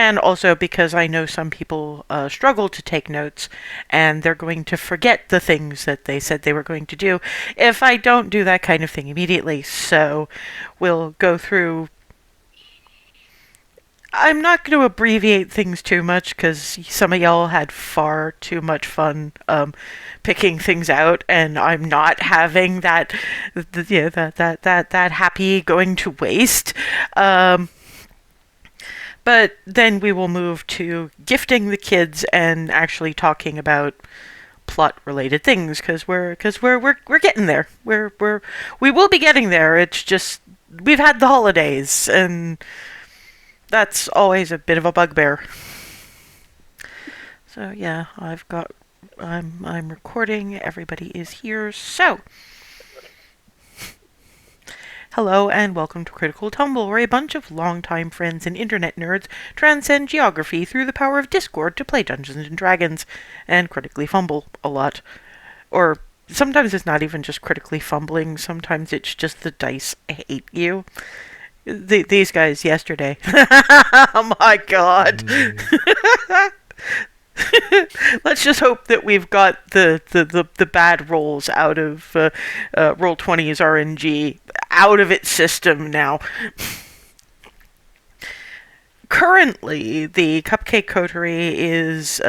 And also because I know some people struggle to take notes, and they're going to forget the things that they said they were going to do if I don't do that kind of thing immediately. So we'll go through. I'm not going to abbreviate things too much because some of y'all had far too much fun picking things out, and I'm not having that that happy going to waste. But then we will move to gifting the kids and actually talking about plot related things because we're getting there. We will be getting there. It's just we've had the holidays and that's always a bit of a bugbear. So yeah, I'm recording. Everybody is here. So hello and welcome to Critical Tumble, where a bunch of longtime friends and internet nerds transcend geography through the power of Discord to play Dungeons and Dragons and critically fumble a lot. Or sometimes it's not even just critically fumbling, sometimes it's just the dice hate you. These guys yesterday. Oh my god. Let's just hope that we've got the bad rolls out of Roll20's RNG out of its system now. Currently, the Cupcake Coterie is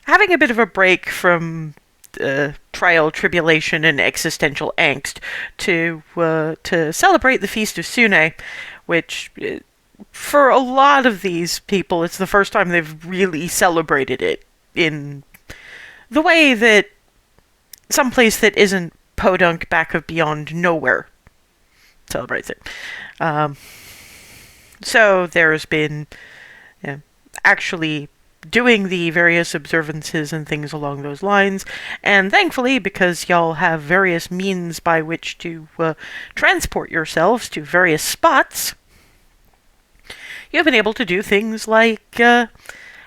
having a bit of a break from trial, tribulation, and existential angst to celebrate the Feast of Sune, which for a lot of these people, it's the first time they've really celebrated it in the way that someplace that isn't Podunk back of Beyond Nowhere celebrates it. So there's been actually doing the various observances and things along those lines, and thankfully, because y'all have various means by which to transport yourselves to various spots, you've been able to do things like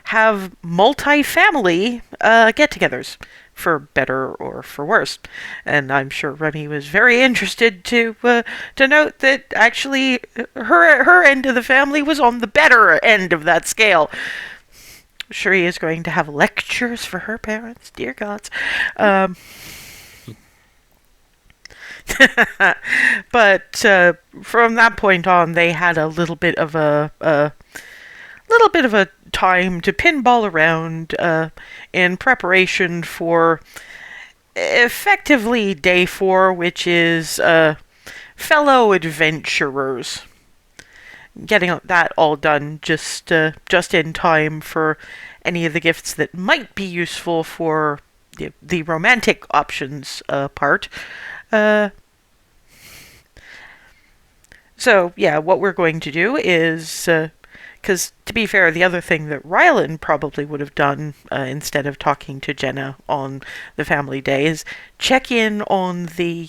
have multi-family get-togethers, for better or for worse. And I'm sure Remy was very interested to note that actually her end of the family was on the better end of that scale. Sheree is going to have lectures for her parents, dear gods. But from that point on, they had a little bit of a time to pinball around in preparation for effectively day 4, which is fellow adventurers. Getting that all done just in time for any of the gifts that might be useful for the romantic options part. So, yeah, what we're going to do is, because to be fair, the other thing that Rylan probably would have done instead of talking to Jenna on the family day is check in on the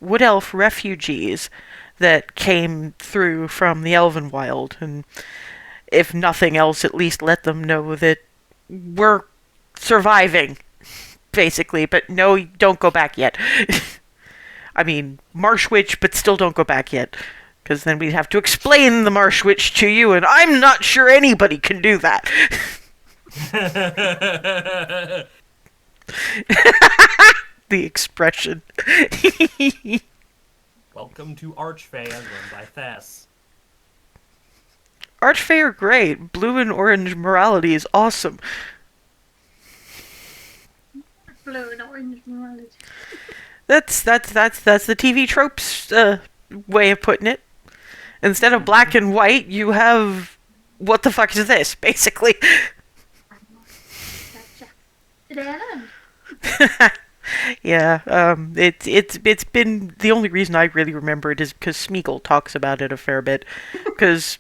Wood Elf refugees that came through from the Elven Wild, and if nothing else, at least let them know that we're surviving, basically. But no, don't go back yet. I mean, Marsh Witch, but still don't go back yet, because then we'd have to explain the Marsh Witch to you, and I'm not sure anybody can do that. The expression. Welcome to Archfey, run by Thess. Archfey are great. Blue and orange morality is awesome. Blue and orange morality. That's the TV tropes way of putting it. Instead of black and white, you have what the fuck is this, basically. Gotcha. Today I learned. Yeah, it's been the only reason I really remember it is because Smeagol talks about it a fair bit. Because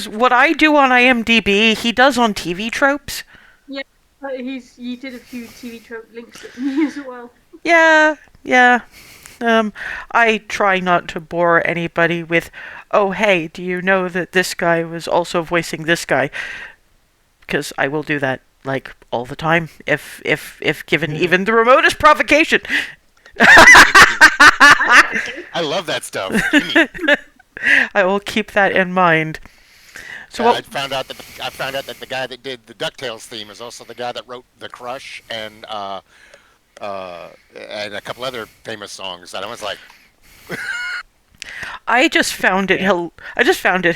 what I do on IMDb, he does on TV tropes. Yeah, he did a few TV trope links at me as well. Yeah. I try not to bore anybody with, oh hey, do you know that this guy was also voicing this guy? Because I will do that. Like, all the time, if given even the remotest provocation. I love that stuff. I will keep that in mind. So what? I found out that the guy that did the Ducktales theme is also the guy that wrote The Crush and a couple other famous songs. And I was like, Yeah. I just found it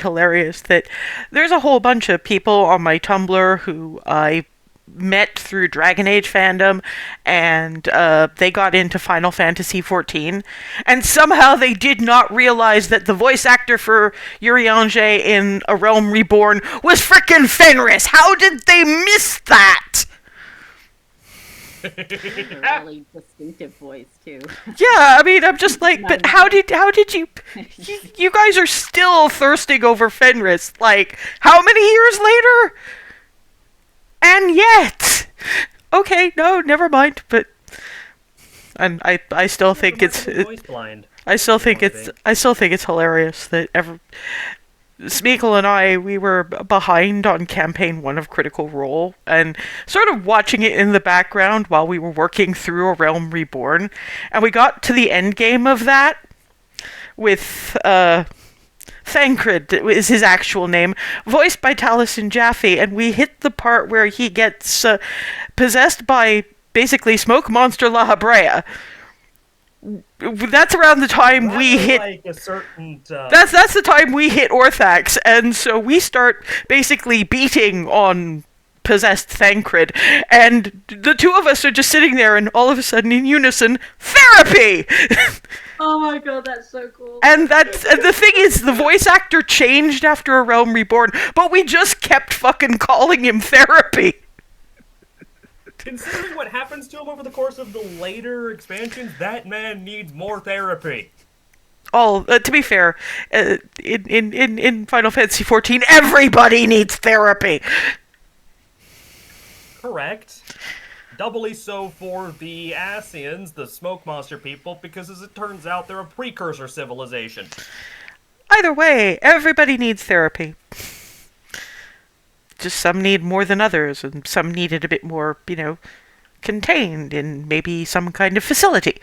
hilarious that there's a whole bunch of people on my Tumblr who I met through Dragon Age fandom, and they got into Final Fantasy XIV, and somehow they did not realize that the voice actor for Urianger in A Realm Reborn was frickin' Fenris. How did they miss that? He has a really distinctive voice too. Yeah, I mean, I'm just like, but how did you guys are still thirsting over Fenris? Like, how many years later? And yet, okay, no, never mind. But and I still think Voice blind. I still If you think want to it's be. I still think it's hilarious that Smeagol and I, we were behind on campaign 1 of Critical Role, and sort of watching it in the background while we were working through A Realm Reborn, and we got to the end game of that with Thancred is his actual name, voiced by Taliesin Jaffe, and we hit the part where he gets possessed by basically Smoke Monster La Habrea. That's around the time we Rather hit. like a certain. That's the time we hit Orthax, and so we start basically beating on possessed Thancred, and the two of us are just sitting there, and all of a sudden, in unison, therapy. Oh my god, that's so cool. And the thing is, the voice actor changed after A Realm Reborn, but we just kept fucking calling him therapy. Considering what happens to him over the course of the later expansions, that man needs more therapy. All to be fair, in Final Fantasy XIV, everybody needs therapy. Correct. Doubly so for the Asians, the smoke monster people, because as it turns out, they're a precursor civilization. Either way, everybody needs therapy. Just some need more than others, and some need it a bit more, contained in maybe some kind of facility.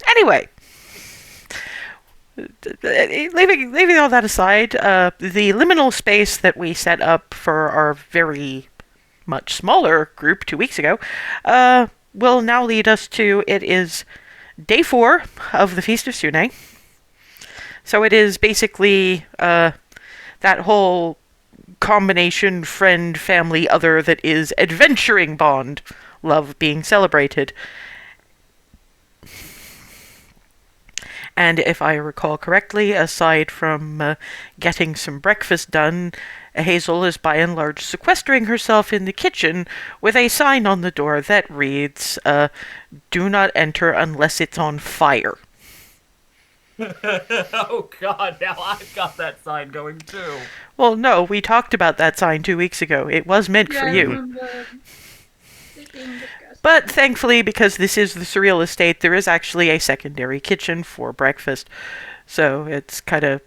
Anyway, leaving all that aside, the liminal space that we set up for our very much smaller group 2 weeks ago will now lead us to, it is day 4 of the Feast of Sune. So it is basically that whole combination friend, family, other that is adventuring bond, love being celebrated. And if I recall correctly, aside from getting some breakfast done, Hazel is by and large sequestering herself in the kitchen with a sign on the door that reads, "Do not enter unless it's on fire." Oh god, now I've got that sign going too. Well, no, we talked about that sign 2 weeks ago. It was meant Yeah, for I you. remember it being discussed. But thankfully, because this is the surreal estate, there is actually a secondary kitchen for breakfast. So it's kind of...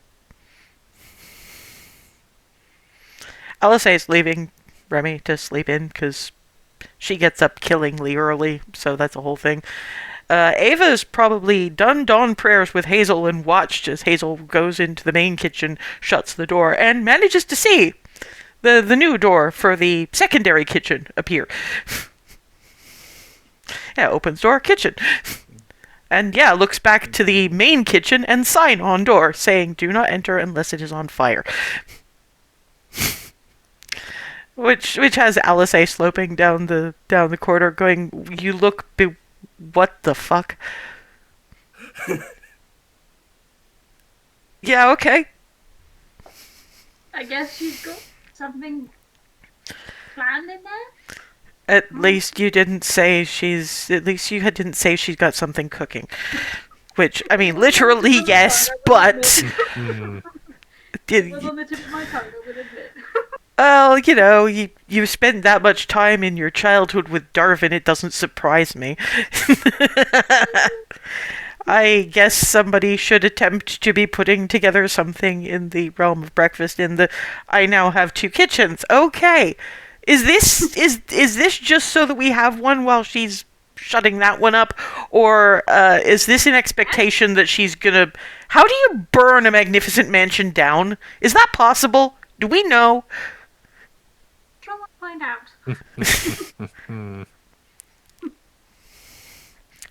Alice is leaving Remy to sleep in because she gets up killingly early, so that's a whole thing. Ava's probably done dawn prayers with Hazel and watched as Hazel goes into the main kitchen, shuts the door, and manages to see the new door for the secondary kitchen appear. Yeah, opens door, kitchen. And yeah, looks back to the main kitchen and sign on door saying, "Do not enter unless it is on fire." Which has Alice A sloping down the corridor going, "You look what the fuck?" Yeah, okay. I guess she's got something planned in there? At least you didn't say didn't say she's got something cooking. Which, I mean, literally yes, but... It was on the tip of my tongue, I would admit. Well, you spent that much time in your childhood with Darwin, it doesn't surprise me. I guess somebody should attempt to be putting together something in the realm of breakfast in the I now have 2 kitchens. Okay. Is this just so that we have one while she's shutting that one up, or is this an expectation that she's gonna? How do you burn a magnificent mansion down? Is that possible? Do we know? Try and find out.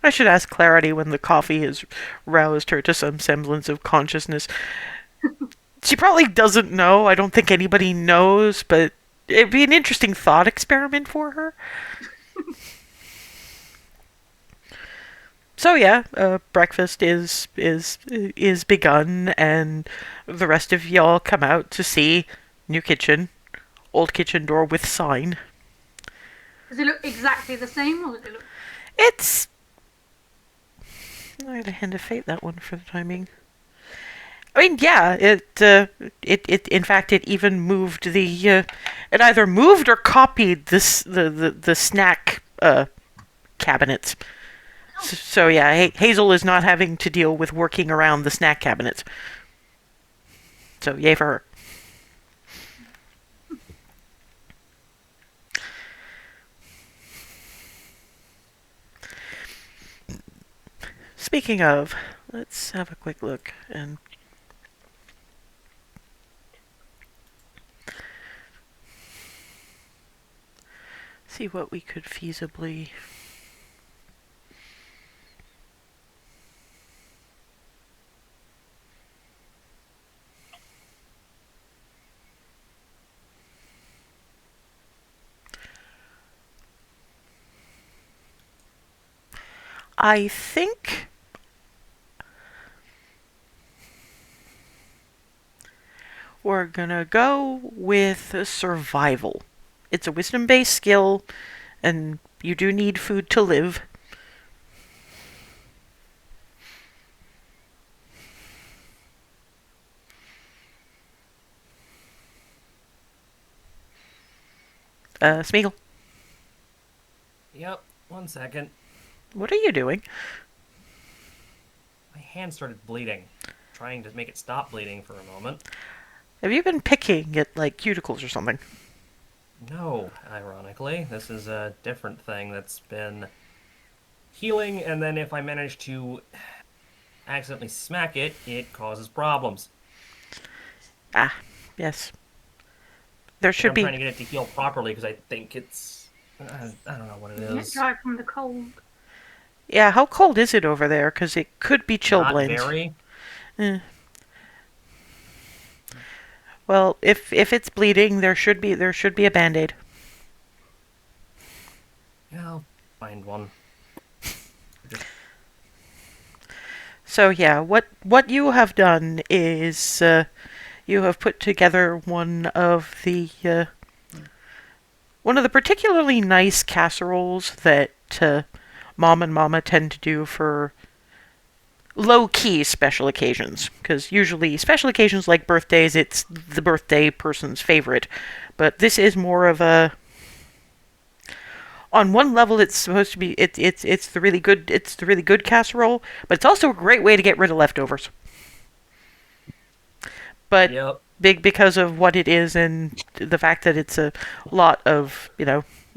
I should ask Clarity when the coffee has roused her to some semblance of consciousness. She probably doesn't know. I don't think anybody knows, but it'd be an interesting thought experiment for her. So yeah, breakfast is begun, and the rest of y'all come out to see new kitchen, old kitchen door with sign. Does it look exactly the same, or does it look? It's. I had a hand of fate that one for the timing. I mean, yeah, it in fact it even moved it either moved or copied the snack cabinets. So yeah, Hazel is not having to deal with working around the snack cabinets. So yay for her. Speaking of, let's have a quick look and see what we could feasibly. I think we're gonna go with survival. It's a wisdom-based skill, and you do need food to live. Smeagol, Yep, 1 second. what are you doing? My hand started bleeding. Trying to make it stop bleeding for a moment. Have you been picking at, like, cuticles or something? No, ironically. This is a different thing that's been healing, and then if I manage to accidentally smack it, it causes problems. Ah, yes. There should I'm be. trying to get it to heal properly because I think it's... I don't know what it Get is. dry from the cold. Yeah, how cold is it over there? Because it could be Not chilblains. very. Eh. Well, if it's bleeding, there should be a Band-Aid. Yeah, I'll find one. So yeah, what you have done is you have put together one of the particularly nice casseroles that Mom and Mama tend to do for low-key special occasions. Because usually special occasions like birthdays, it's the birthday person's favorite. But this is more of a... On one level, it's supposed to be it's the really good casserole, but it's also a great way to get rid of leftovers. But Yep. big because of what it is and the fact that it's a lot of,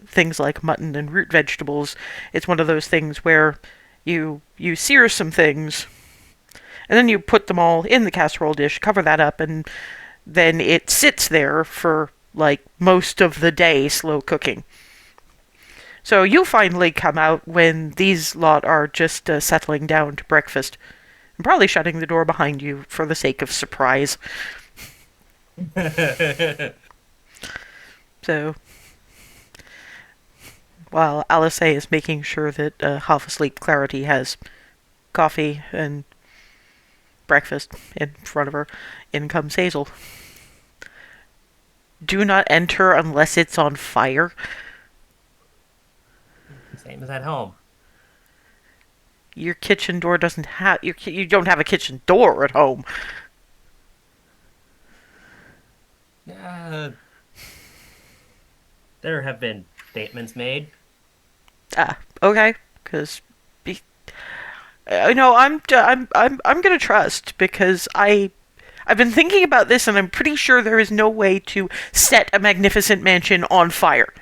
things like mutton and root vegetables, it's one of those things where you sear some things and then you put them all in the casserole dish, cover that up, and then it sits there for like most of the day slow cooking. So you finally come out when these lot are just settling down to breakfast and probably shutting the door behind you for the sake of surprise. So, while Alice is making sure that half asleep Clarity has coffee and breakfast in front of her, in comes Hazel. Do not enter unless it's on fire. Same as at home. Your kitchen door doesn't have... You don't have a kitchen door at home. There have been statements made. Okay, because I'm gonna trust because I've been thinking about this and I'm pretty sure there is no way to set a magnificent mansion on fire.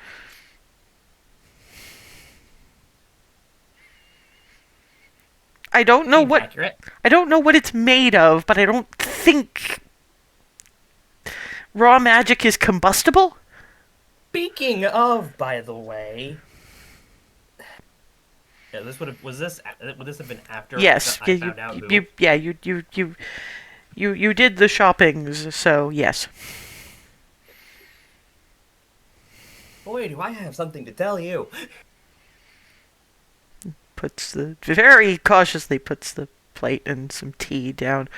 I don't know Seems what accurate. I don't know what it's made of, but I don't think raw magic is combustible. Speaking of, by the way, yeah, this would this have been after Yes, I found out who? you did the shoppings, so yes. Boy, do I have something to tell you. Very cautiously puts the plate and some tea down.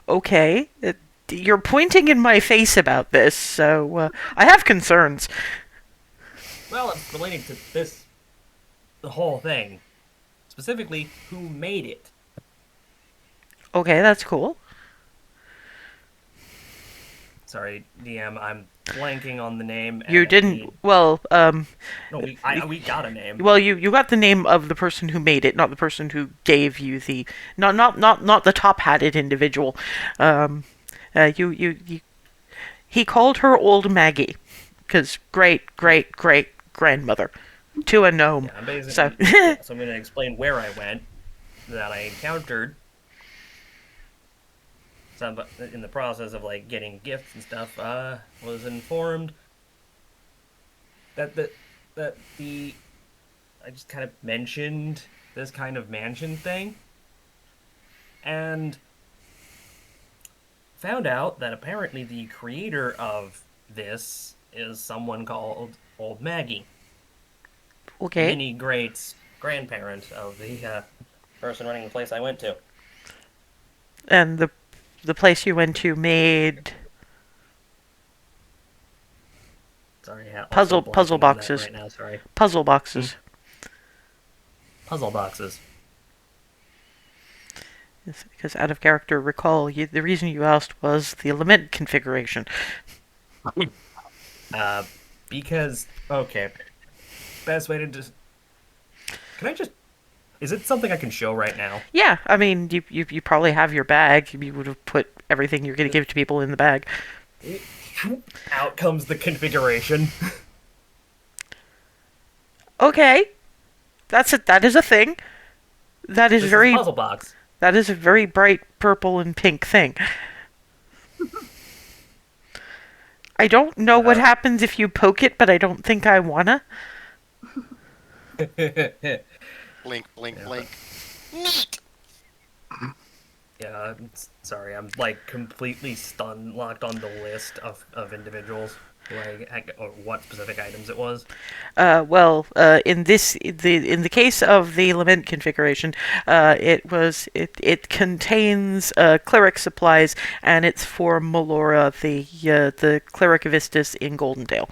Okay, you're pointing in my face about this, so I have concerns. Well, it's relating to the whole thing. Specifically, who made it. Okay, that's cool. Sorry, DM, I'm blanking on the name. You And didn't. Well, no, we got a name. well, you got the name of the person who made it, not the person who gave you the not the top hatted individual. Um, you he called her Old Maggie, because great grandmother to a gnome. Yeah, I'm basically. So Yeah, so I'm going to explain where I went, that I encountered. Some in the process of like getting gifts and stuff. Was informed that the I just kind of mentioned this kind of mansion thing, and found out that apparently the creator of this is someone called Old Maggie, okay, many greats grandparent of the person running the place I went to. and the place you went to made Sorry, yeah, also puzzle blanking on that boxes. right now. Sorry, Puzzle boxes. puzzle boxes. Because out of character, recall the reason you asked was the lament configuration. Because okay, best way to just. Can I just? Is it something I can show right now? Yeah, I mean, you probably have your bag. You would have put everything you're going to give to people in the bag. Out comes the configuration. Okay, that is a thing. That is This very is a puzzle box. that is a very bright purple and pink thing. I don't know what happens if you poke it, but I don't think I wanna. Blink, blink, blink. Neat. Yeah, sorry, I'm like completely stunned, locked on the list of individuals, like or what specific items it was. In the case of the lament configuration, it contains cleric supplies, and it's for Melora, the cleric of Istis in Goldendale.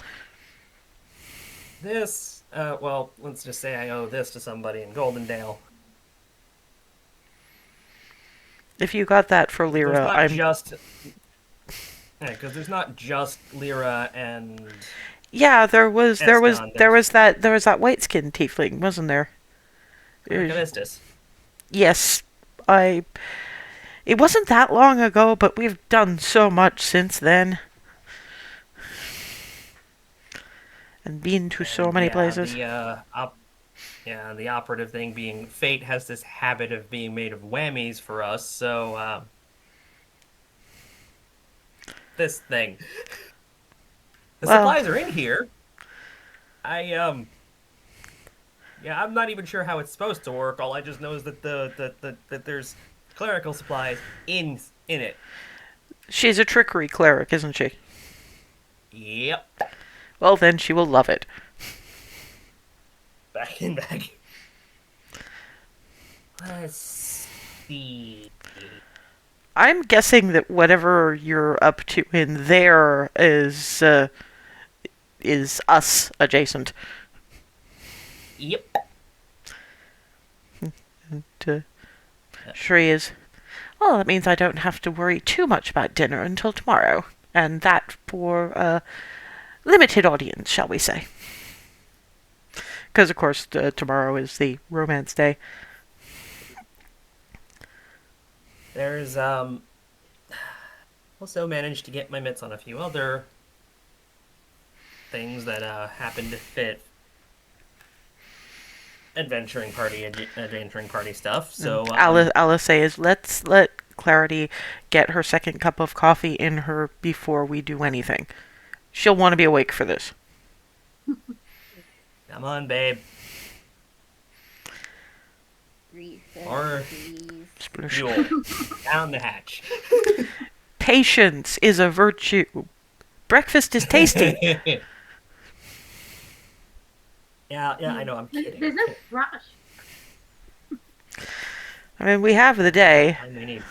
This, well, let's just say I owe this to somebody in Goldendale. If you got that for There's Lyra, not I'm just, yeah, because there's not just Lyra and yeah. Escon, There was that white skinned tiefling, wasn't there? Archivistus. Yes, I. It wasn't that long ago, but we've done so much since then. And been to so many places. The operative thing being fate has this habit of being made of whammies for us, so this thing. The Well, supplies are in here. Yeah, I'm not even sure how it's supposed to work. All I just know is that that there's clerical supplies in it. she's a trickery cleric, isn't she? Yep. Well, then she will love it. Back in bag. Let's see. I'm guessing that whatever you're up to in there is us adjacent. Yep. And Shri is. Well, that means I don't have to worry too much about dinner until tomorrow, and that for a limited audience, shall we say? Because of course tomorrow is the romance day. There's also managed to get my mitts on a few other things that happen to fit. adventuring party stuff. So Alice says, let's let Clarity get her second cup of coffee in her before we do anything. She'll want to be awake for this. come on, babe. Refill, Or please. Sploosh. fuel down the hatch. Patience is a virtue. Breakfast is tasty. Yeah, I know. I'm kidding. There's no rush. I mean, we have the day. I mean,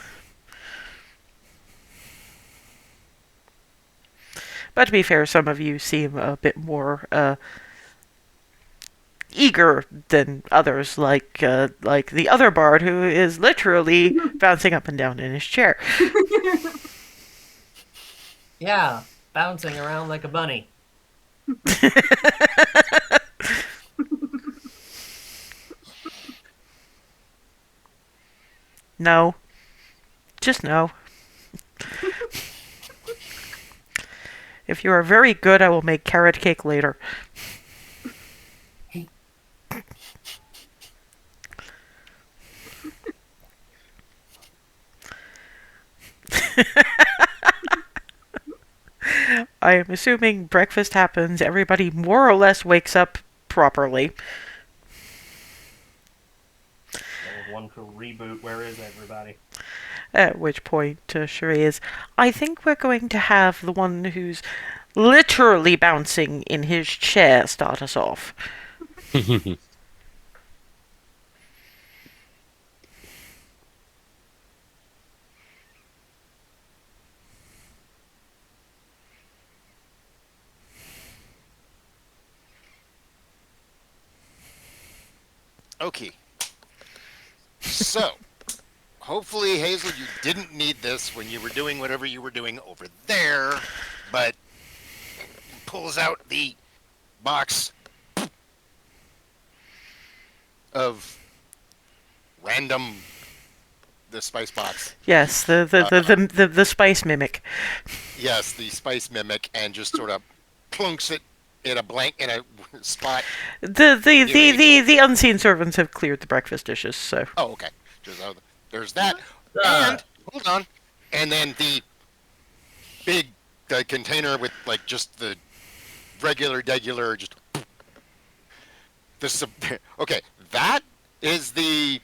But to be fair, some of you seem a bit more eager than others, like the other bard who is literally bouncing up and down in his chair. yeah, bouncing around like a bunny. No. Just no. If you are very good, I will make carrot cake later. I am assuming breakfast happens, everybody more or less wakes up properly. There's one to reboot. Where is everybody? At which point, Cherie is, I think we're going to have the one who's literally bouncing in his chair start us off. Okay. So, hopefully, Hazel, you didn't need this when you were doing whatever you were doing over there, but pulls out the box of the spice box. Yes, the spice mimic. Yes, the spice mimic, and just sort of plunks it in a spot. The unseen servants have cleared the breakfast dishes, so. Oh, okay. There's that. And hold on. And then the big container with like just the regular just okay. That is the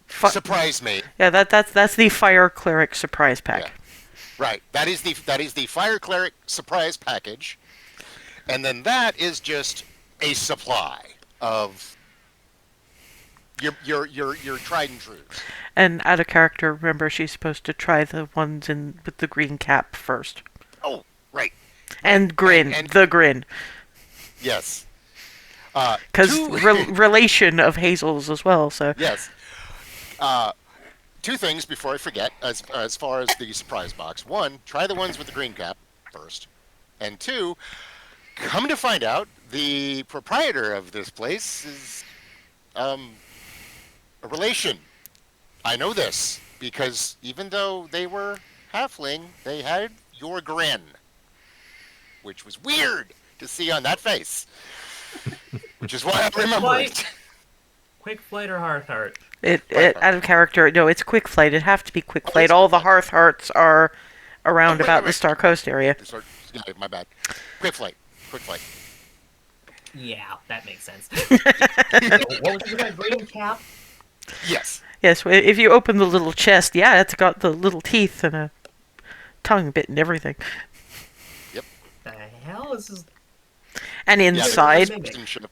surprise mate. Yeah, that's the fire cleric surprise pack. Yeah. Right. That is the fire cleric surprise package. And then that is just a supply of your tried and true. And out of character, remember she's supposed to try the ones with the green cap first. Oh, right. And grin, and the grin. Yes. Because relation of Hazel's as well, so. Yes. Two things before I forget, as far as the surprise box. One, try the ones with the green cap first. And two, come to find out, the proprietor of this place is a relation. I know this because even though they were halfling, they had your grin, which was weird to see on that face. Which is why I remember it. Quick flight or hearth heart? It out of character. No, it's quick flight. It'd have to be quick flight. All the hearth hearts are around about the Star Coast area. Yeah, my bad. Quick flight. Yeah, that makes sense. What was that green cap? Yes. Yes, if you open the little chest, yeah, it's got the little teeth and a tongue bit and everything. Yep. The hell is this? And inside, phenomenal.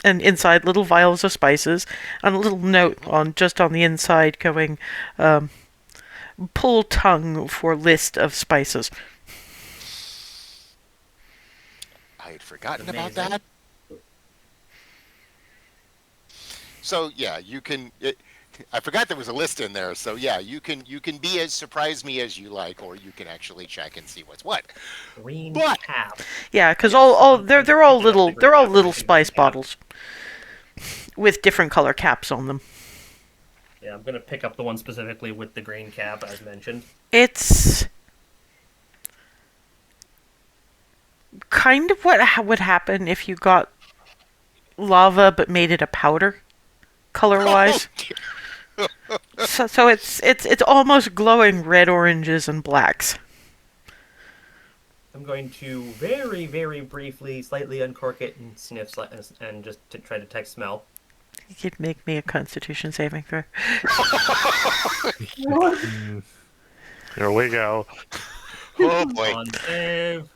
inside little vials of spices, and a little note on the inside going, pull tongue for list of spices. I had forgotten about that. So yeah, you can. I forgot there was a list in there. So yeah, you can be as surprise me as you like, or you can actually check and see what's what. Green But cap. Yeah, because they're all little spice bottles with different color caps on them. Yeah, I'm gonna pick up the one specifically with the green cap, as mentioned. It's kind of what would happen if you got lava but made it a powder, color-wise. So it's almost glowing red, oranges, and blacks. I'm going to very, very briefly, slightly uncork it and sniff and just to try to detect smell. You could make me a Constitution saving throw. What? Here we go. Oh boy. On save.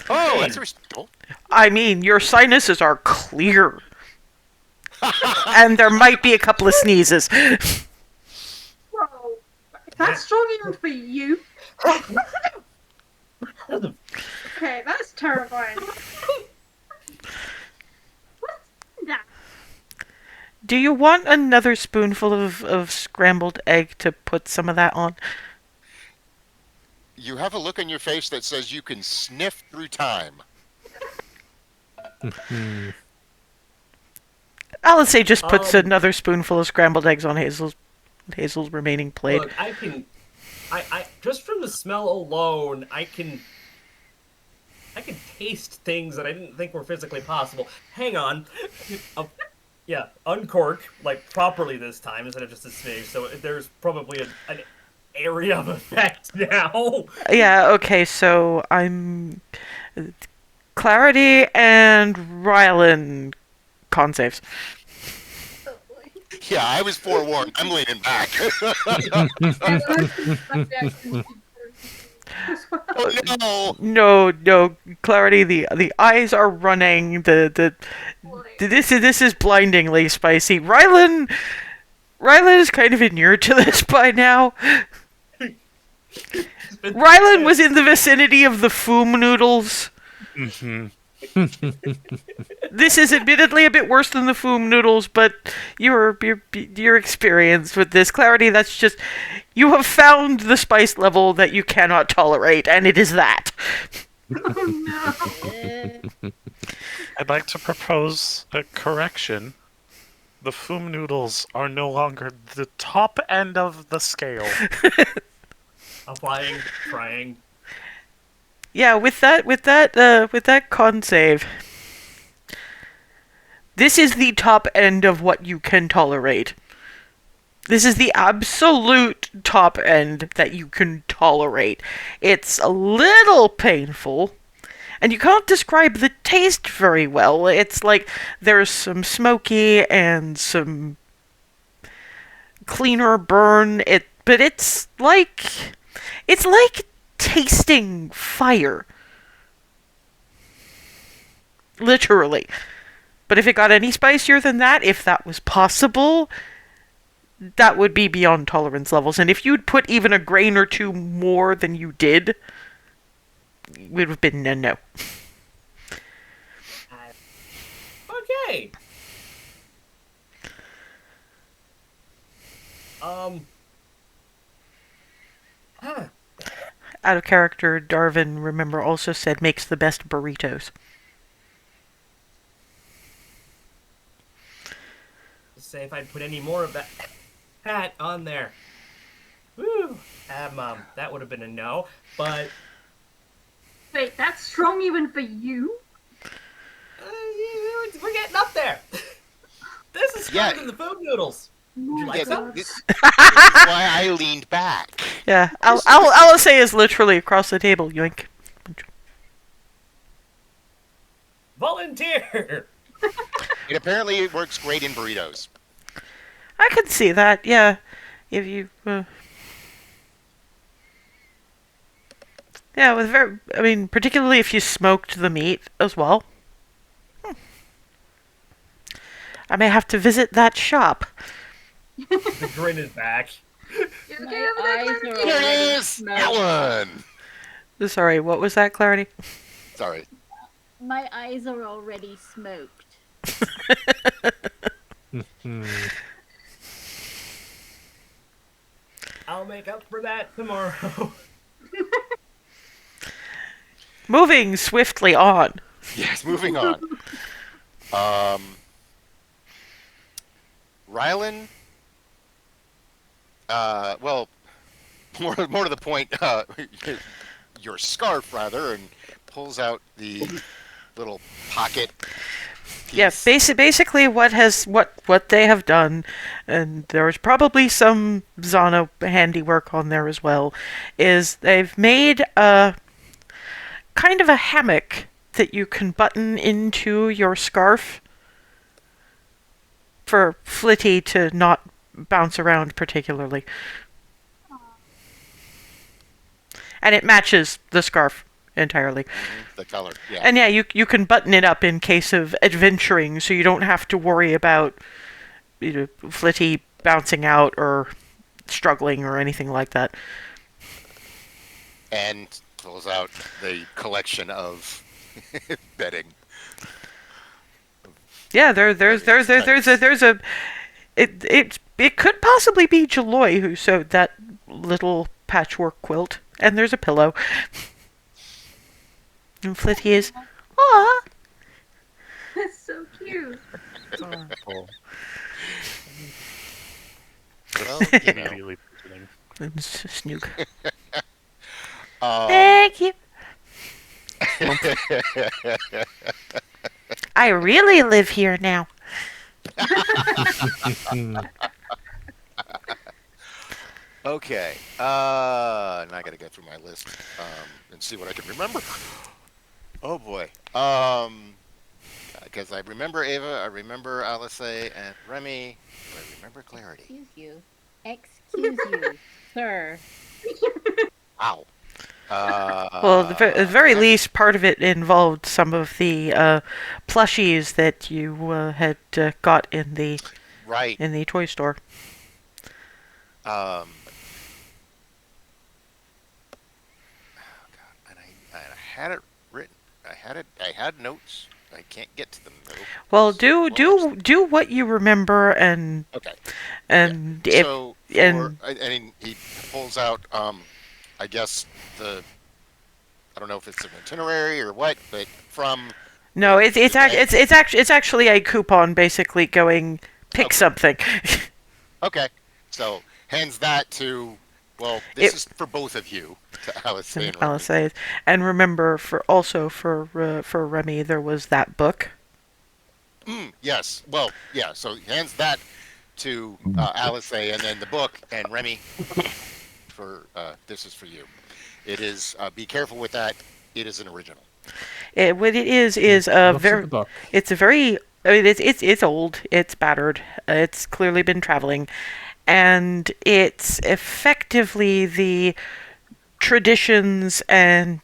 Oh, that's respectable. I mean, your sinuses are clear, and there might be a couple of sneezes. Whoa. That's strong even for you. Okay, that's terrifying. What's that? Do you want another spoonful of scrambled egg to put some of that on? You have a look on your face that says you can sniff through time. Alice just puts Um, another spoonful of scrambled eggs on Hazel's remaining plate. Look, I just from the smell alone, I can taste things that I didn't think were physically possible. Hang on. Yeah, uncork, like, properly this time instead of just a smidge, so there's probably an area of effect now. Yeah, okay, so I'm... Clarity and Rylan con saves. Oh boy. Yeah, I was forewarned. I'm leaning back. Oh no! No, Clarity, the eyes are running, this is blindingly spicy. Rylan is kind of inured to this by now. Rylan was in the vicinity of the foom noodles. This is admittedly a bit worse than the foom noodles, but you're experienced with this. Clarity, that's just... You have found the spice level that you cannot tolerate, and it is that. Oh no. I'd like to propose a correction. The foom noodles are no longer the top end of the scale. Applying, trying. Yeah, with that con save, this is the top end of what you can tolerate. This is the absolute top end that you can tolerate. It's a little painful, and you can't describe the taste very well. It's like there's some smoky and some cleaner burn. But it's like tasting fire. Literally. But if it got any spicier than that, if that was possible, that would be beyond tolerance levels. And if you'd put even a grain or two more than you did, it would have been a no. Okay. Huh. Out of character, Darwin, remember, also said makes the best burritos. Say if I'd put any more of that hat on there. Woo! That would have been a no. But Wait, that's strong even for you? we're getting up there. This is stronger Yeah. than the food noodles. Would you like some? This is why I leaned back. Yeah, Alice is literally across the table. Yoink. Volunteer. It apparently works great in burritos. I could see that, yeah. If you, yeah, particularly if you smoked the meat as well. I may have to visit that shop. The grin is back. You okay My over there, eyes Clarity? are Here it already is! smoked. That one! Sorry, what was that, Clarity? Sorry. My eyes are already smoked. I'll make up for that tomorrow. Moving swiftly on. Yes, moving on. Rylan, well, more to the point, your scarf rather, and pulls out the little pocket Yes, piece. basically what they have done, and there's probably some Zana handiwork on there as well, is they've made a kind of a hammock that you can button into your scarf for Flitty to not bounce around particularly. And it matches the scarf entirely. The color, yeah. And yeah, you can button it up in case of adventuring, so you don't have to worry about Flitty bouncing out or struggling or anything like that. And pulls out the collection of bedding. Yeah, there's a it could possibly be Jaloy who sewed that little patchwork quilt, and there's a pillow. And Flitty is, ah, That's so cute. Well, you know. Immediately visiting. and Snook. Um, Thank you. I really live here now. okay. Now I got to go through my list and see what I can remember. Oh boy. Because I remember Ava, I remember Alice and Remy. Do I remember Clarity? Excuse you. Excuse you, sir. Wow. Well, at the very least, part of it involved some of the plushies that you had got in right. the toy store. Oh God. And I had it written. I had notes. I can't get to them though. Well, do what you remember, and Okay. and Yeah. if So and and he pulls out I guess I don't know if it's an itinerary or what, but from no, it's actually a coupon, basically going pick Okay. something. okay. So hands that to this It- is for both of you, to Alice and I'll Remy. say, and remember for Remy, there was that book. Yes. Well, yeah. So hands that to Alice and then the book and Remy for this is for you. It is be careful with that. It is an original. What it is a Looks at very the book. it's a very I mean, it's old, it's battered, it's clearly been traveling, and it's effectively the traditions and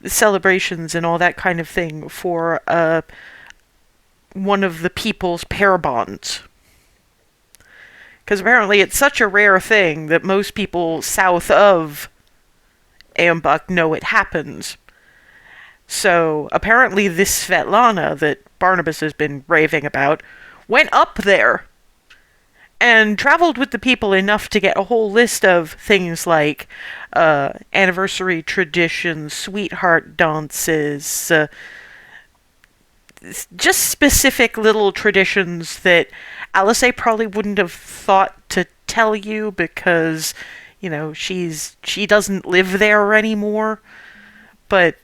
celebrations and all that kind of thing for one of the people's pair bonds. Because apparently it's such a rare thing that most people south of Ambuk know it happens. So apparently this Svetlana that Barnabas has been raving about went up there and traveled with the people enough to get a whole list of things like anniversary traditions, sweetheart dances, just specific little traditions that Alice probably wouldn't have thought to tell you because, she doesn't live there anymore. But,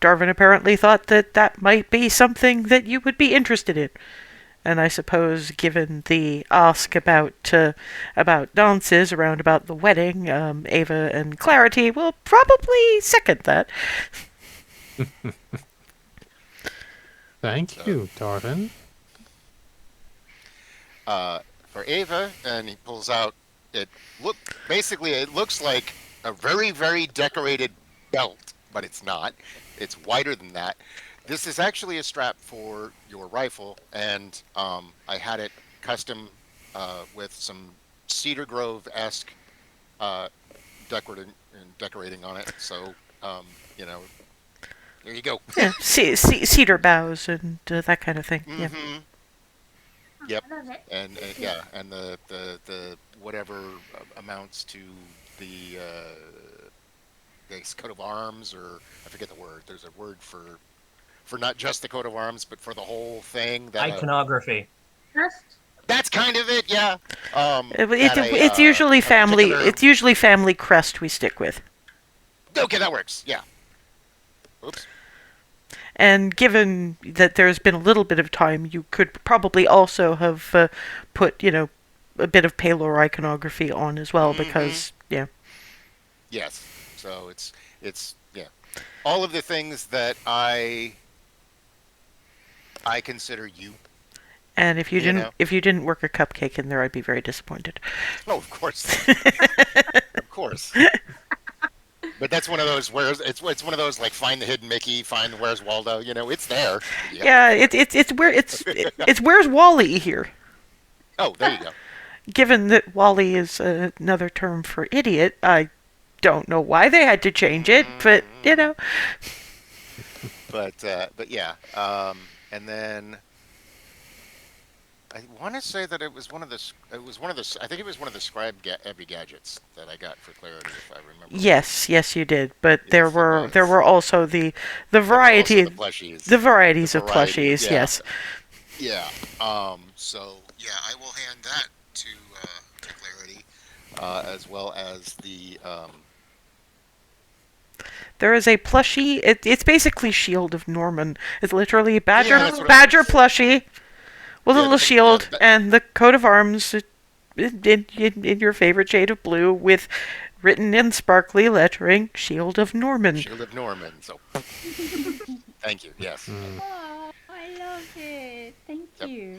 Darwin apparently thought that that might be something that you would be interested in. And I suppose, given the ask about dances around about the wedding, Ava and Clarity will probably second that. Thank you, Darwin. For Ava, and he pulls out it looks like a very, very decorated belt, but it's not. It's wider than that. This is actually a strap for your rifle, and I had it custom with some Cedar Grove-esque decorating on it. So, there you go. Yeah, cedar boughs and that kind of thing. Yeah. Mm-hmm. Yep. I love it. And yeah, and the whatever amounts to the coat of arms, or I forget the word. There's a word for not just the coat of arms, but for the whole thing. That Iconography. Crest? that's kind of it. Yeah. It's usually family. particular- It's usually family crest we stick with. Okay, that works. Yeah. Oops. And given that there's been a little bit of time, you could probably also have put, a bit of Palor iconography on as well, Mm-hmm. because, yeah. Yes. So it's yeah. All of the things that I consider you. And if you You didn't know. if you didn't work a cupcake in there, I'd be very disappointed. Oh, of course not. Of course. But that's one of those where it's one of those like find the hidden Mickey, find where's Waldo. It's there. You got to Yeah, look for it's where's Wally here? Oh, there you go. Given that Wally is another term for idiot, I don't know why they had to change it, but But yeah. And then I want to say that it was one of the I think it was one of the Every gadgets that I got for clarity, if I remember yes, yes, you did. But right. Yes, it there was. were also the There were also variety the plushies. the The varieties of variety, plushies. yeah, Yes, yeah. So yeah, I will hand that to clarity, as well as the there is a plushie. It's basically Shield of Norman. It's literally a yeah, badger that's what I badger plushie with a yeah little yeah shield and the coat of arms in your favorite shade of blue with written in sparkly lettering Shield of Norman. Shield of Norman. So thank you. Yes. Oh, I love it. Thank Yep. you.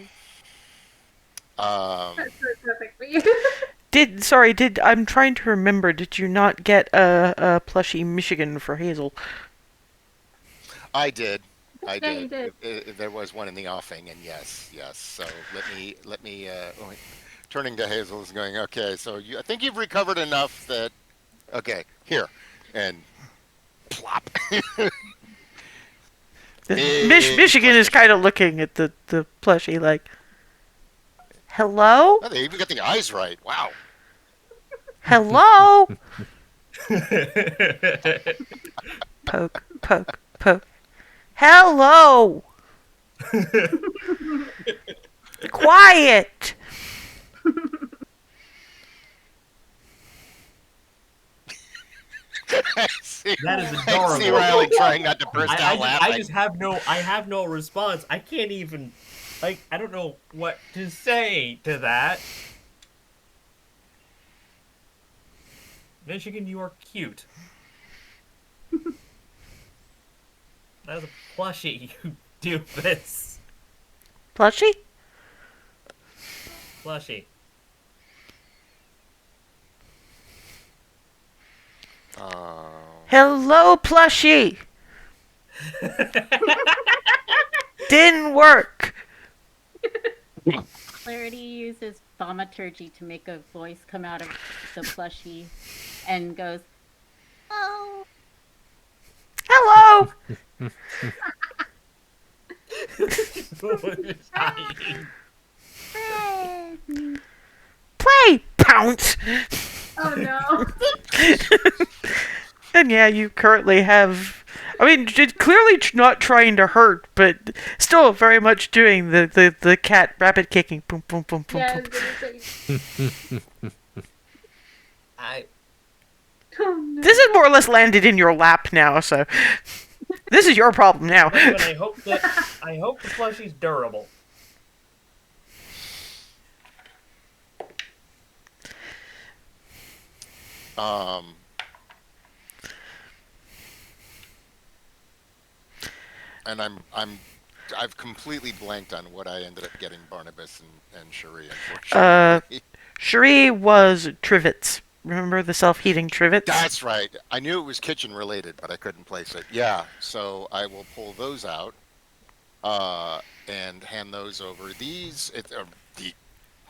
Um, That's so perfect for you. Did I'm trying to remember, did you not get a plushie Michigan for Hazel? I did. I Yeah, you did. did. There was one in the offing, and yes. So let me. Turning to Hazel is going. Okay, so I think you've recovered enough that. Okay, here, and plop. Big Michigan plush is Michigan. kind of looking at the plushie like, hello? Oh, they even got the eyes right. Wow. Hello? Poke, poke, poke. Hello! Quiet! I see. That is I see adorable. Riley trying not to burst out I laughing. just have no response. I can't even, I don't know what to say to that. Michigan, you are cute. That is a plushie, you doofus. Plushie? Plushie. Oh. Hello, plushie! Didn't work! Clarity uses thaumaturgy to make a voice come out of the plushie and goes, "Oh, Hello! Dying. friend." Play! Pounce! Oh no. And yeah, you currently have. I mean, clearly not trying to hurt, but still very much doing the cat rabbit kicking. Boom, boom, boom, boom, Yeah, I boom. was gonna say. I Oh no. This is more or less landed in your lap now, so this is your problem now. but I hope the plushie's durable. Um. And I've completely blanked on what I ended up getting Barnabas and Cherie, unfortunately. Cherie was trivets. Remember the self-heating trivets? That's right. I knew it was kitchen related, but I couldn't place it. Yeah, so I will pull those out and hand those over. The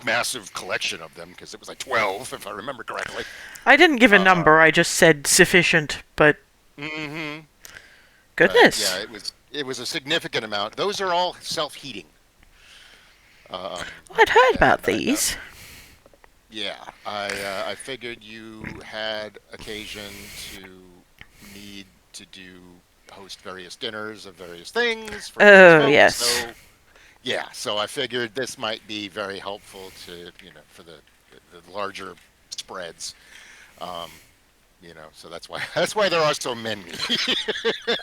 massive collection of them, because it was like 12, if I remember correctly. I didn't give a number. I just said sufficient, but Mm-hmm. goodness. Yeah, it was a significant amount. Those are all self-heating. I'd heard about and these. Yeah, I figured you had occasion to need to host various dinners of various things for various Oh, folks. yes. So yeah, so I figured this might be very helpful to for the larger spreads. So that's why there are so many.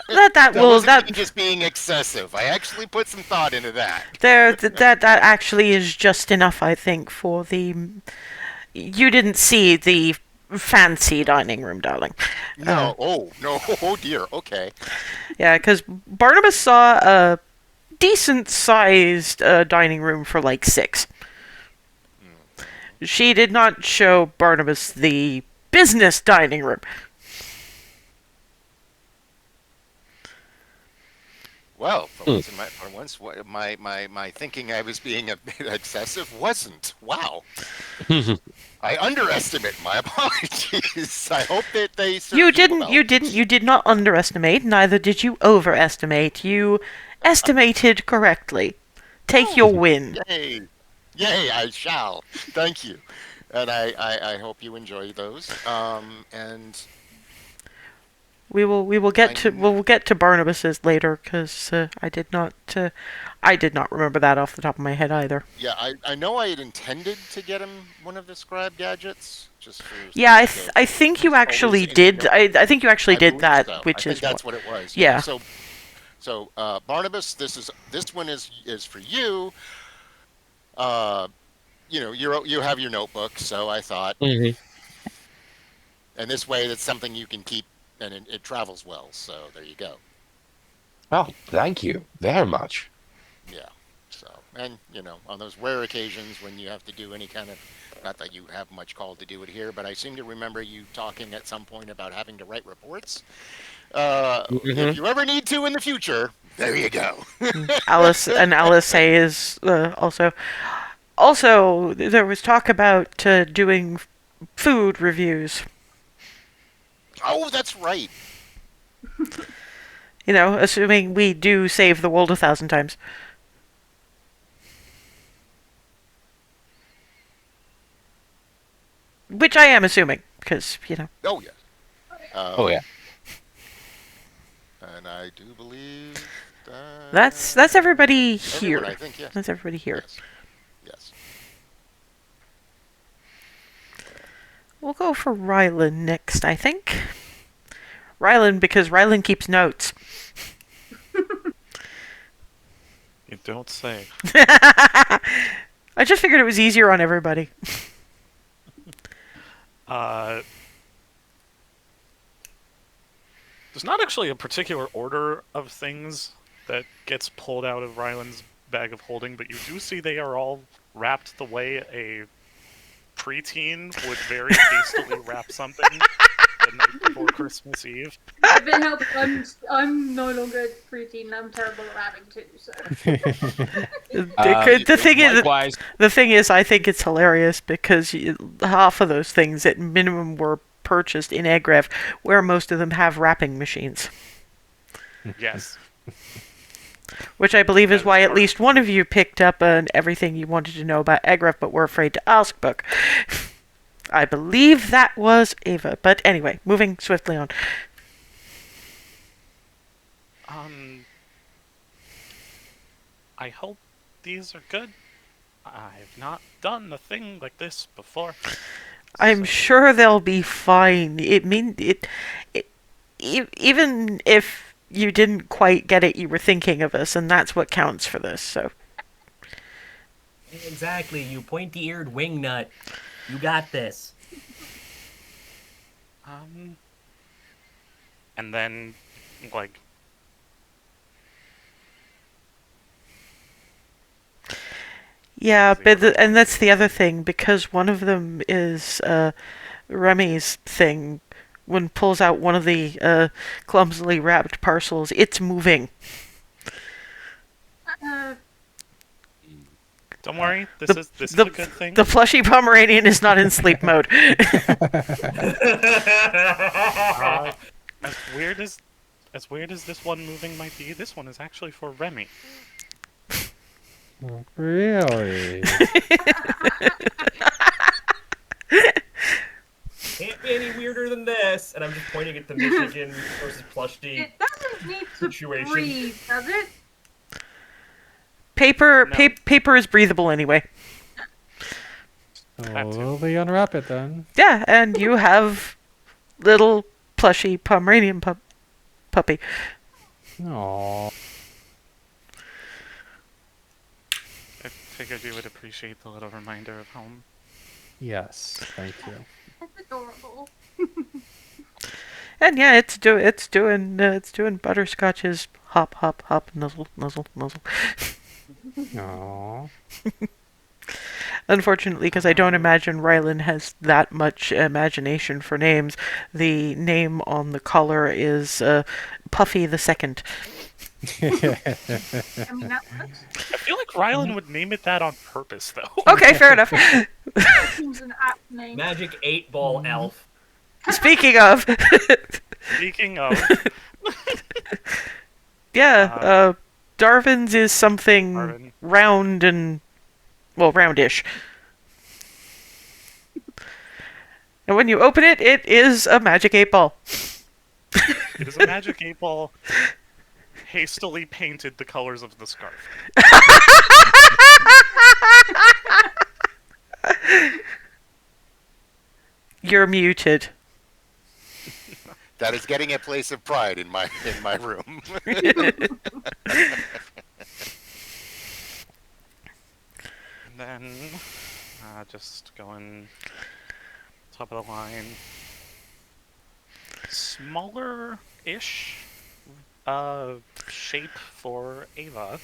That will wasn't me that just being excessive. I actually put some thought into that. that actually is just enough, I think, for the. You didn't see the fancy dining room, darling. No, oh no, oh dear. Okay. Yeah, because Barnabas saw a decent-sized dining room for like 6. She did not show Barnabas the business dining room. Well, for once, my thinking I was being a bit excessive wasn't. Wow. I underestimate. My apologies. I hope that they served You well. you did not underestimate, neither did you overestimate. You estimated correctly. Take your win. Yay! Yay! I shall. Thank you, and I hope you enjoy those. And We'll get to Barnabas's later because I did not remember that off the top of my head either. yeah, I know I had intended to get him one of the scribe gadgets, just for Yeah, sake of I think you always actually in did. the- I think you actually I did believe that, so. which I think is that's what it was. Yeah. So Barnabas, this one is for you. Uh, you have your notebook, so I thought, Mhm. and this way, it's something you can keep, and it travels well. So there you go. Oh, thank you very much. Yeah. So, and on those rare occasions when you have to do any kind of, not that you have much call to do it here, but I seem to remember you talking at some point about having to write reports. If you ever need to in the future, there you go. Alice and LSA is also. Also, there was talk about doing food reviews. Oh, that's right. Assuming we do save the world 1,000 times. Which I am assuming, because. Oh, yeah. Oh yeah. And I do believe that... That's everybody here. Everyone, I think, yes. That's everybody here. Yes. We'll go for Rylan next, I think. Rylan, because Rylan keeps notes. You don't say. I just figured it was easier on everybody. There's not actually a particular order of things that gets pulled out of Ryland's bag of holding, but you do see they are all wrapped the way a preteen would very hastily wrap something the night before Christmas Eve. If it helps, I'm no longer preteen. I'm terrible at rapping too. So Likewise, the thing is, I think it's hilarious because half of those things at minimum were purchased in Egrev, where most of them have wrapping machines. Yes. Which I believe is why at least one of you picked up an everything you wanted to know about Egrev but were afraid to ask book. I believe that was Ava. But anyway, moving swiftly on. I hope these are good. I've not done a thing like this before. I'm sure they'll be fine. Even if you didn't quite get it, you were thinking of us, and that's what counts for this, so. Exactly, you pointy-eared wingnut. You got this. And then, like... Yeah, and that's the other thing, because one of them is Remy's thing. When pulls out one of the clumsily wrapped parcels, it's moving. Don't worry, this is a good thing. The plushy Pomeranian is not in sleep mode. As weird as this one moving might be, this one is actually for Remy. Really? Can't be any weirder than this. And I'm just pointing at the Michigan versus Plushie it doesn't need to situation. breathe, does it? Paper is breathable anyway. Slowly unwrap it then. Yeah, and you have little plushy Pomeranian puppy. Aww. I figured you would appreciate the little reminder of home. Yes, thank you. That's adorable. And yeah, it's doing Butterscotch's hop hop hop nuzzle nuzzle nuzzle. Aww. Unfortunately, because I don't imagine Rylan has that much imagination for names, the name on the collar is Puffy the Second. I mean, that works. I feel like Rylan would name it that on purpose, though. Okay, fair enough. That seems an apt name. Magic 8-ball elf. Speaking of, Speaking of, yeah, Darvin's is something Darvin. round and, well, roundish. And when you open it, it is a magic 8-ball. It is a magic 8-ball hastily painted the colors of the scarf. You're muted. That is getting a place of pride in my room. And then, just going top of the line, smaller-ish shape for Ava.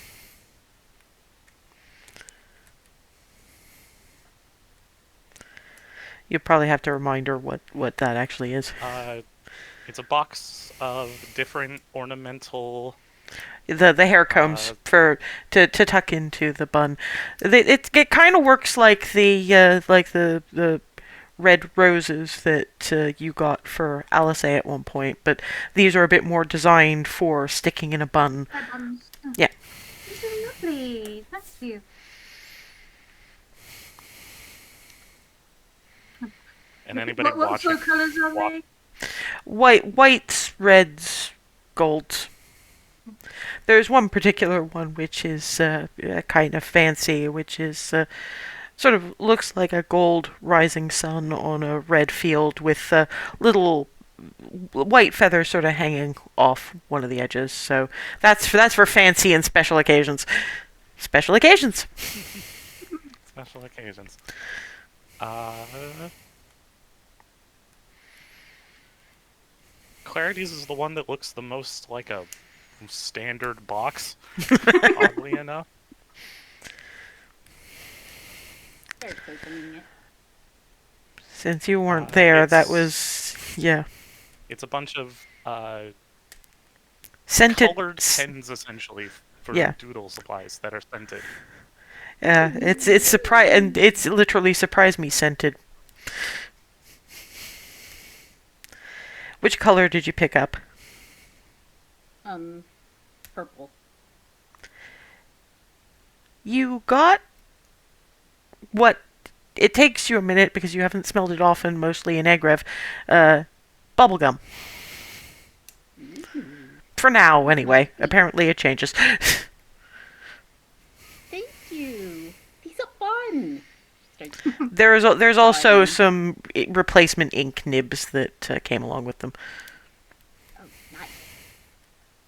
You probably have to remind her what that actually is. It's a box of different ornamental. The hair combs to tuck into the bun. It kind of works like the red roses that you got for Alice at one point, but these are a bit more designed for sticking in a bun. Yeah. These are lovely. Thank you. And anybody What watching, sort of colours are they? Whites, reds, golds. There's one particular one which is kind of fancy, which is sort of looks like a gold rising sun on a red field with little white feathers sort of hanging off one of the edges. So that's for fancy and special occasions. Special occasions. special occasions. Clarity's is the one that looks the most like a standard box, oddly enough. Start opening it. Since you weren't there, that it's- was yeah. It's a bunch of Scented. colored pens, essentially, for Yeah. doodle supplies that are scented. It's surprise and it's literally surprised me scented. Which color did you pick up? Purple. You got what? It takes you a minute because you haven't smelled it often, mostly in Egrev. Bubblegum. For now, anyway. Apparently it changes. Thank you. These are fun. Start There's also Fine. some replacement ink nibs that came along with them. Oh, nice.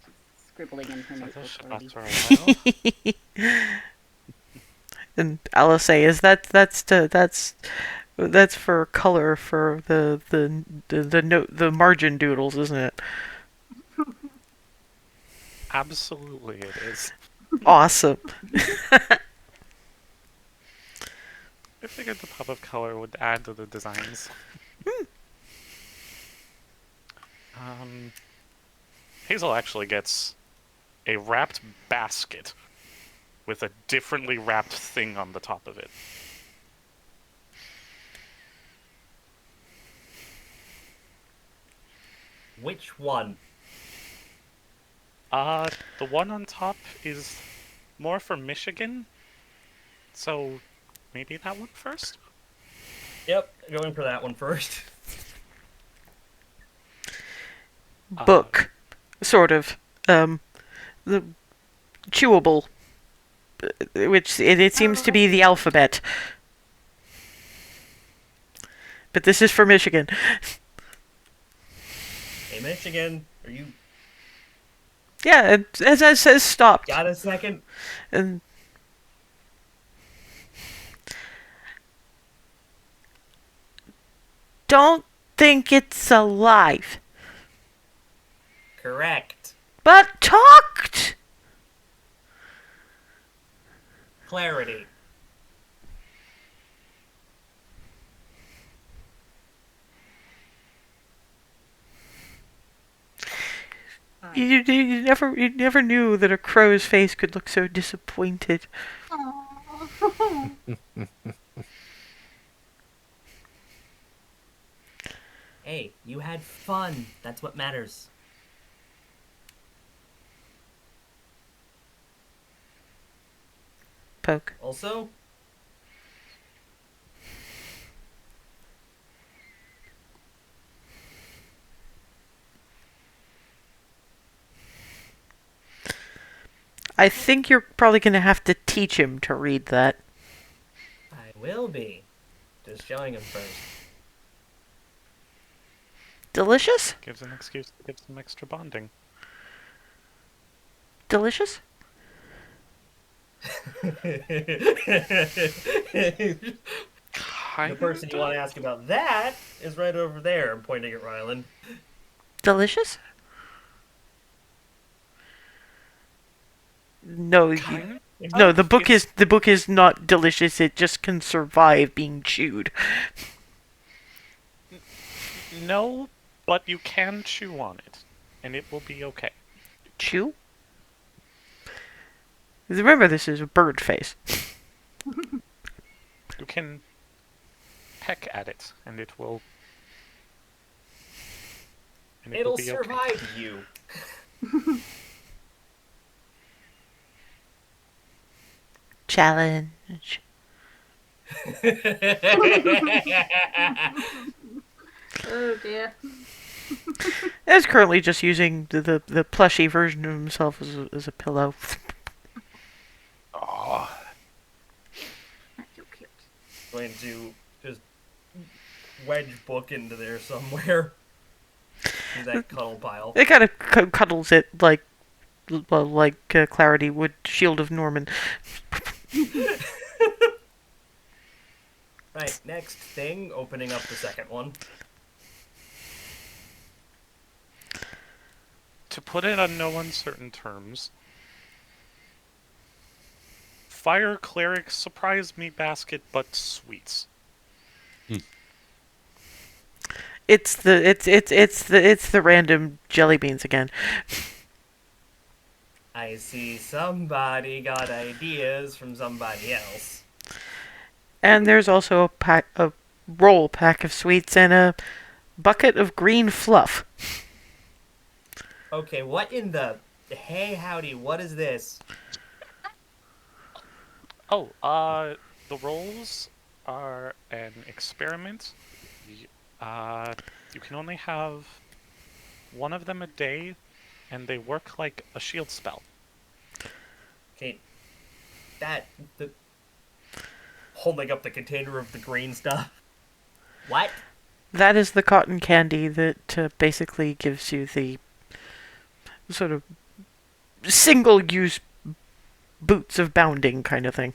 She's scribbling in her So notebook those should already. last for a while. And Alice says that's for color for the margin doodles, isn't it? Absolutely, it is. Awesome. I figured the pop of color would add to the designs. Hazel actually gets a wrapped basket with a differently wrapped thing on the top of it. Which one? The one on top is more for Michigan, so maybe that one first? Yep, going for that one first. Book, sort of. The chewable, which it seems to be the alphabet. But this is for Michigan. Hey, Michigan, are you Yeah, as it says stopped. got a second? And don't think it's alive. Correct. But talked! Clarity. You never knew that a crow's face could look so disappointed. Aw. Hey, you had fun. That's what matters. Poke. Also, I think you're probably going to have to teach him to read that. I will be. Just showing him first. Delicious? Gives an excuse to give some extra bonding. Delicious? The Kind person you want to ask about that is right over there. I'm pointing at Rylan. Delicious? No, Kind no. of. The book is not delicious. It just can survive being chewed. No, but you can chew on it, and it will be okay. Chew? Remember, this is a bird face. You can peck at it, and it will. And it will It'll be okay. survive you. Challenge. Oh dear. Is currently just using the plushy version of himself as a pillow. Oh, That's so cute. Going to just wedge book into there somewhere. In that cuddle pile. It kind of cuddles it like Clarity would Shield of Norman. Right, next thing, opening up the second one. To put it on no uncertain terms, Fire Cleric Surprise Me Basket, but sweets. It's the random jelly beans again. I see somebody got ideas from somebody else. And there's also a roll pack of sweets and a bucket of green fluff. Okay, what in the... Hey, howdy, what is this? Oh, the rolls are an experiment. You can only have one of them a day, and they work like a shield spell. Okay, the... Holding up the container of the green stuff. What? That is the cotton candy that basically gives you the sort of single-use boots of bounding kind of thing.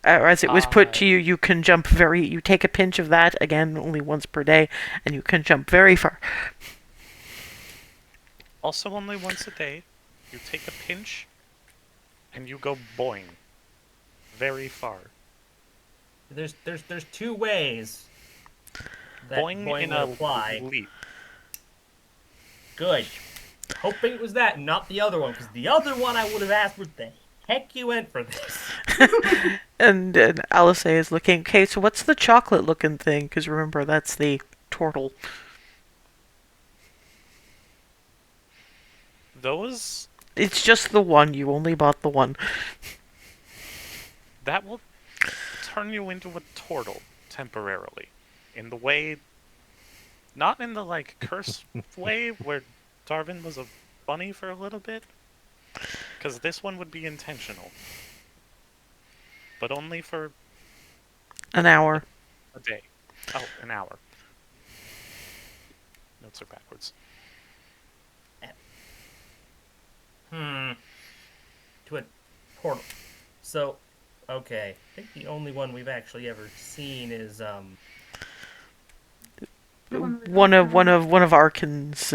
As it was put to you, you can jump you take a pinch of that, again, only once per day, and you can jump very far. Also only once a day, you take a pinch, and you go boing. Very far. There's two ways that Boing in will a apply. leap. Good. Hoping it was that, and not the other one, because the other one I would have asked what the heck you went for this. And Alice is looking, okay, so what's the chocolate-looking thing? Because remember, that's the turtle. Those, It's just the one. You only bought the one. that will turn you into a turtle temporarily. In the way, not in the like curse way where Darwin was a bunny for a little bit, because this one would be intentional. But only for An hour. a day. Oh, an hour. No notes are backwards. To a portal. So, okay. I think the only one we've actually ever seen is The one with One of Arkin's.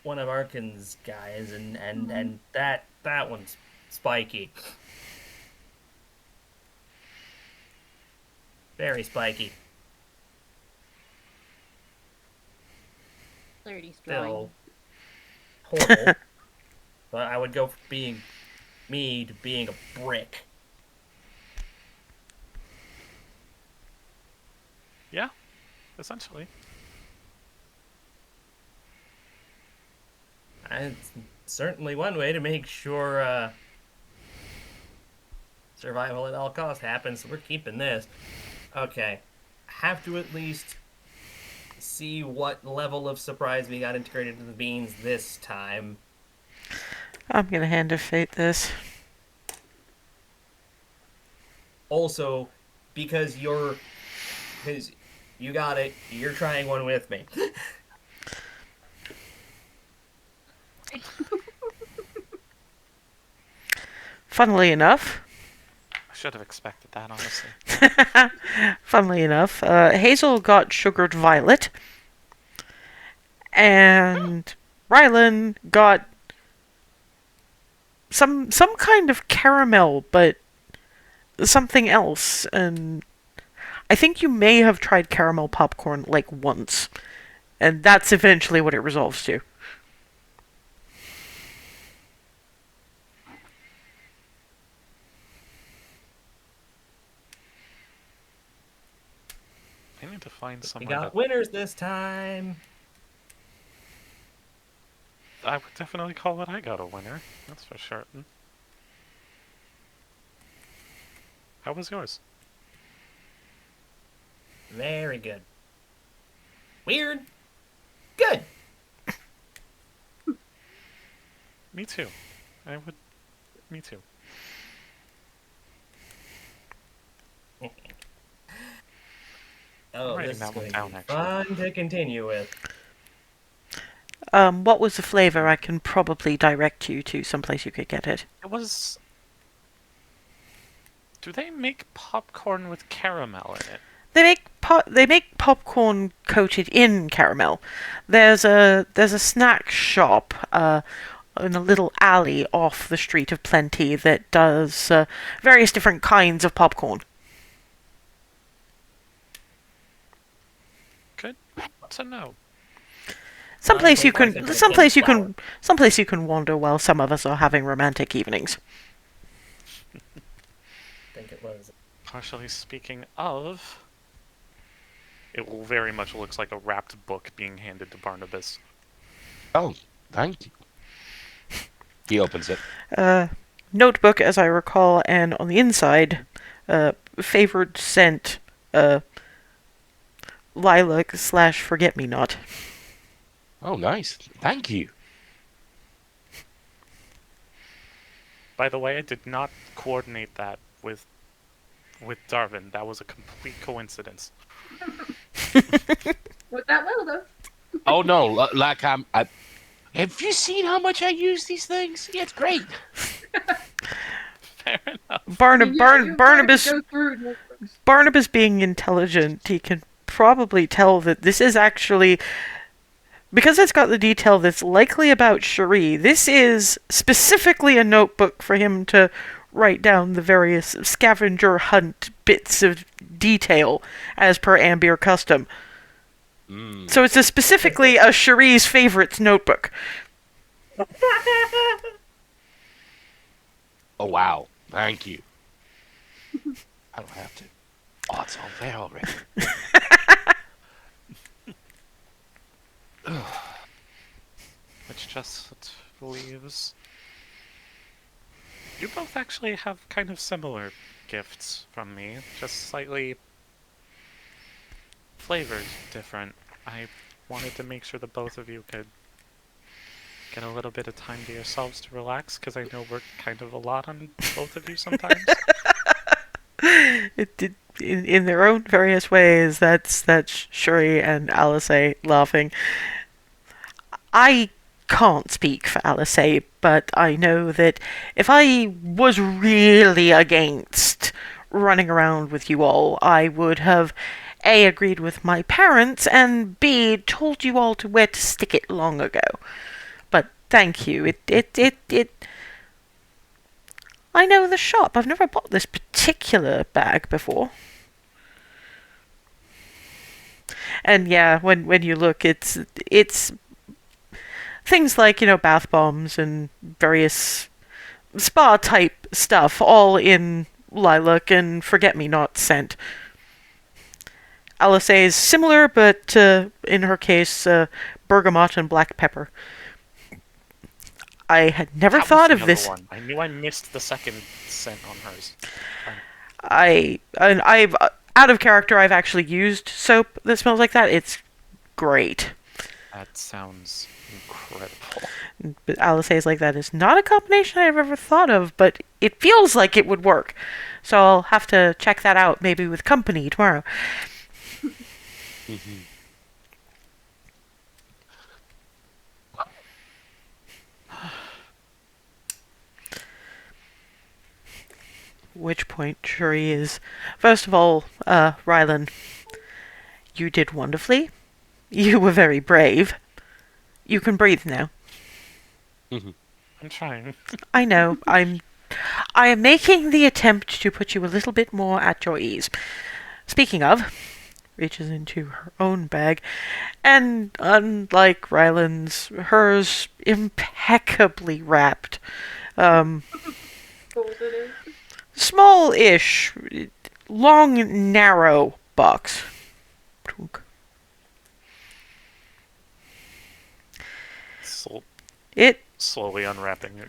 one of Arkin's guys, and that one's spiky. Very spiky. Clarity drawing. Still horrible. But I would go from being me to being a brick. Yeah, essentially. It's certainly one way to make sure survival at all costs happens, so we're keeping this. Okay. Have to at least see what level of surprise we got integrated into the beans this time. I'm gonna hand of fate this. Also, because you got it, you're trying one with me. Funnily enough, I should have expected that, honestly. Hazel got sugared violet, and Rylan got some kind of caramel, but something else. And I think you may have tried caramel popcorn like once, and that's eventually what it resolves to. I need to find We somewhere got that winners this time. I would definitely call that I got a winner. That's for certain. How was yours? Very good. Weird. Good. Me too. Me too. Oh, writing this is that one going down, to be actually. fun to continue with. What was the flavor? I can probably direct you to someplace you could get it. It was... Do they make popcorn with caramel in it? They make popcorn coated in caramel. There's a snack shop in a little alley off the Street of Plenty that does various different kinds of popcorn. Good to know. Someplace you Sounds can like someplace you can wander while some of us are having romantic evenings. I think it was. Partially speaking of... It will very much looks like a wrapped book being handed to Barnabas. Oh, thank you. He opens it. Notebook, as I recall, and on the inside, favored scent, lilac / forget-me-not. Oh, nice. Thank you. By the way, I did not coordinate that with Darwin. That was a complete coincidence. Worked that well though. Oh no, like have you seen how much I use these things? Yeah, it's great. Fair enough. Barnabas Go through notebooks. Barnabas being intelligent, he can probably tell that this is actually, because it's got the detail that's likely about Cherie, this is specifically a notebook for him to write down the various scavenger hunt bits of detail as per Ambier custom. So it's specifically a Cherie's favorites notebook. Oh wow, thank you. I don't have to. Oh, it's all there already. Which just leaves... You both actually have kind of similar gifts from me, just slightly flavored different. I wanted to make sure that both of you could get a little bit of time to yourselves to relax, because I know we're kind of a lot on both of you sometimes. in their own various ways. That's Shuri and Alice laughing. I can't speak for Alice, but I know that if I was really against running around with you all, I would have A, agreed with my parents, and B, told you all to where to stick it long ago. But thank you. It I know the shop. I've never bought this particular bag before. And yeah, when you look, it's things like, bath bombs and various spa type stuff, all in lilac and forget-me-not scent. Alice is similar, but in her case, bergamot and black pepper. I had never That was thought the of other this. one. I knew I missed the second scent on hers. I've out of character. I've actually used soap that smells like that. It's great. That sounds incredible. But Alice like that is not a combination I've ever thought of, but it feels like it would work. So I'll have to check that out, maybe with company tomorrow. Which point Shuri is, first of all, Rylan, you did wonderfully. You were very brave. You can breathe now. I'm trying. I know. I am making the attempt to put you a little bit more at your ease. Speaking of, reaches into her own bag, and unlike Ryland's, hers impeccably wrapped. Small-ish, long, narrow box. It Slowly unwrapping it.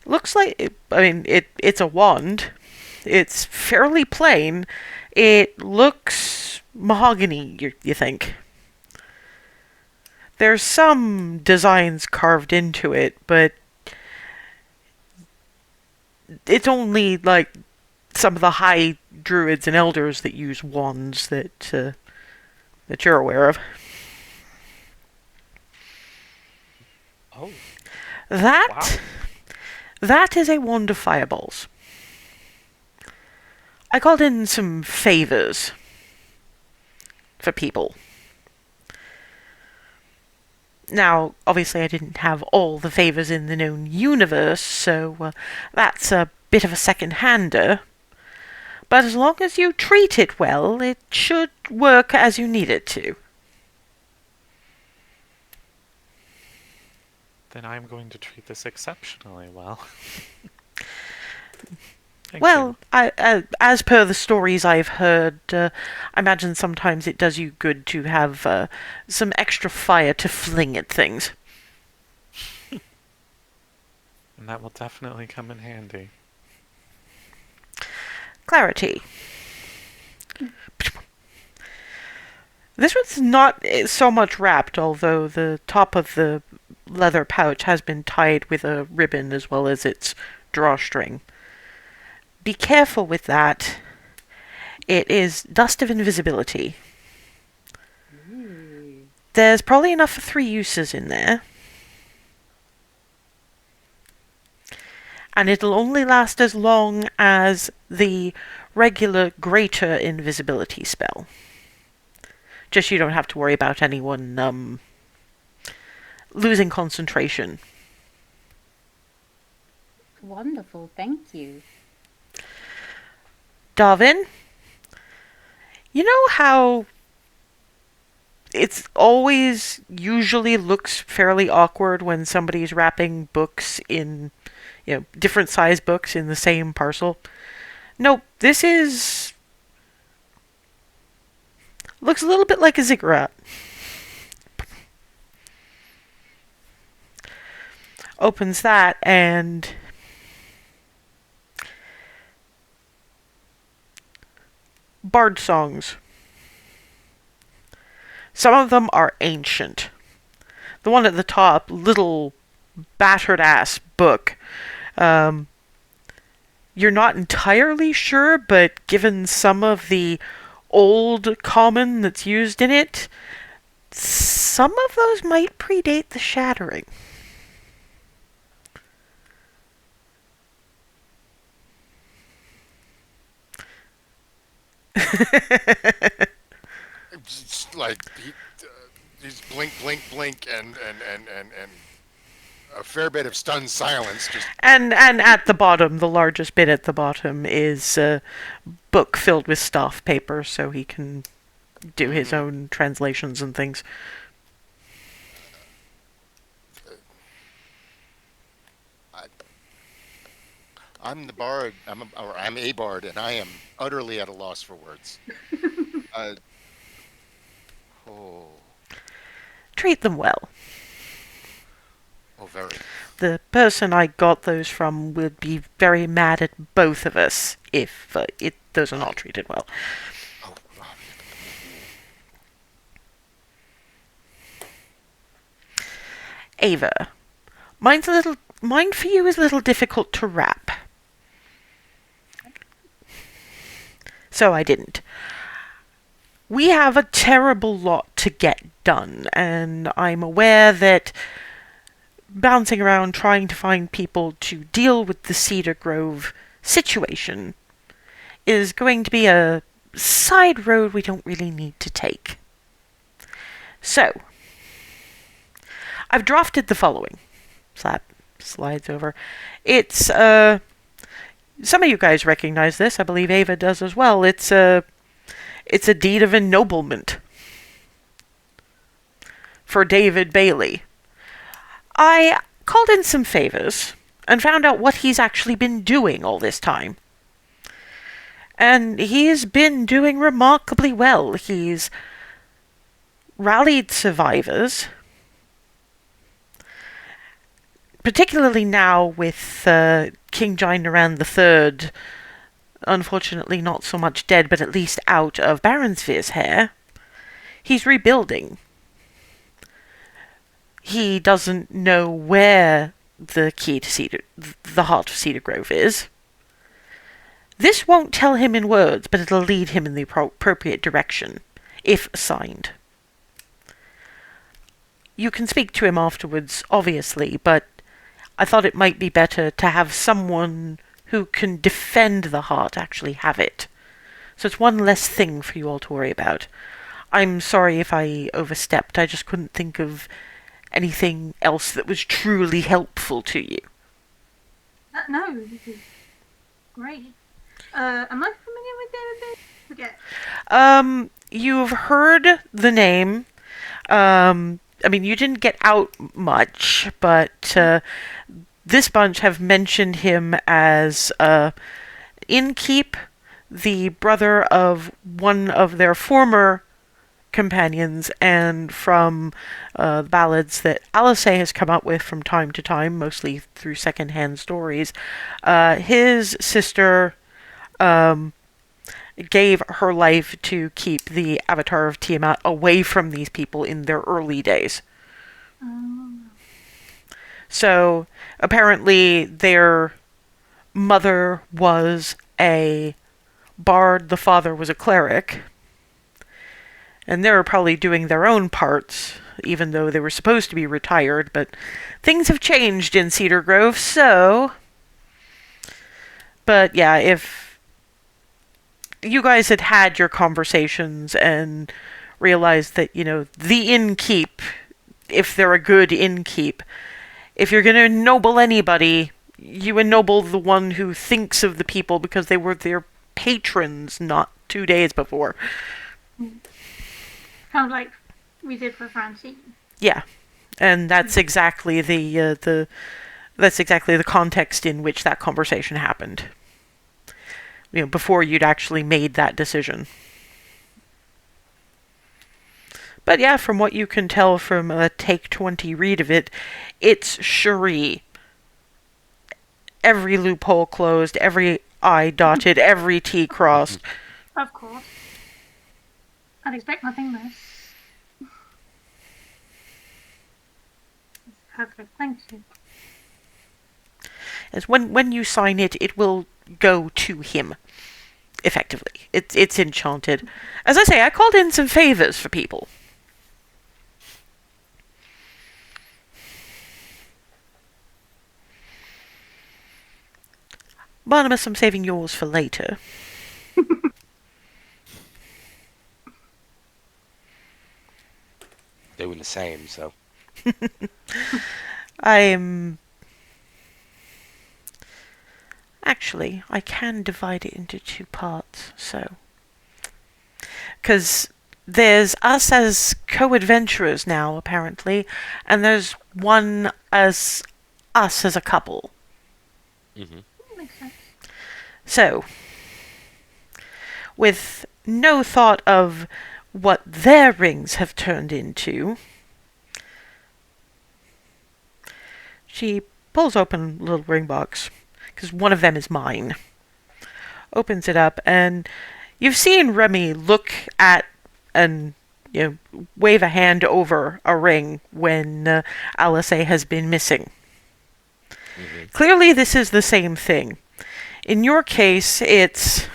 looks like, it's a wand. It's fairly plain. It looks mahogany, you think. There's some designs carved into it, but it's only like some of the high druids and elders that use wands that you're aware of. Oh, That wow. that is a wand of fireballs. I called in some favors for people. Now, obviously, I didn't have all the favors in the known universe, so that's a bit of a second-hander. But as long as you treat it well, it should work as you need it to. Then I'm going to treat this exceptionally well. Thank Well, you. as per the stories I've heard, I imagine sometimes it does you good to have some extra fire to fling at things. And that will definitely come in handy. Clarity. This one's not so much wrapped, although the top of the leather pouch has been tied with a ribbon as well as its drawstring. Be careful with that. It is dust of invisibility. There's probably enough for 3 uses in there. And it'll only last as long as the regular greater invisibility spell. Just you don't have to worry about anyone losing concentration. Wonderful, thank you. Darwin, you know how it's always usually looks fairly awkward when somebody's wrapping books in, different size books in the same parcel? Nope, this looks a little bit like a ziggurat. Opens that and bard songs. Some of them are ancient. The one at the top, little battered ass book. you're not entirely sure, but given some of the old common that's used in it, some of those might predate the shattering. Just like he's blink, blink, blink, and a fair bit of stunned silence. Just And at the bottom, the largest bit at the bottom is a book filled with staff paper, so he can do his own translations and things. I'm the bard. I'm a bard, and I am utterly at a loss for words. uh, oh, Treat them well. oh, very. The person I got those from would be very mad at both of us if those are not treated well. Oh, Ava, mine for you is a little difficult to wrap. So I didn't. We have a terrible lot to get done, and I'm aware that bouncing around trying to find people to deal with the Cedar Grove situation is going to be a side road we don't really need to take. So, I've drafted the following. Slap slides over. It's, some of you guys recognize this. I believe Ava does as well. It's a deed of ennoblement for David Bailey. I called in some favors and found out what he's actually been doing all this time. And he's been doing remarkably well. He's rallied survivors, particularly now with King Gineran III, unfortunately not so much dead, but at least out of Baronsphere's hair. He's rebuilding. He doesn't know where the key to the heart of Cedar Grove is. This won't tell him in words, but it'll lead him in the appropriate direction, if assigned. You can speak to him afterwards, obviously, but I thought it might be better to have someone who can defend the heart actually have it. So it's one less thing for you all to worry about. I'm sorry if I overstepped. I just couldn't think of anything else that was truly helpful to you. No, this is great. Am I familiar with David Bailey? Forget. You've heard the name. I mean, you didn't get out much, but this bunch have mentioned him as Inkeep, the brother of one of their former companions, and from ballads that Alice has come up with from time to time, mostly through secondhand stories. His sister gave her life to keep the avatar of Tiamat away from these people in their early days. So apparently their mother was a bard, the father was a cleric, and they were probably doing their own parts, even though they were supposed to be retired, but things have changed in Cedar Grove, so... But yeah, if you guys had had your conversations and realized that, you know, the innkeep, if they're a good innkeep, if you're going to ennoble anybody, you ennoble the one who thinks of the people because they were their patrons not 2 days before. Kind of like we did for Francine. Yeah, and that's exactly the context in which that conversation happened. You know, before you'd actually made that decision. But yeah, from what you can tell from a Take 20 read of it, it's Cherie. Every loophole closed, every I dotted, every T crossed. Of course. I'd expect nothing less. Perfect, thank you. As when you sign it, it will go to him effectively. It's enchanted. As I say, I called in some favors for people. Barnabas, I'm saving yours for later. Doing the same, so. I'm... Actually, I can divide it into two parts, so... Because there's us as co-adventurers now, apparently, and there's one as us as a couple. Mm-hmm. Makes sense. So, with no thought of what their rings have turned into, she pulls open a little ring box, because one of them is mine. Opens it up, and you've seen Remy look at and wave a hand over a ring when Alice has been missing. Mm-hmm. Clearly, this is the same thing. In your case, it's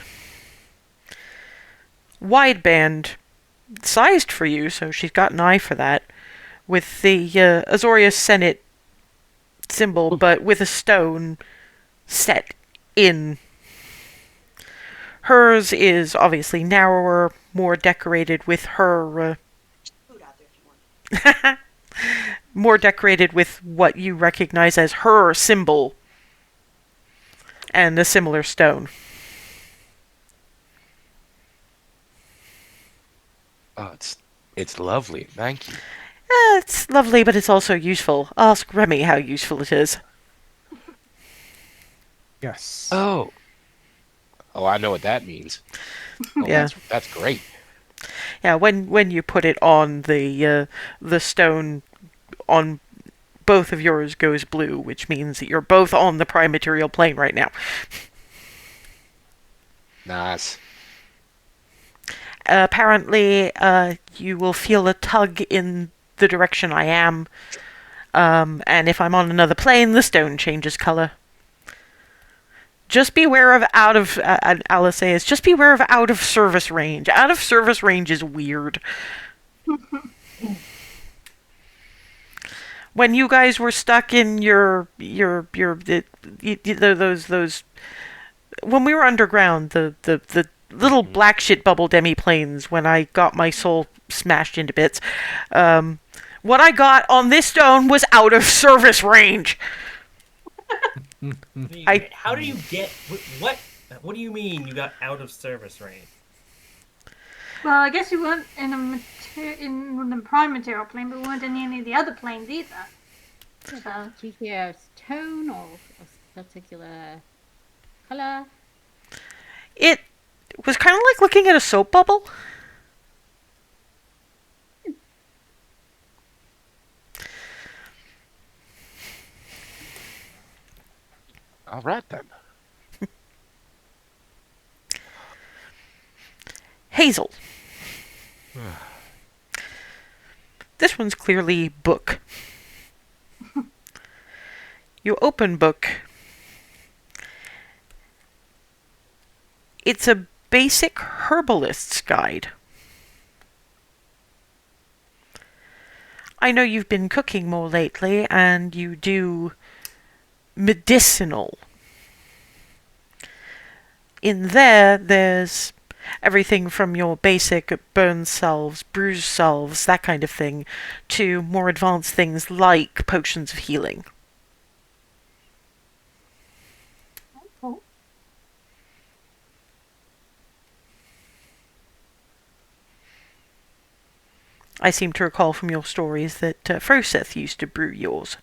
wideband sized for you, so she's got an eye for that, with the Azorius Senate symbol, but with a stone set in. Hers is obviously narrower, more decorated with her... more decorated with what you recognize as her symbol and a similar stone. Oh, it's lovely. Thank you. It's lovely, but it's also useful. Ask Remy how useful it is. Yes. Oh. Oh, I know what that means. Oh, Yeah. that's great. Yeah, when you put it on the stone on both of yours goes blue, which means that you're both on the prime material plane right now. Nice. Apparently, you will feel a tug in the direction I am, and if I'm on another plane, the stone changes color. Just beware of Alice says, just beware of out of service range. Out of service range is weird. When you guys were stuck in those when we were underground, the little black shit bubble demi-planes, when I got my soul smashed into bits, what I got on this stone was out of service range. How do you get what? What do you mean you got out of service range? Well, I guess you weren't in in the prime material plane, but we weren't in any of the other planes either. So, Do you hear a tone or a particular color? It was kind of like looking at a soap bubble. All right then. Hazel. This one's clearly book. You open book. It's a basic herbalist's guide. I know you've been cooking more lately, and you do medicinal. In there's everything from your basic burn salves, bruise salves, that kind of thing, to more advanced things like potions of healing. cool. I seem to recall from your stories that Froseth used to brew yours.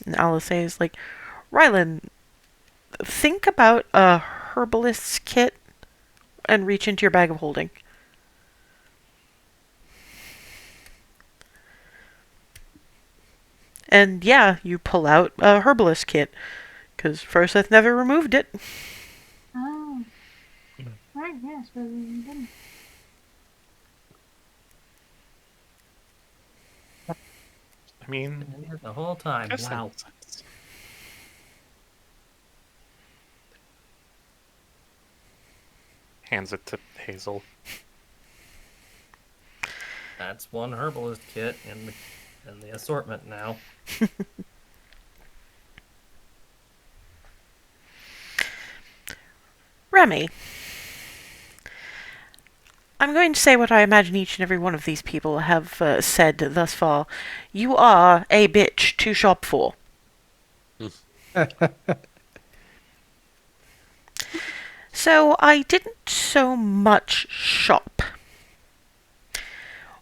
And Alice says, like, Rylan, think about a herbalist's kit and reach into your bag of holding. And yeah, you pull out a herbalist kit, because Froseth never removed it. Oh. Right, yes, but we didn't. I mean, The whole time. guess that Wow. makes sense. hands it to Hazel. That's one herbalist kit in the assortment now. Remy, I'm going to say what I imagine each and every one of these people have said thus far. You are a bitch to shop for. So I didn't so much shop.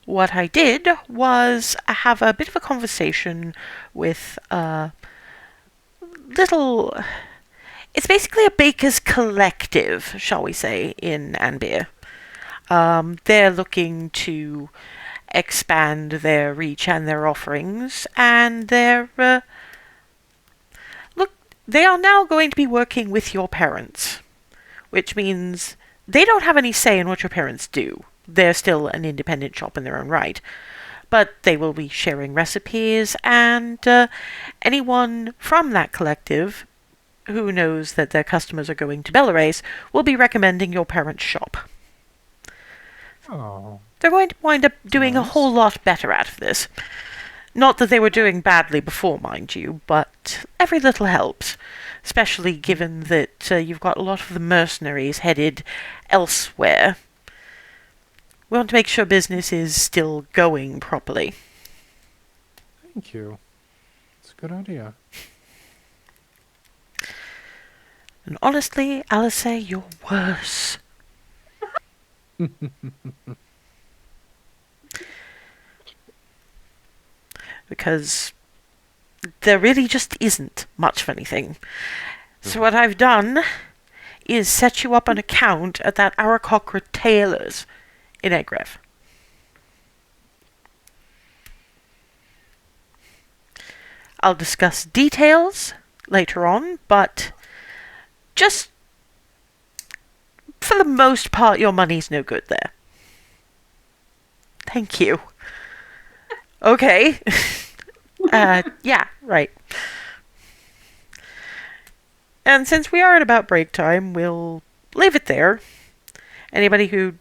What I did was have a bit of a conversation with a little... It's basically a baker's collective, shall we say, in Anbeer. They're looking to expand their reach and their offerings, and they are now going to be working with your parents, which means they don't have any say in what your parents do. They're still an independent shop in their own right, but they will be sharing recipes, and anyone from that collective who knows that their customers are going to Belarus will be recommending your parents' shop. Oh, They're going to wind up doing a nice. whole lot better out of this. Not that they were doing badly before, mind you, but every little helps, especially given that you've got a lot of the mercenaries headed elsewhere. We want to make sure business is still going properly. Thank you. It's a good idea. And honestly, Alice, you're worse. Because there really just isn't much of anything. So what I've done is set you up an account at that Arakok Retailers in Egref. I'll discuss details later on, but just for the most part, your money's no good there. Thank you. Okay. Yeah, right. And since we are at about break time, we'll leave it there. Anybody who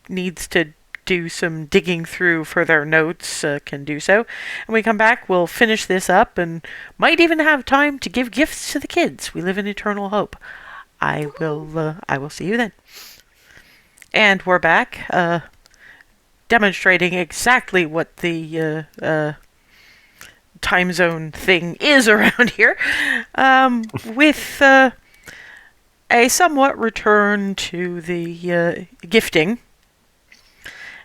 needs to do some digging through for their notes can do so. And when we come back, we'll finish this up and might even have time to give gifts to the kids. We live in eternal hope. I will see you then. And we're back, demonstrating exactly what the time zone thing is around here, with a somewhat return to the gifting.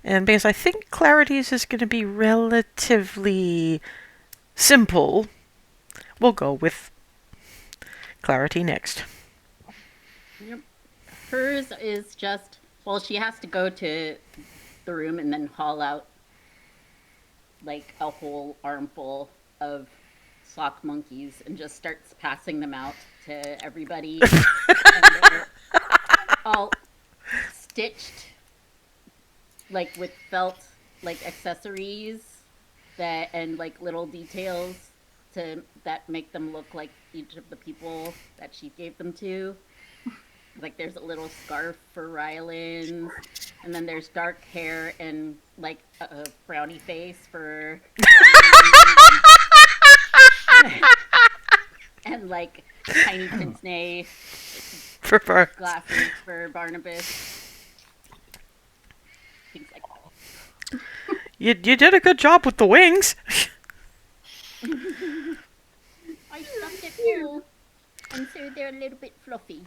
And because I think Clarity's is going to be relatively simple, we'll go with Clarity next. Yep. Hers is just, well, she has to go to the room and then haul out like a whole armful of sock monkeys and just starts passing them out to everybody. And they're all stitched like with felt like accessories that and like little details that make them look like each of the people that she gave them to. Like there's a little scarf for Rylan, and then there's dark hair and like a frowny face for and like tiny pince-nez For glasses for Barnabas. Things like that. You did a good job with the wings. I stuffed it full, and so they're a little bit fluffy.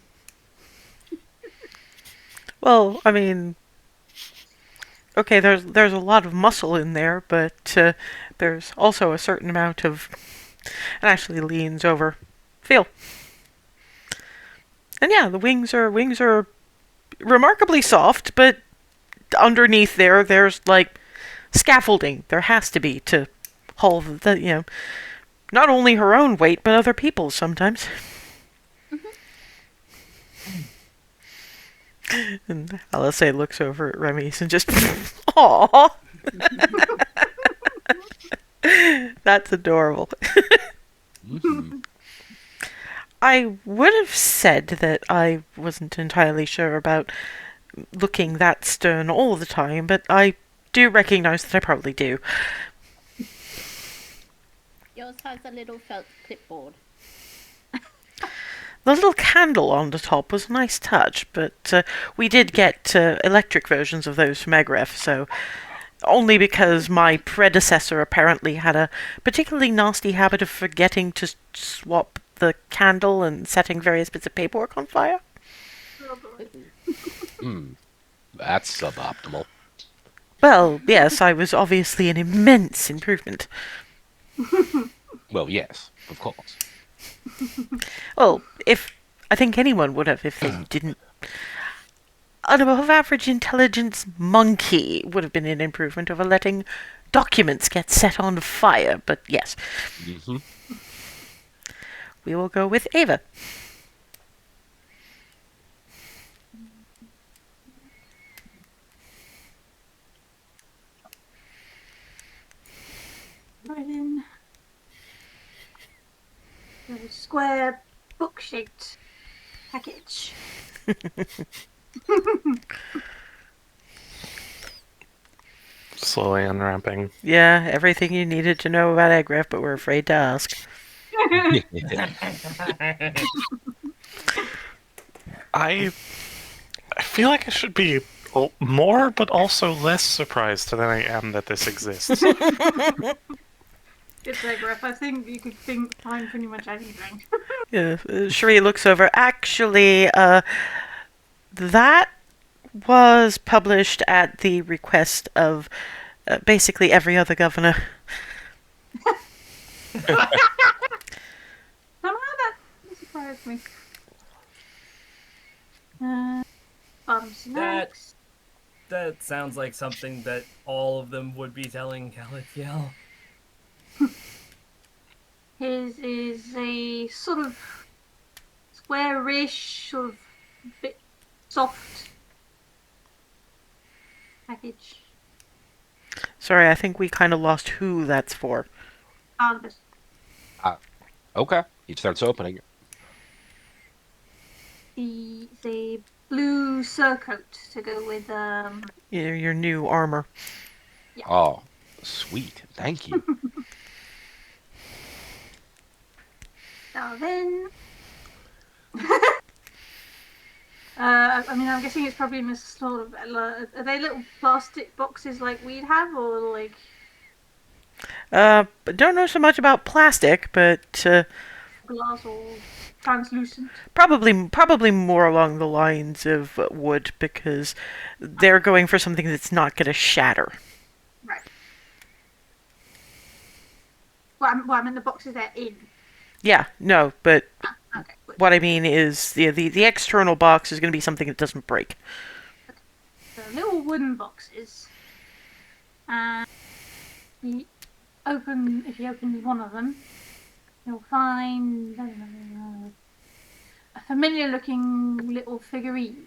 Well, I mean, okay, there's a lot of muscle in there, but there's also a certain amount of... It actually leans over. Feel. And yeah, the wings are remarkably soft, but underneath there's like scaffolding. There has to be to haul the not only her own weight, but other people's sometimes. And Alice looks over at Remy's and just, aww. That's adorable. I would have said that I wasn't entirely sure about looking that stern all the time, but I do recognize that I probably do. Yours has a little felt clipboard. The little candle on the top was a nice touch, but we did get electric versions of those from Egref, so only because my predecessor apparently had a particularly nasty habit of forgetting to swap the candle and setting various bits of paperwork on fire. Oh, boy. That's suboptimal. Well, yes, I was obviously an immense improvement. Well, yes, of course. Well, if I think anyone would have if they didn't. An above average intelligence monkey would have been an improvement over letting documents get set on fire, but yes. Hmm. We will go with Ava. Right in. The square book-shaped package. Slowly unwrapping. Yeah, everything you needed to know about Egref, but we're afraid to ask. I feel like I should be more, but also less surprised than I am that this exists. It's like rough. I think you could find pretty much anything. Yeah, Sheree looks over. Actually, that was published at the request of basically every other governor. Somehow that surprised me. Snacks. That sounds like something that all of them would be telling Caliciel. His is a sort of squarish, sort of bit soft package. Sorry, I think we kind of lost who that's for. Albus. Okay. He starts opening it. It's a blue surcoat to go with Your new armor. Oh, sweet. Thank you. Now then. I mean, I'm guessing it's probably in a sort of. Are they little plastic boxes like we'd have, or like. Don't know so much about plastic, but Glass or translucent? probably more along the lines of wood, because they're going for something that's not going to shatter. Right. Well, I mean, the boxes they're in. Yeah, no, but Okay, good. what I mean is the external box is going to be something that doesn't break. So little wooden boxes. And if you open one of them, you'll find a familiar looking little figurine.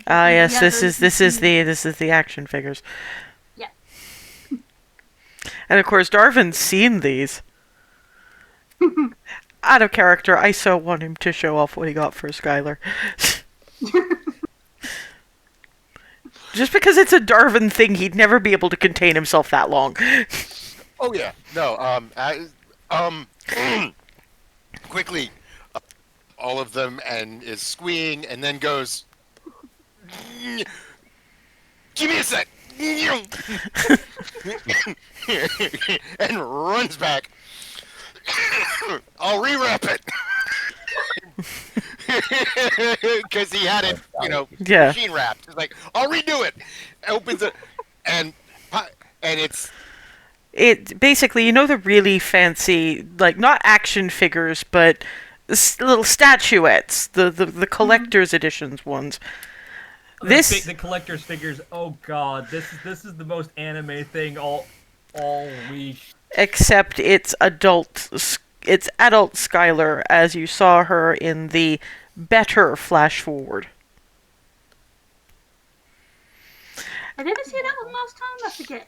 Yes, The this is the action figures. Yeah. And of course, Darvin's seen these. Out of character, I so want him to show off what he got for Skylar. Just because it's a Darvin thing, he'd never be able to contain himself that long. Oh yeah, no. Quickly, all of them, and is squeeing, and then goes. Give me a sec. And runs back. I'll rewrap it. Because he had it, Yeah. machine wrapped. It's like, I'll redo it. Opens it, and it's It basically, the really fancy, like not action figures, but little statuettes, the collector's editions ones. The collector's figures. Oh god, this is the most anime thing all week. Except it's adult Skylar, as you saw her in the better flash forward. I didn't see that one last time. I forget.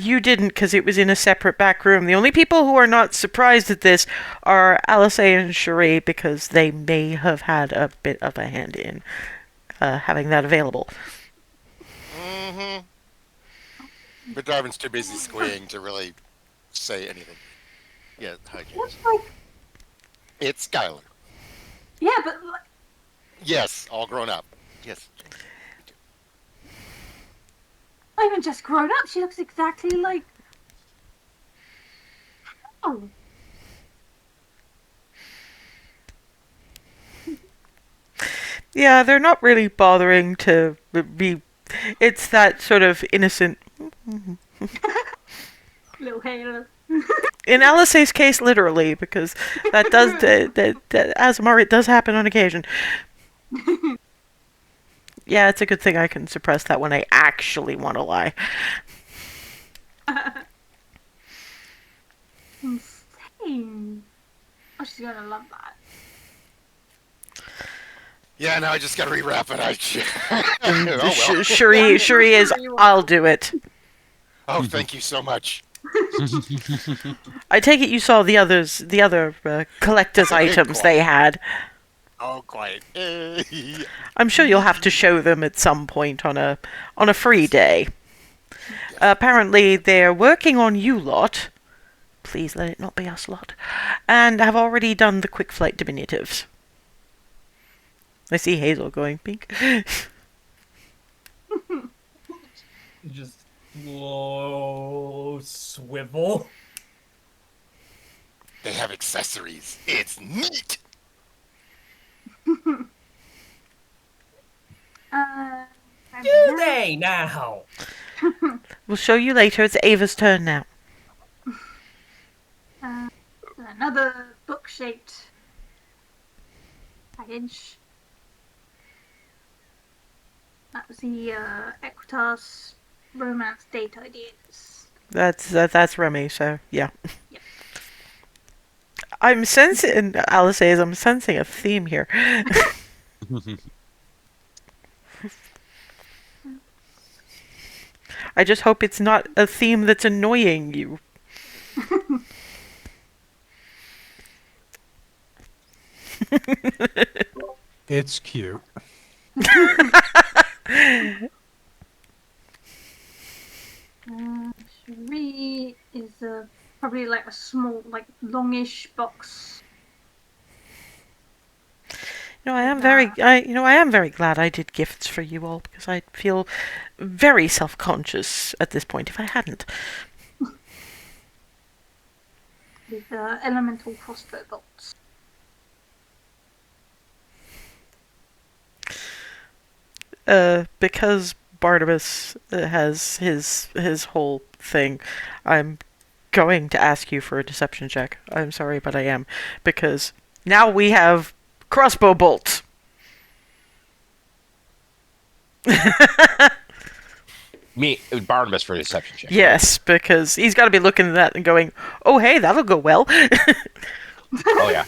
You didn't, because it was in a separate back room. The only people who are not surprised at this are Alice and Cherie, because they may have had a bit of a hand in having that available. Mm-hmm. But Darwin's too busy squeeing to really say anything. Yeah, hi, James. Looks like It's Skylar. yeah, but like, Yes, all grown up. Yes. not even just grown up. She looks exactly like. Oh, Yeah, they're not really bothering to be. It's that sort of innocent. little Halo. In Alice's case, literally, because that does that as Amari, it does happen on occasion. Yeah, it's a good thing I can suppress that when I actually want to lie. Insane. Oh, she's gonna love that. Yeah, now I just gotta rewrap it. Oh, well. Cherie is. I'll do it. Oh, thank you so much. I take it you saw the other collector's items they had. Oh, quiet. I'm sure you'll have to show them at some point on a free day. Apparently, they're working on you lot. Please let it not be us lot. And have already done the quick flight diminutives. I see Hazel going pink. Just slow swivel. They have accessories. It's neat. Do they now? We'll show you later. It's Ava's turn now. Another book-shaped package. That was the Equitas romance date ideas. That's Remy. So yeah. Yep. I'm sensing. Alice says I'm sensing a theme here. I just hope it's not a theme that's annoying you. It's cute. Cherie is probably like a small, like longish box. I am very glad I did gifts for you all, because I feel very self-conscious at this point if I hadn't. With elemental crossbow bolts. Because Barnabas has his whole thing, I'm going to ask you for a deception check. I'm sorry, but I am, because now we have crossbow bolts. Barnabas for a deception check. Yes, because he's got to be looking at that and going, "Oh, hey, that'll go well." Oh yeah.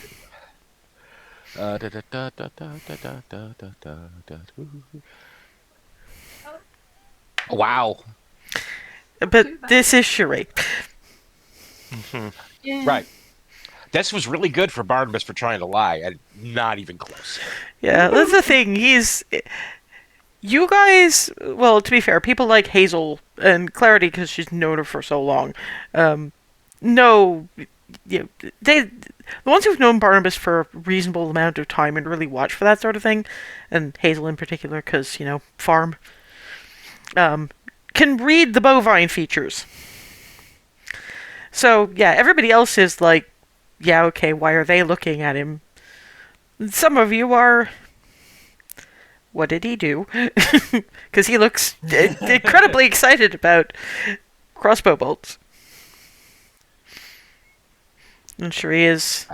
Wow. But this is Cherie. Yeah. Right. This was really good for Barnabas for trying to lie, and not even close. Yeah, that's the thing. You guys, well, to be fair, people like Hazel and Clarity, because she's known her for so long, know, the ones who've known Barnabas for a reasonable amount of time and really watch for that sort of thing, and Hazel in particular, because, farm, can read the bovine features. So, yeah, everybody else is like, yeah, okay, why are they looking at him? Some of you are... What did he do? Because he looks incredibly excited about crossbow bolts. And Cherie is...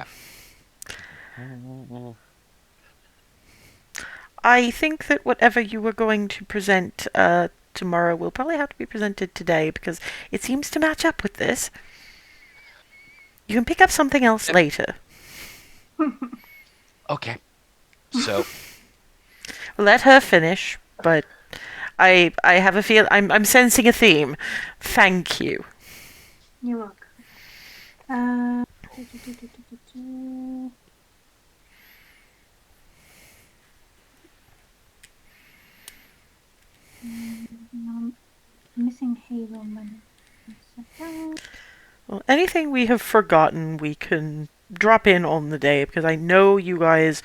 I think that whatever you were going to present tomorrow will probably have to be presented today, because it seems to match up with this. You can pick up something else later. Okay. So, Let her finish, but I have a feel. I'm sensing a theme. Thank you. You're welcome. Do, do, do, do, do, do, do. I'm missing Hazel money. Well, anything we have forgotten, we can drop in on the day because I know you guys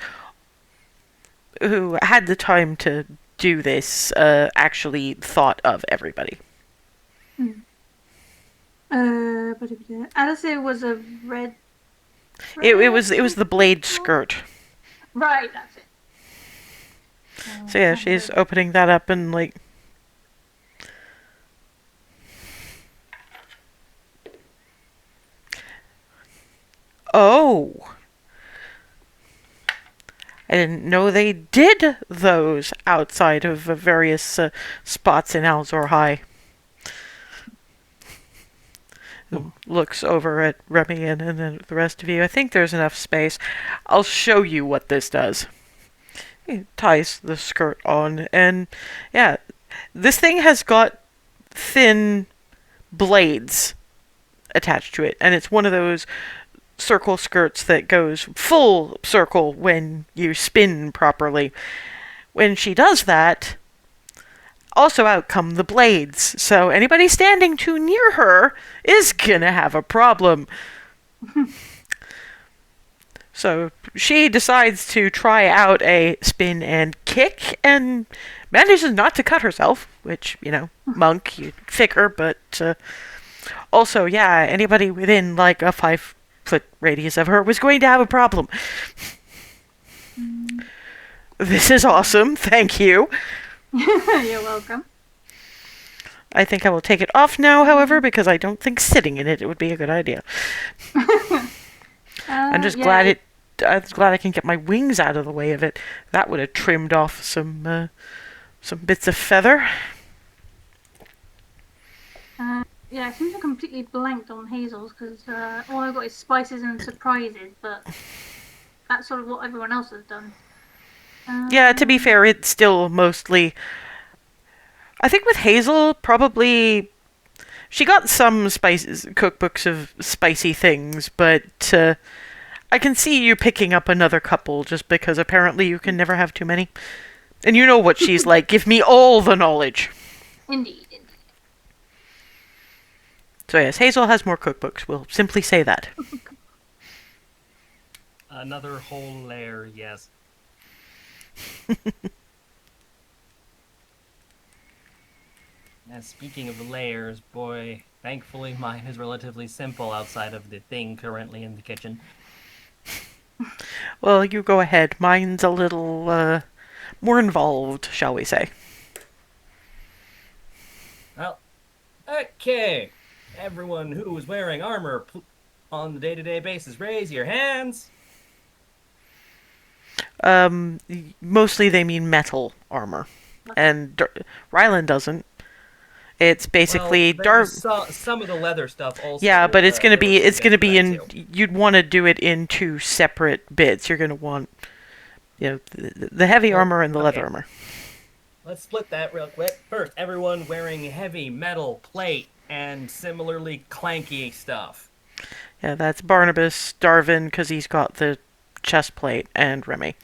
who had the time to do this actually thought of everybody. Alice was a red. It was the blade skirt. Right, that's it. So yeah, she's opening that up and like. Oh. I didn't know they did those outside of various spots in Alzor High. Looks over at Remy and then the rest of you. I think there's enough space. I'll show you what this does. He ties the skirt on, and yeah, this thing has got thin blades attached to it, and it's one of those circle skirts that goes full circle when you spin properly. When she does that, also out come the blades, so anybody standing too near her is gonna have a problem. So she decides to try out a spin and kick and manages not to cut herself, which, you know, monk, you figure, but also, yeah, anybody within like a 5-foot radius of her was going to have a problem. This is awesome, thank you. You're welcome. I think I will take it off now, however, because I don't think sitting in it would be a good idea. I'm just glad I'm glad I can get my wings out of the way of it. That would have trimmed off some bits of feather. Yeah, it seems to completely blanked on Hazel's because all I got is spices and surprises, but that's sort of what everyone else has done. Yeah, to be fair, it's still mostly. I think with Hazel, probably she got some spices, cookbooks of spicy things, but I can see you picking up another couple just because apparently you can never have too many. And you know what she's like. Give me all the knowledge. Indeed. So yes, Hazel has more cookbooks. We'll simply say that. Another whole layer, yes. Now, speaking of layers, boy, thankfully mine is relatively simple outside of the thing currently in the kitchen. Well, you go ahead. Mine's a little more involved, shall we say. Well, okay. Everyone who is wearing armor on the day-to-day basis, raise your hands. Mostly they mean metal armor. And Rylan doesn't. It's basically dark. Some of the leather stuff also. Yeah, but it's gonna be in. Too. You'd want to do it in two separate bits. You're gonna want, you know, the heavy armor and the leather armor. Let's split that real quick. First, everyone wearing heavy metal plate and similarly clanky stuff. Yeah, that's Barnabas, Darvin, because he's got the chest plate, and Remy.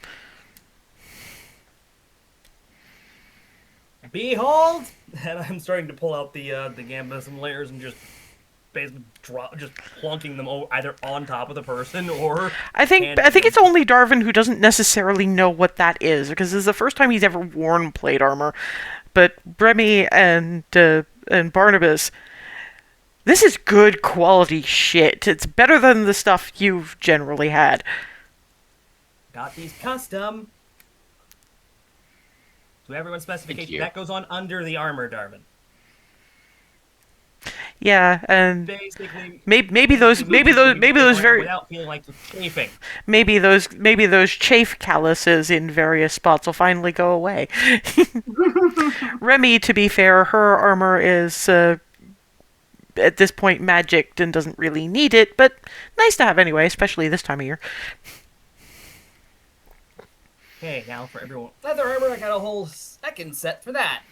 Behold! And I'm starting to pull out the gambits and layers and just basically just plunking them either on top of the person or. I think it's only Darvin who doesn't necessarily know what that is because this is the first time he's ever worn plate armor. But Remy and Barnabas, this is good quality shit. It's better than the stuff you've generally had. Got these custom. To everyone's specification, that goes on under the armor, Darvin. Yeah, and basically, maybe those very without feeling like chafing. Maybe those chafe calluses in various spots will finally go away. Remy, to be fair, her armor is at this point magicked and doesn't really need it, but nice to have anyway, especially this time of year. Okay, now for everyone leather armor, I got a whole second set for that.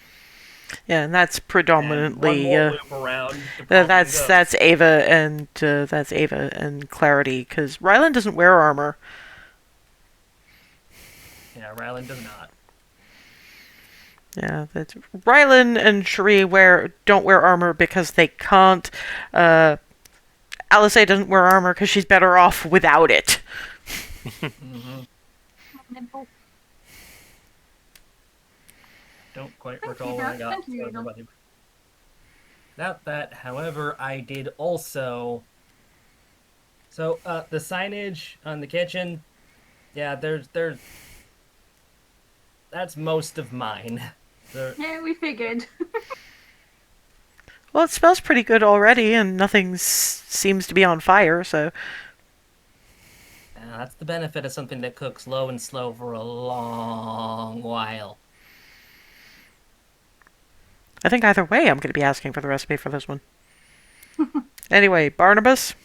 Yeah, and that's And one predominantly more loop around to probably go. that's Ava and Clarity, because Rylan doesn't wear armor. Yeah, Rylan does not. Yeah, that's Rylan and Cherie don't wear armor because they can't. Alice doesn't wear armor because she's better off without it. Hmm. Nimble. Don't quite Thank recall you, when I Doc. got Thank you, Eagle. everybody. Without that, however, I did also. So the signage on the kitchen, yeah, there's that's most of mine. Yeah, we figured. Well, it smells pretty good already, and nothing seems to be on fire, so. That's the benefit of something that cooks low and slow for a long while. I think either way I'm going to be asking for the recipe for this one. Anyway, Barnabas?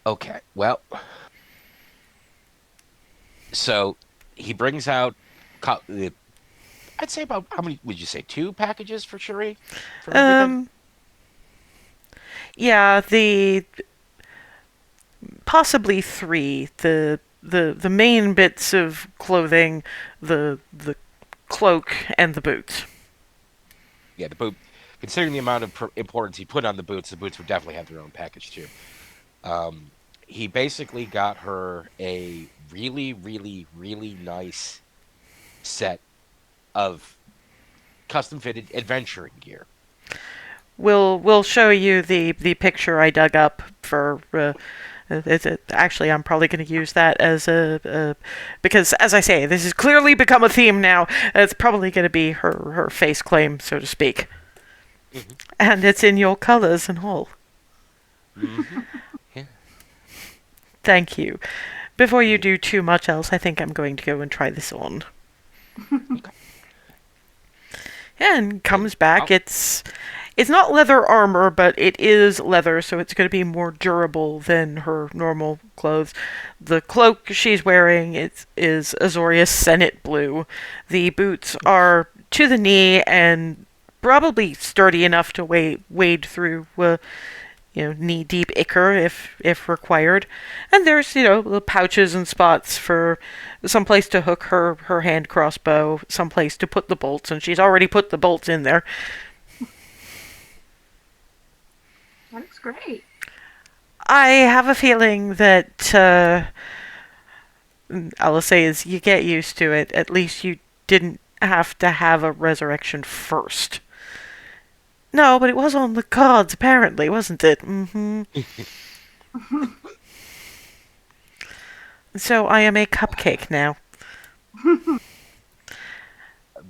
Okay, well, so he brings out, I'd say about, how many would you say, 2 packages for Cherie? For everything? Yeah, the possibly 3. The main bits of clothing, the cloak, and the boots. Yeah, the boot. Considering the amount of importance he put on the boots would definitely have their own package too. Um, he basically got her a really, really, really nice set of custom fitted adventuring gear. We'll show you the picture I dug up for. Actually, I'm probably going to use that as a because, as I say, this has clearly become a theme now. It's probably going to be her face claim, so to speak, and it's in your colors and all. Mm-hmm. Yeah. Thank you. Before you do too much else, I think I'm going to go and try this on. Okay. And comes back. It's not leather armor, but it is leather, so it's going to be more durable than her normal clothes. The cloak she's wearing is Azorius Senate blue. The boots are to the knee and probably sturdy enough to wade through, knee-deep ichor if required. And there's, little pouches and spots for some place to hook her hand crossbow, some place to put the bolts, and she's already put the bolts in there. That looks great. I have a feeling that I'll say is you get used to it. At least you didn't have to have a resurrection first. No, but it was on the cards, apparently, wasn't it? Mm-hmm. So I am a cupcake now.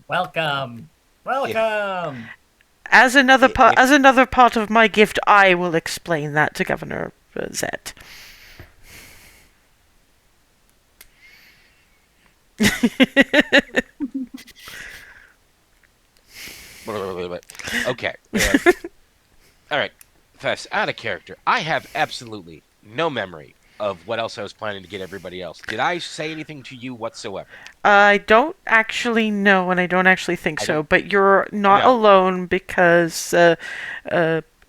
Welcome, welcome. As another part of my gift, I will explain that to Governor Zet. Okay. All right. Fess, out of character. I have absolutely no memory of what else I was planning to get everybody else. Did I say anything to you whatsoever? I don't actually know, and I don't actually think so, but you're not alone because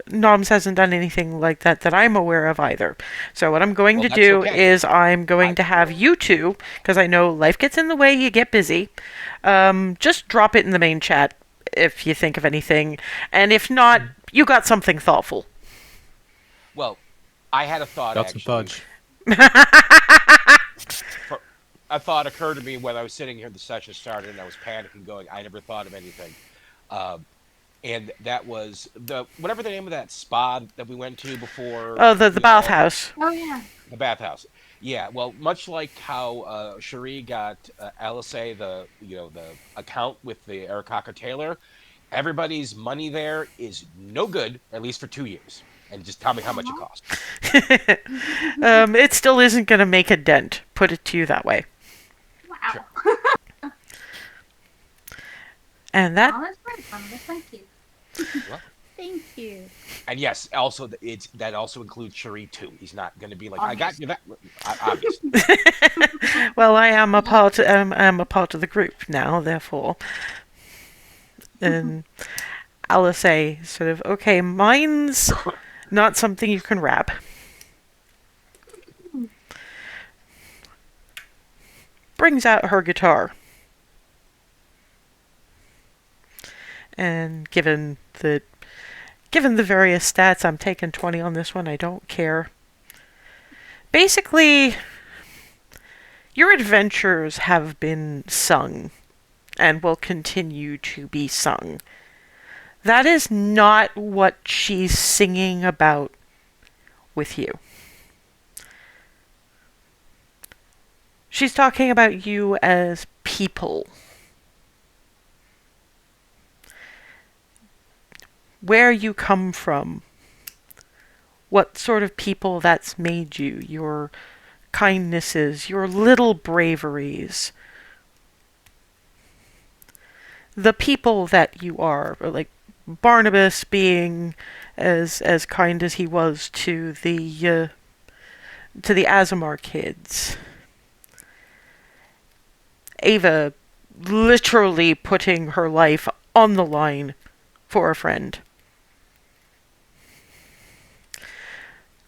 Noms hasn't done anything like that I'm aware of either. So what I'm going to do is I'm going to have you two, because I know life gets in the way, you get busy, just drop it in the main chat if you think of anything, and if not, you got something thoughtful. Well, I had a thought, Got actually. some fudge. A thought occurred to me when I was sitting here, the session started, and I was panicking, going, I never thought of anything. And that was whatever the name of that spa that we went to before. Oh, the bathhouse. Oh, yeah. The bathhouse. Yeah, well, much like how Cherie got Alice the account with the Arakaka Taylor, everybody's money there is no good, at least for 2 years. And just tell me how much it costs. It still isn't going to make a dent. Put it to you that way. Wow. And that. Oh, that's very fun. Thank you. Well, Thank you. And yes, also that also includes Cherie too. He's not going to be like, I got you that. Obviously. Well, I am a part. I'm a part of the group now, therefore. And I'll say, sort of, okay, mine's not something you can wrap. Brings out her guitar. And given the various stats, I'm taking 20 on this one. I don't care. Basically, your adventures have been sung and will continue to be sung. That is not what she's singing about with you. She's talking about you as people. Where you come from. What sort of people that's made you. Your kindnesses, your little braveries. The people that you are, like Barnabas being as kind as he was to the Azamar kids. Ava literally putting her life on the line for a friend.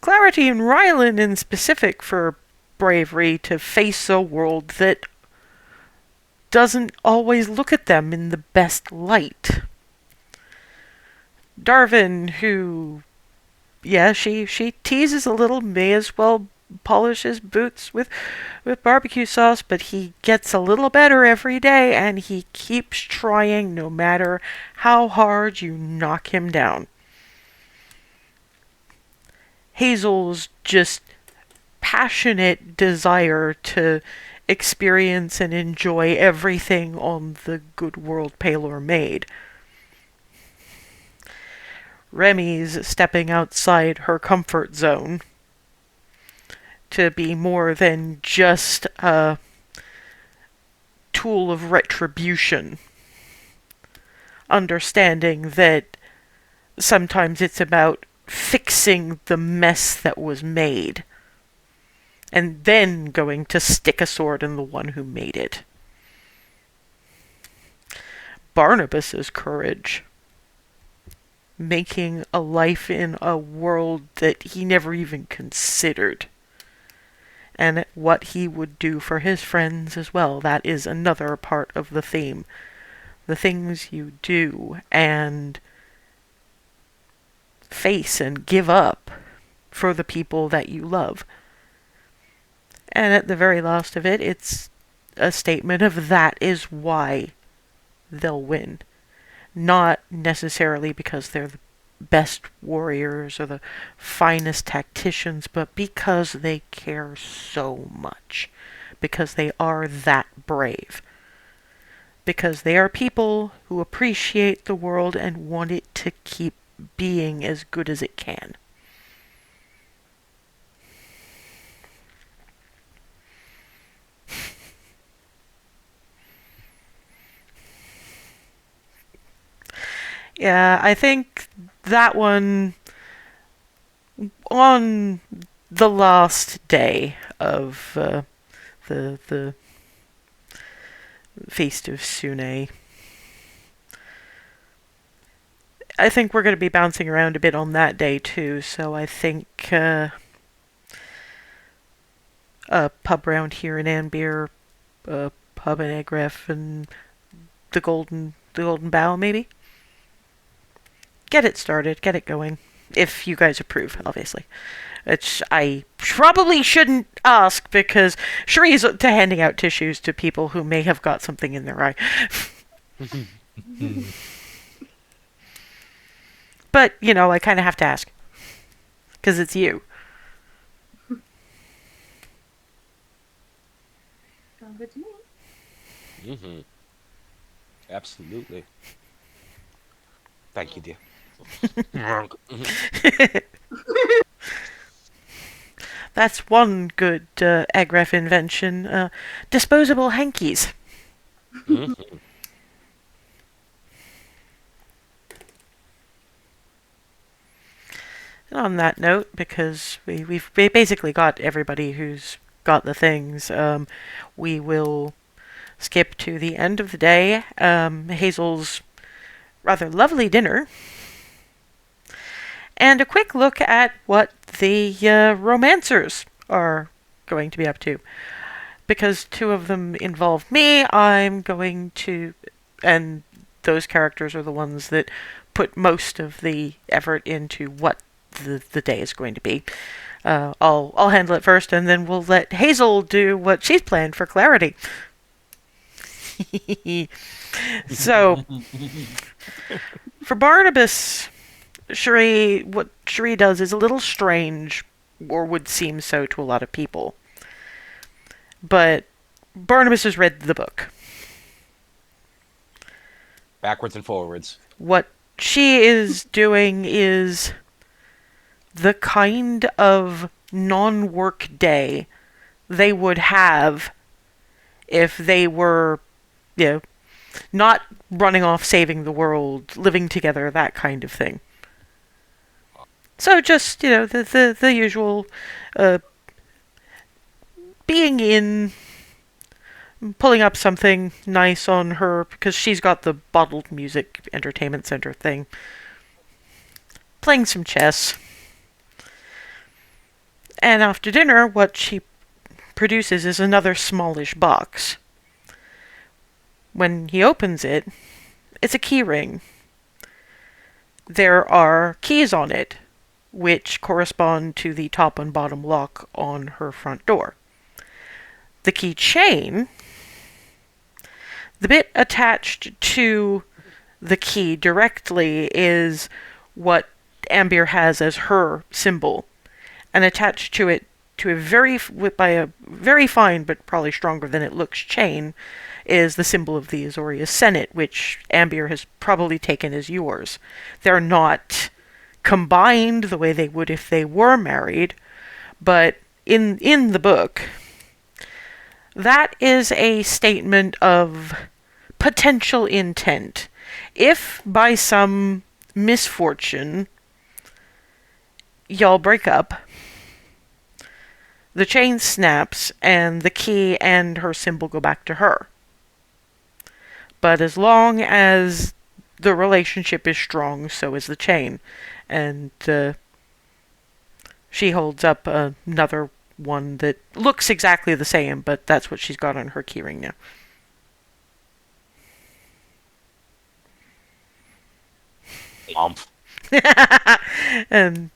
Clarity and Rylan in specific for bravery to face a world that doesn't always look at them in the best light. Darvin, who, yeah, she teases a little, may as well polish his boots with barbecue sauce, but he gets a little better every day, and he keeps trying no matter how hard you knock him down. Hazel's just passionate desire to experience and enjoy everything on the good world Palor made. Remy's stepping outside her comfort zone to be more than just a tool of retribution. Understanding that sometimes it's about fixing the mess that was made, and then going to stick a sword in the one who made it. Barnabas's courage, making a life in a world that he never even considered, and what he would do for his friends as well. That is another part of the theme. The things you do and face and give up for the people that you love. And at the very last of it, it's a statement of that is why they'll win. Not necessarily because they're the best warriors or the finest tacticians, but because they care so much. Because they are that brave. Because they are people who appreciate the world and want it to keep being as good as it can. Yeah, I think that one, on the last day of the Feast of Sune, I think we're going to be bouncing around a bit on that day too, so I think a pub round here in Anbeer, a pub in Egref, and the Golden Bough, maybe? Get it started, get it going. If you guys approve, obviously. Which I probably shouldn't ask, because Cherie's to handing out tissues to people who may have got something in their eye. But, you know, I kind of have to ask. Because it's you. Sounds good to me. Mm-hmm. Absolutely. Thank you, dear. That's one good Agref invention. Disposable hankies. Mm-hmm. And on that note, because we've basically got everybody who's got the things, we will skip to the end of the day. Hazel's rather lovely dinner, and a quick look at what the romancers are going to be up to. Because two of them involve me, I'm going to, and those characters are the ones that put most of the effort into what the day is going to be. I'll handle it first, and then we'll let Hazel do what she's planned for clarity. So, for Barnabas, what Cherie does is a little strange, or would seem so to a lot of people. But Barnabas has read the book. Backwards and forwards. What she is doing is the kind of non-work day they would have if they were, not running off saving the world, living together, that kind of thing. So just, the usual being in, pulling up something nice on her, because she's got the bottled music entertainment center thing. Playing some chess. And after dinner, what she produces is another smallish box. When he opens it, it's a key ring. There are keys on it, which correspond to the top and bottom lock on her front door. The keychain, the bit attached to the key directly, is what Amber has as her symbol, and attached to it by a very fine but probably stronger than it looks chain is the symbol of the Azorius Senate, which Amber has probably taken as yours. They're not combined the way they would if they were married, but in the book, that is a statement of potential intent. If by some misfortune y'all break up, the chain snaps and the key and her symbol go back to her. But as long as the relationship is strong, so is the chain. And she holds up another one that looks exactly the same, but that's what she's got on her keyring now. Womp. And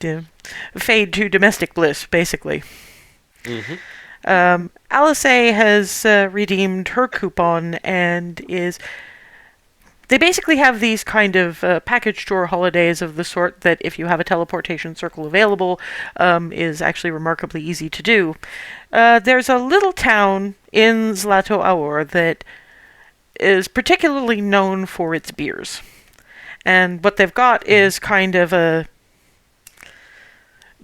fade to domestic bliss, basically. Mm-hmm. Alice A has redeemed her coupon and is... They basically have these kind of package tour holidays of the sort that, if you have a teleportation circle available, is actually remarkably easy to do. There's a little town in Zlato Aur that is particularly known for its beers. And what they've got is kind of a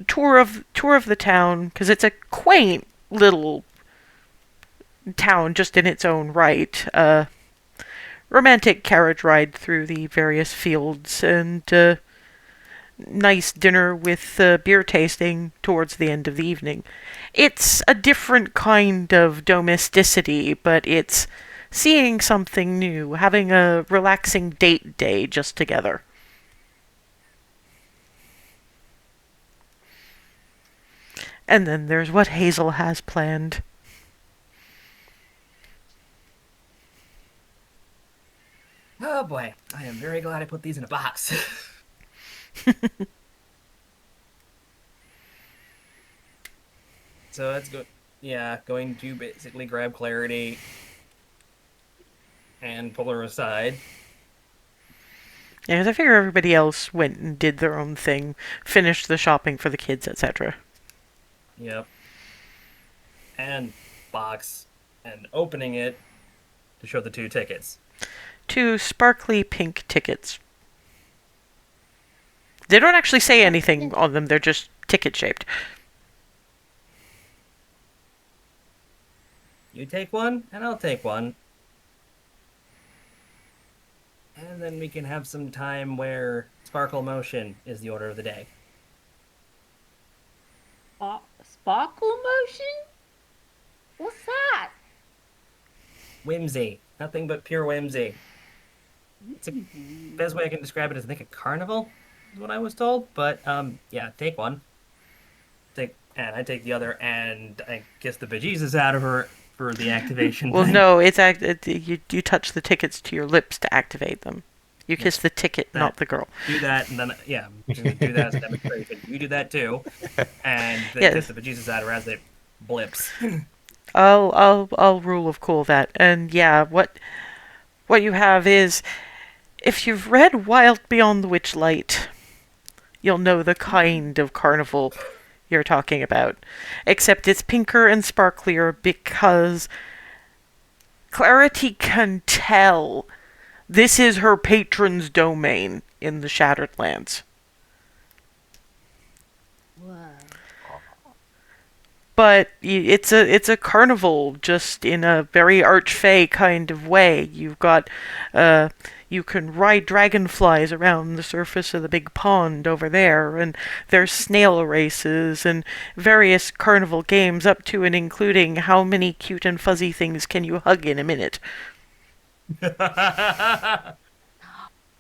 tour of the town, because it's a quaint little town just in its own right. Romantic carriage ride through the various fields, and nice dinner with beer tasting towards the end of the evening. It's a different kind of domesticity, but it's seeing something new, having a relaxing date day just together. And then there's what Hazel has planned. Oh boy, I am very glad I put these in a box. So let's go. Yeah, going to basically grab Clarity and pull her aside. Yeah, 'cause I figure everybody else went and did their own thing, finished the shopping for the kids, etc. Yep. And box, and opening it to show the 2 tickets. 2 sparkly pink tickets. They don't actually say anything on them, they're just ticket-shaped. You take one, and I'll take one. And then we can have some time where sparkle motion is the order of the day. Sparkle motion? What's that? Whimsy. Nothing but pure whimsy. It's a best way I can describe it is I think a carnival is what I was told. But yeah, take one. I take the other, and I kiss the bejesus out of her for the activation Well, thing. no, you touch the tickets to your lips to activate them. You kiss the ticket, not the girl. Do that, and then I'm gonna do that as a demonstration. You do that too, and then Yes. kiss the bejesus out of her as it blips. I'll rule of cool that. And yeah, what you have is, if you've read Wild Beyond the Witchlight, you'll know the kind of carnival you're talking about. Except it's pinker and sparklier because Clarity can tell this is her patron's domain in the Shattered Lands. Whoa. But it's a carnival, just in a very archfey kind of way. You've got you can ride dragonflies around the surface of the big pond over there, and there's snail races and various carnival games up to and including how many cute and fuzzy things can you hug in a minute. I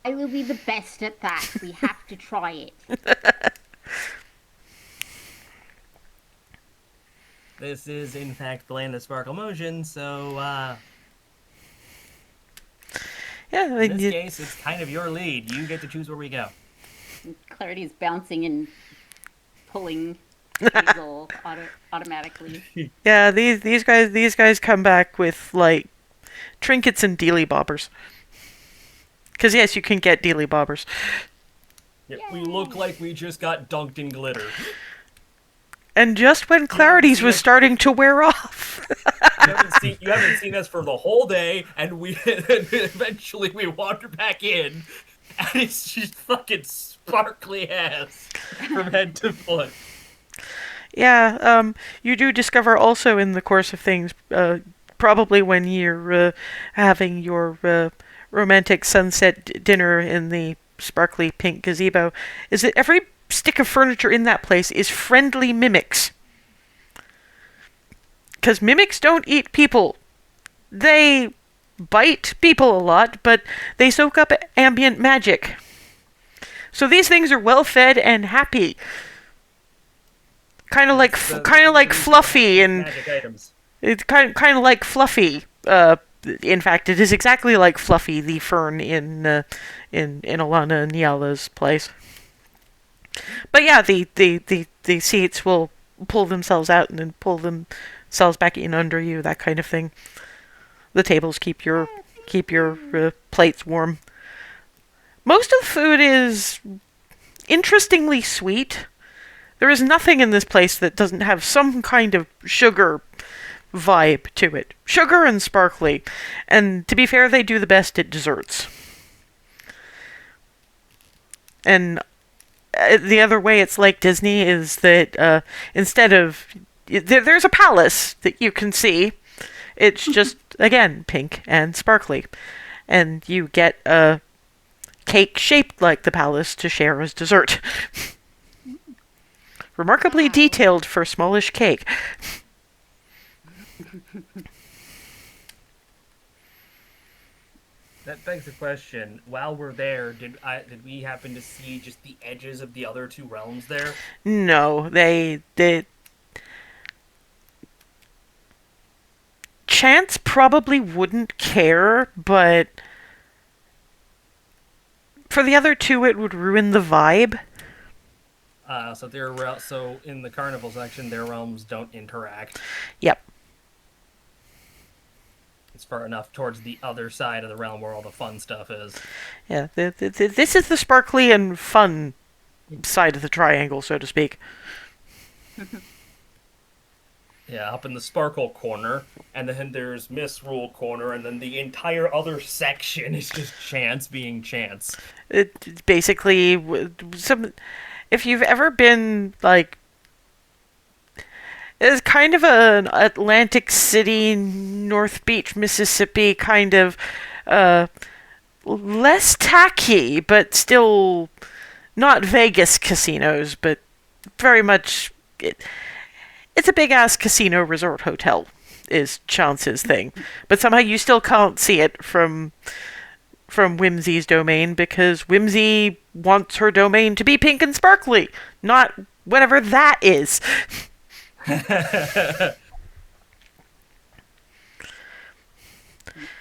will be the best at that. We have to try it. This is, in fact, the land of sparkle motion, so Yeah, I in mean, this case, it's kind of your lead. You get to choose where we go. Clarity's bouncing and pulling Hazel automatically. yeah, these guys come back with like trinkets and dealy bobbers. Because yes, you can get dealy bobbers. Yeah, we look like we just got dunked in glitter. And just when Clarity's was see- starting to wear off. You haven't seen us for the whole day, and we eventually we wander back in, and it's just fucking sparkly ass from head to foot. Yeah, you do discover also in the course of things, probably when you're having your romantic sunset dinner in the sparkly pink gazebo, is that every stick of furniture in that place is friendly mimics. Because mimics don't eat people. They bite people a lot, but they soak up ambient magic. So these things are well fed and happy. Kind of like Fluffy, and Magic items. it's kind of like Fluffy. In fact, it is exactly like Fluffy, the fern in Alana and Nyala's place. But yeah, the seats will pull themselves out and then pull themselves back in under you, that kind of thing. The tables keep your plates warm. Most of the food is interestingly sweet. There is nothing in this place that doesn't have some kind of sugar vibe to it. Sugar and sparkly. And to be fair, they do the best at desserts. And the other way it's like Disney is that instead of... There's a palace that you can see. It's just, again, pink and sparkly. And you get a cake shaped like the palace to share as dessert. Remarkably detailed for smallish cake. That begs the question: while we're there, did we happen to see just the edges of the other two realms there? No, they Chance probably wouldn't care, but for the other two it would ruin the vibe. So in the carnival section, their realms don't interact. Yep. It's far enough towards the other side of the realm where all the fun stuff is. Yeah, this is the sparkly and fun side of the triangle, so to speak. Yeah, up in the sparkle corner, and then there's Misrule corner, and then the entire other section is just Chance being Chance. It's basically if you've ever been like, it's kind of an Atlantic City, North Beach, Mississippi kind of less tacky, but still not Vegas casinos, but very much it's a big ass casino resort hotel is Chance's thing. But somehow you still can't see it from Whimsy's domain because Whimsy wants her domain to be pink and sparkly, not whatever that is.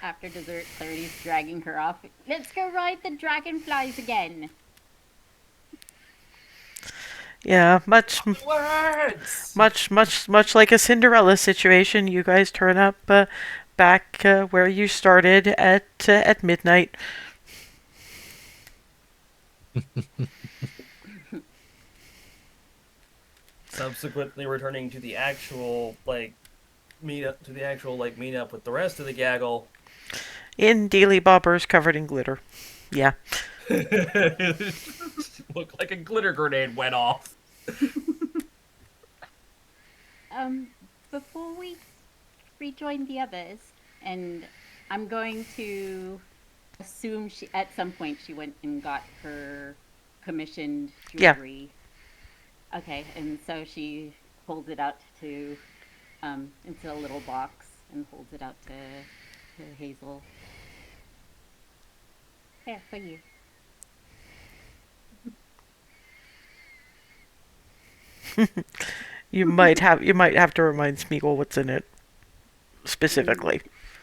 After dessert, Clarity's dragging her off. Let's go ride the dragonflies again. Yeah, much Words. much like a Cinderella situation. You guys turn up back where you started at midnight. Subsequently returning to the actual meetup with the rest of the gaggle. In dealy bobbers covered in glitter. Yeah. Looked like a glitter grenade went off. Before we rejoin the others, and I'm going to assume at some point she went and got her commissioned Yeah. jewelry. Okay, and so she holds it out to into a little box and holds it out to Hazel. There for you. You might have to remind Smeagol what's in it specifically.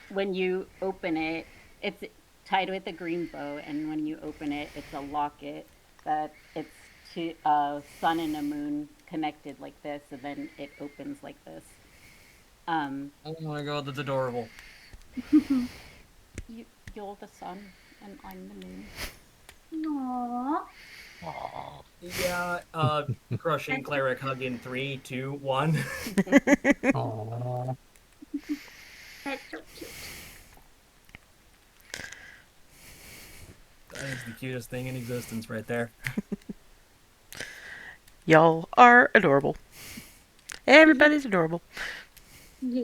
When you open it, it's tied with a green bow, and when you open it, it's a locket that it's to a sun and a moon connected like this, and then it opens like this. Oh my god, that's adorable. You're the sun, and I'm the moon. Aww. Aw. Yeah, crushing cleric hug in 3, 2, 1. Aww. That's so cute. That is the cutest thing in existence right there. Y'all are adorable. Everybody's adorable. Yeah.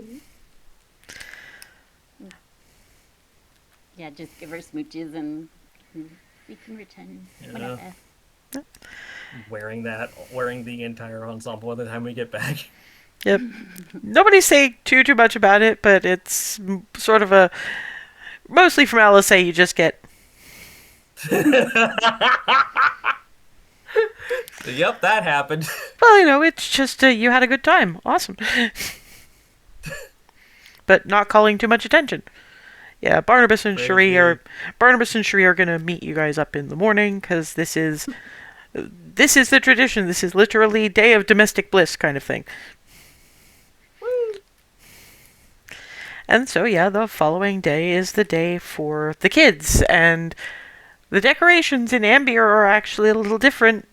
Yeah, just give her smooches, and we can return Yeah. whatever. Wearing the entire ensemble by the time we get back. Yep. Nobody's saying too much about it, but it's sort of a mostly from LSA. You just get Yep, that happened. well, it's just you had a good time. Awesome. But not calling too much attention. Yeah, Barnabas and Cherie are going to meet you guys up in the morning because this is the tradition. This is literally day of domestic bliss kind of thing. And so yeah, the following day is the day for the kids, and the decorations in Ambier are actually a little different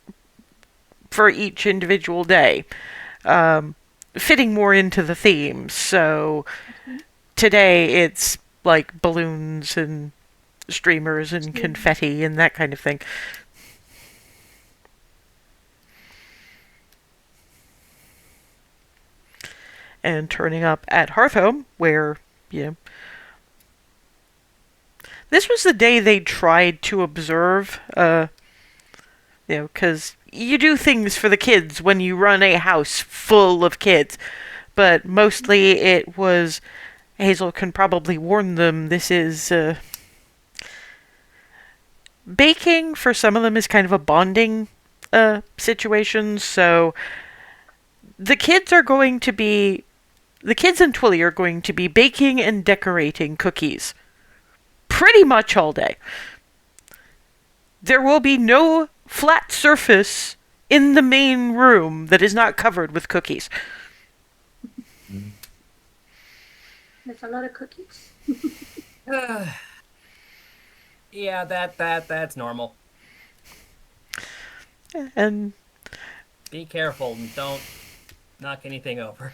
for each individual day, fitting more into the theme. So today it's like balloons and streamers and confetti and that kind of thing. And turning up at Hearthhome, where, this was the day they tried to observe, because you do things for the kids when you run a house full of kids. But mostly it was, Hazel can probably warn them, this is, baking for some of them is kind of a bonding, situation, so the kids and Twilly are going to be baking and decorating cookies pretty much all day. There will be no flat surface in the main room that is not covered with cookies. There's a lot of cookies. Yeah, that's normal. And Be careful and don't knock anything over.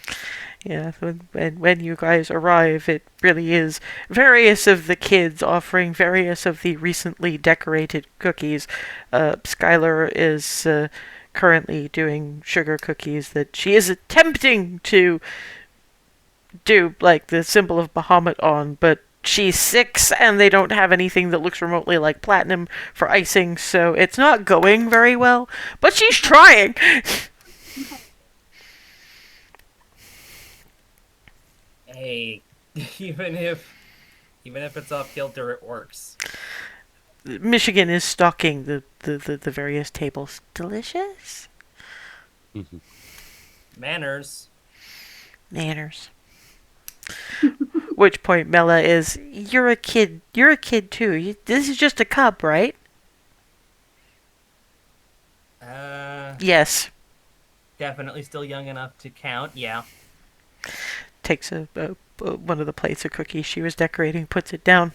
yeah, when you guys arrive, it really is various of the kids offering various of the recently decorated cookies. Skylar is currently doing sugar cookies that she is attempting to do, like, the symbol of Bahamut on, but she's 6 and they don't have anything that looks remotely like platinum for icing, so it's not going very well, but she's trying. Hey, even if it's off kilter, it works. Michigan is stocking the various tables. Delicious. Manners. Manners. Which point Mela is, you're a kid. You're a kid too. This is just a cup, right? Yes. Definitely still young enough to count. Yeah. Takes one of the plates of cookies she was decorating, puts it down.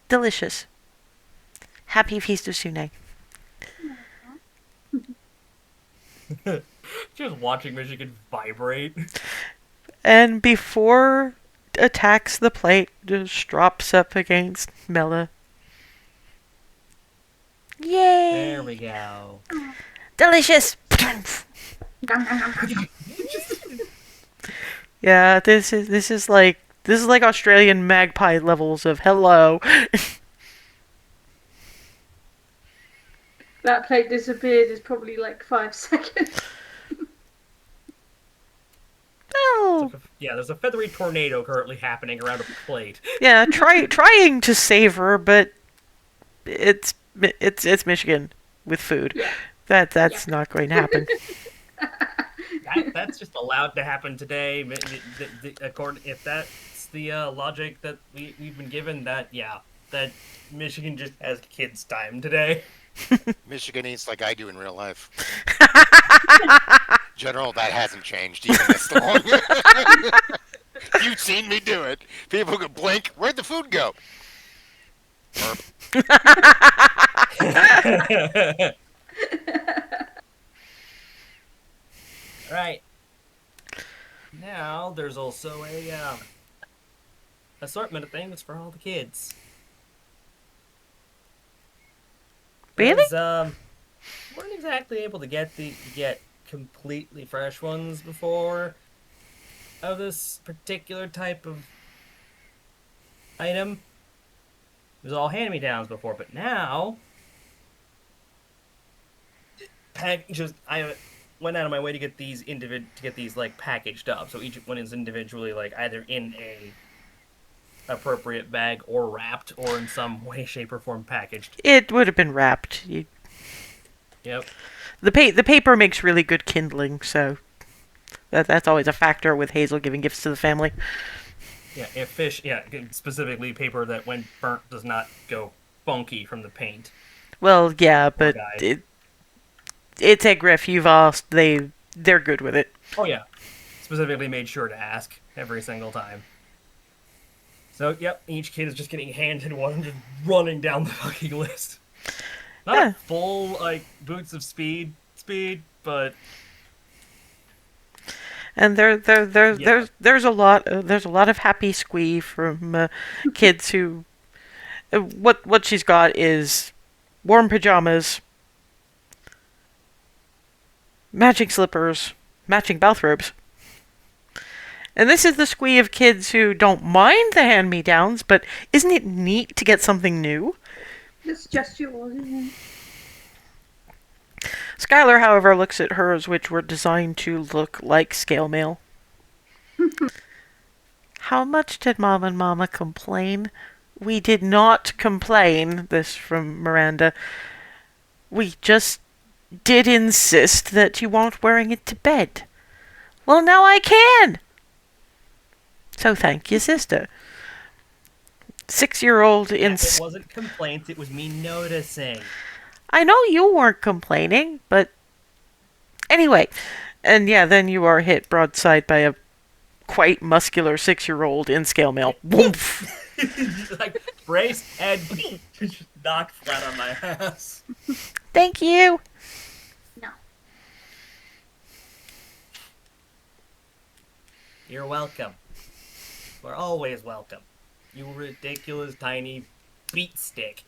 Delicious. Happy Feast of Sune. Just watching Michigan vibrate. And before attacks the plate, just drops up against Mela. Yay! There we go. Delicious. Yeah, this is like Australian magpie levels of hello. That plate disappeared is probably like 5 seconds. Oh, Yeah, there's a feathery tornado currently happening around a plate. yeah, trying to save her, but it's Michigan with food. Yeah. That's not going to happen. That's just allowed to happen today. If that's the logic that we've been given, that Michigan just has kids' time today. Michigan eats like I do in real life. General, that hasn't changed even this long. You've seen me do it. People could blink. Where'd the food go? Burp. Right. Now there's also a assortment of things for all the kids. Really? 'Cause, weren't exactly able to get completely fresh ones before of this particular type of item. It was all hand-me-downs before, but now I went out of my way to get these like packaged up, so each one is individually like either in a appropriate bag or wrapped or in some way, shape, or form packaged. It would have been wrapped. Yep. The paper makes really good kindling, so that's always a factor with Hazel giving gifts to the family. Yeah, specifically paper that when burnt does not go funky from the paint. Well, yeah, but guy. it's Egg Ref. You've asked. They're good with it. Oh yeah, specifically made sure to ask every single time. So yep, each kid is just getting handed one and just running down the fucking list. Not Yeah. a full like boots of speed, but And Yeah. there's a lot of happy squee from kids who what she's got is warm pajamas, matching slippers, matching bathrobes. And this is the squee of kids who don't mind the hand-me-downs, but isn't it neat to get something new? It's just yours, isn't it? Skylar, however, looks at hers, which were designed to look like scale mail. How much did Mom and Mama complain? We did not complain, this from Miranda. We just did insist that you weren't wearing it to bed. Well, now I can! So thank you, sister. 6-year-old in... it wasn't complaints, it was me noticing. I know you weren't complaining, but... Anyway, and yeah, then you are hit broadside by a quite muscular 6-year-old in scale mail. Woof! Just like brace and just knocked flat on my ass. Thank you! No. You're welcome. We're always welcome. You ridiculous tiny beat stick.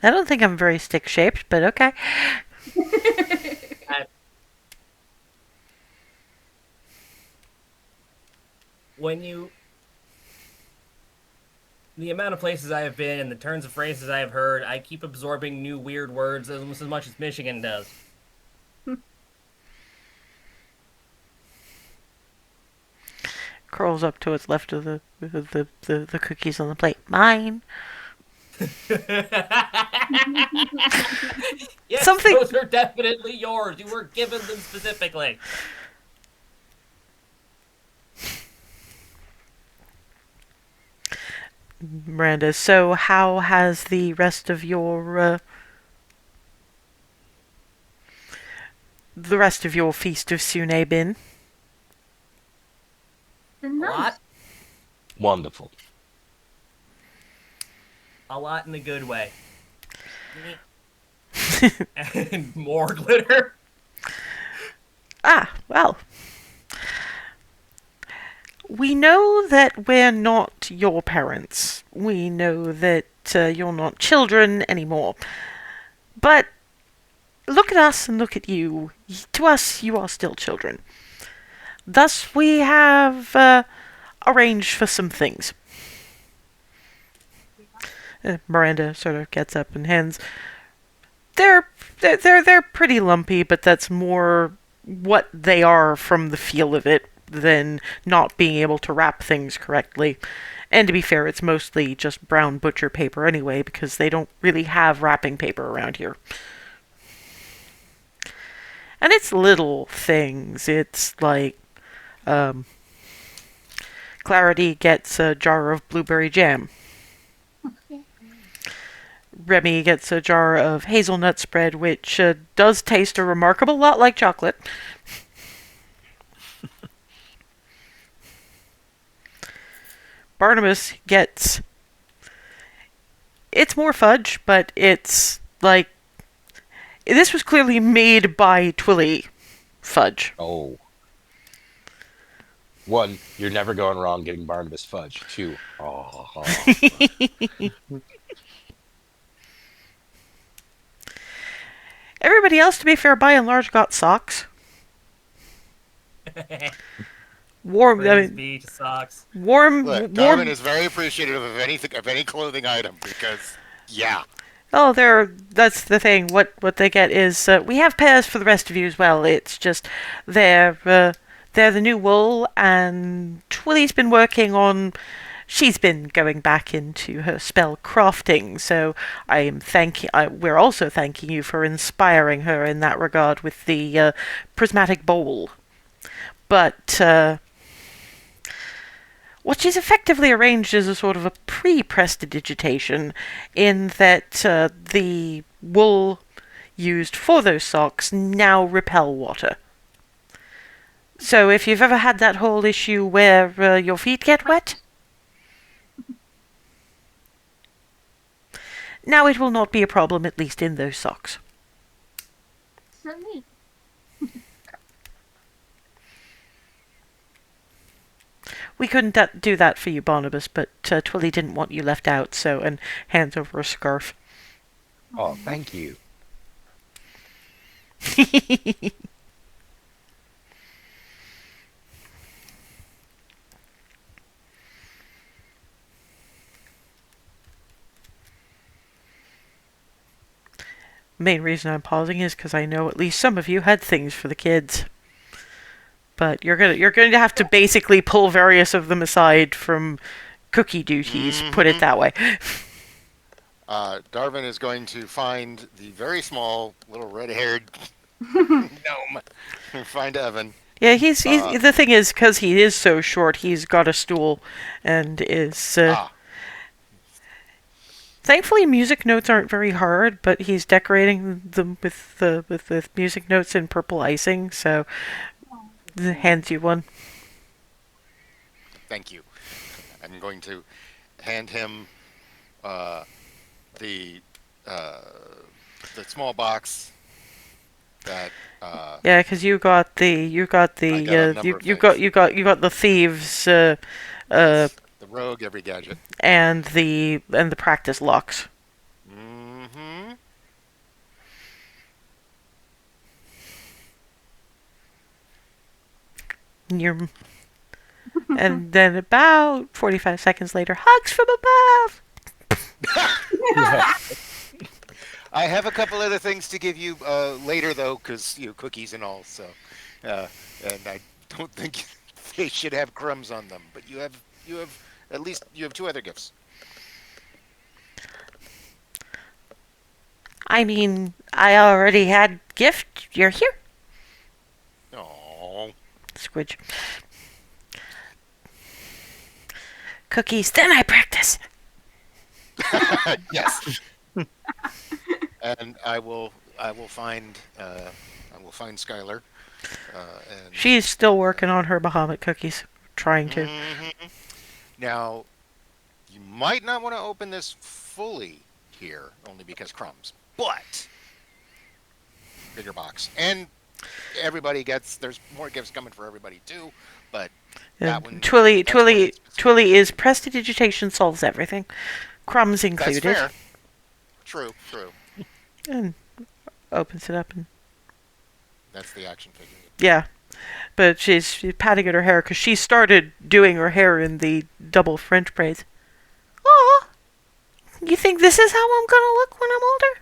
I don't think I'm very stick-shaped, but okay. The amount of places I have been and the turns of phrases I have heard, I keep absorbing new weird words almost as much as Michigan does. curls up to what's left of the cookies on the plate. Mine. Yes, Something- those are definitely yours. You were given them specifically. Miranda, so how has the rest of your Feast of Sune been? They're A nice. lot. Wonderful. A lot in a good way. And more glitter. Ah, well. We know that we're not your parents. We know that you're not children anymore. But look at us and look at you. To us, you are still children. Thus, we have arranged for some things. Miranda sort of gets up and hands. They're pretty lumpy, but that's more what they are from the feel of it than not being able to wrap things correctly. And to be fair, it's mostly just brown butcher paper anyway, because they don't really have wrapping paper around here. And it's little things. It's like, Clarity gets a jar of blueberry jam. Remy gets a jar of hazelnut spread, which does taste a remarkable lot like chocolate. Barnabas gets... It's more fudge, but it's like... This was clearly made by Twilly fudge. Oh. One, you're never going wrong getting Barnabas fudge. Two, oh. Everybody else, to be fair, by and large, got socks. Warm, Praise be to socks. warm, Look, warm. Darwin is very appreciative of anything, of any clothing item, because, yeah. Oh, that's the thing. What they get is we have pairs for the rest of you as well. It's just they're the new wool, and Twilly's been working on. She's been going back into her spell crafting, so we're also thanking you for inspiring her in that regard with the prismatic bowl. But what she's effectively arranged is a sort of a pre-prestidigitation, in that the wool used for those socks now repel water. So if you've ever had that whole issue where your feet get wet, now it will not be a problem, at least in those socks. So neat. We couldn't do that for you, Barnabas, but Twilly didn't want you left out, so, and hands over a scarf. Oh, thank you. Main reason I'm pausing is because I know at least some of you had things for the kids. But you're going to have to basically pull various of them aside from cookie duties, put it that way. Darwin is going to find the very small, little red-haired gnome. Find Evan. Yeah, he's the thing is, because he is so short, he's got a stool and is... Thankfully, music notes aren't very hard, but he's decorating them with music notes and purple icing, so hands you one. Thank you. I'm going to hand him the small box that. Yeah, because you got the thieves the rogue every gadget. and the practice locks. Mm-hmm. And then about 45 seconds later, hugs from above. I have a couple other things to give you later, though, because cookies and all. So, and I don't think they should have crumbs on them. But you have at least you have two other gifts. I mean, I already had gift. You're here, Oh, Squidge. Cookies. Then I practice. yes. And I will find Skylar. And She's still working on her Bahamut cookies, trying to. Mhm. Now you might not want to open this fully here, only because crumbs. But bigger box, and there's more gifts coming for everybody too. But that one, Twilly, that's one Twilly, specific. Twilly is prestidigitation solves everything, crumbs That's included, fair. True, true. and opens it up and That's the action figure. yeah. But she's patting at her hair because she started doing her hair in the double French braids. Aw, you think this is how I'm gonna look when I'm older?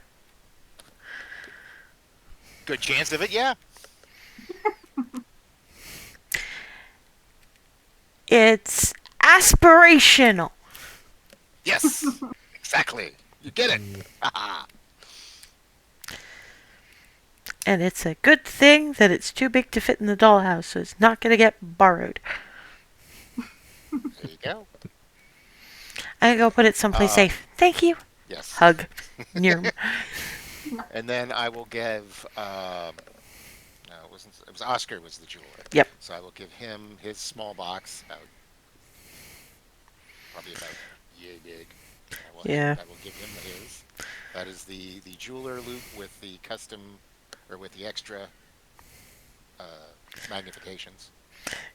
Good chance of it, yeah. It's aspirational. Yes, exactly. You get it. Haha. And it's a good thing that it's too big to fit in the dollhouse, so it's not gonna get borrowed. There you go. I go put it someplace safe. Thank you. Yes. Hug. Near. And then I will give. No, it wasn't. It was Oscar was the jeweler. Yep. So I will give him his small box. Probably about yay big. Yeah. I will give him his. That is the jeweler loop with the custom, or with the extra magnifications.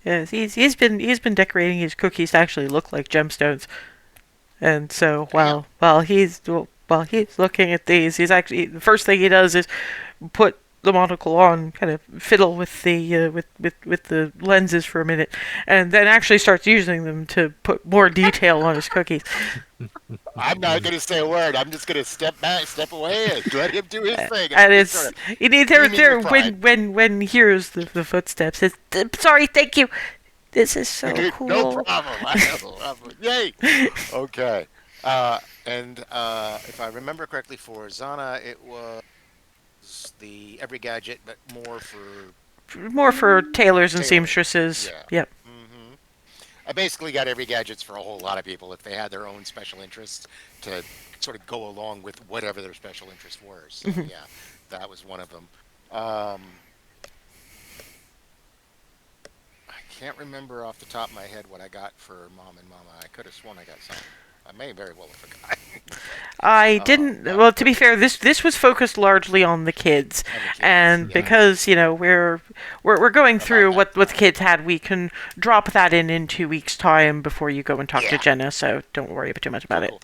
Yes, he's been decorating his cookies to actually look like gemstones, and so while he's looking at these, he's actually the first thing he does is put the monocle on, kind of fiddle with the with the lenses for a minute, and then actually starts using them to put more detail on his cookies. I'm not going to say a word. I'm just going to step back, step away, and let him do his thing. And Just it's sort of there beaming with pride. when he hears the footsteps. It's sorry, thank you. This is so cool. No problem. I love it. Yay. Okay. And if I remember correctly, for Zana, it was the every gadget, but More for tailors and Tailors. seamstresses. Yeah. Yep. hmm I basically got every gadgets for a whole lot of people if they had their own special interests to sort of go along with whatever their special interests were. So yeah, that was one of them. I can't remember off the top of my head what I got for Mom and Mama. I could have sworn I got something. I may very well have forgotten. I didn't. that Well, was to be fair, this was focused largely on the kids, on the kids, and yeah. because we're going through About what that the kids had, we can drop that in 2 weeks' time before you go and talk to Yeah. Jenna. So don't worry too much about it. Cool.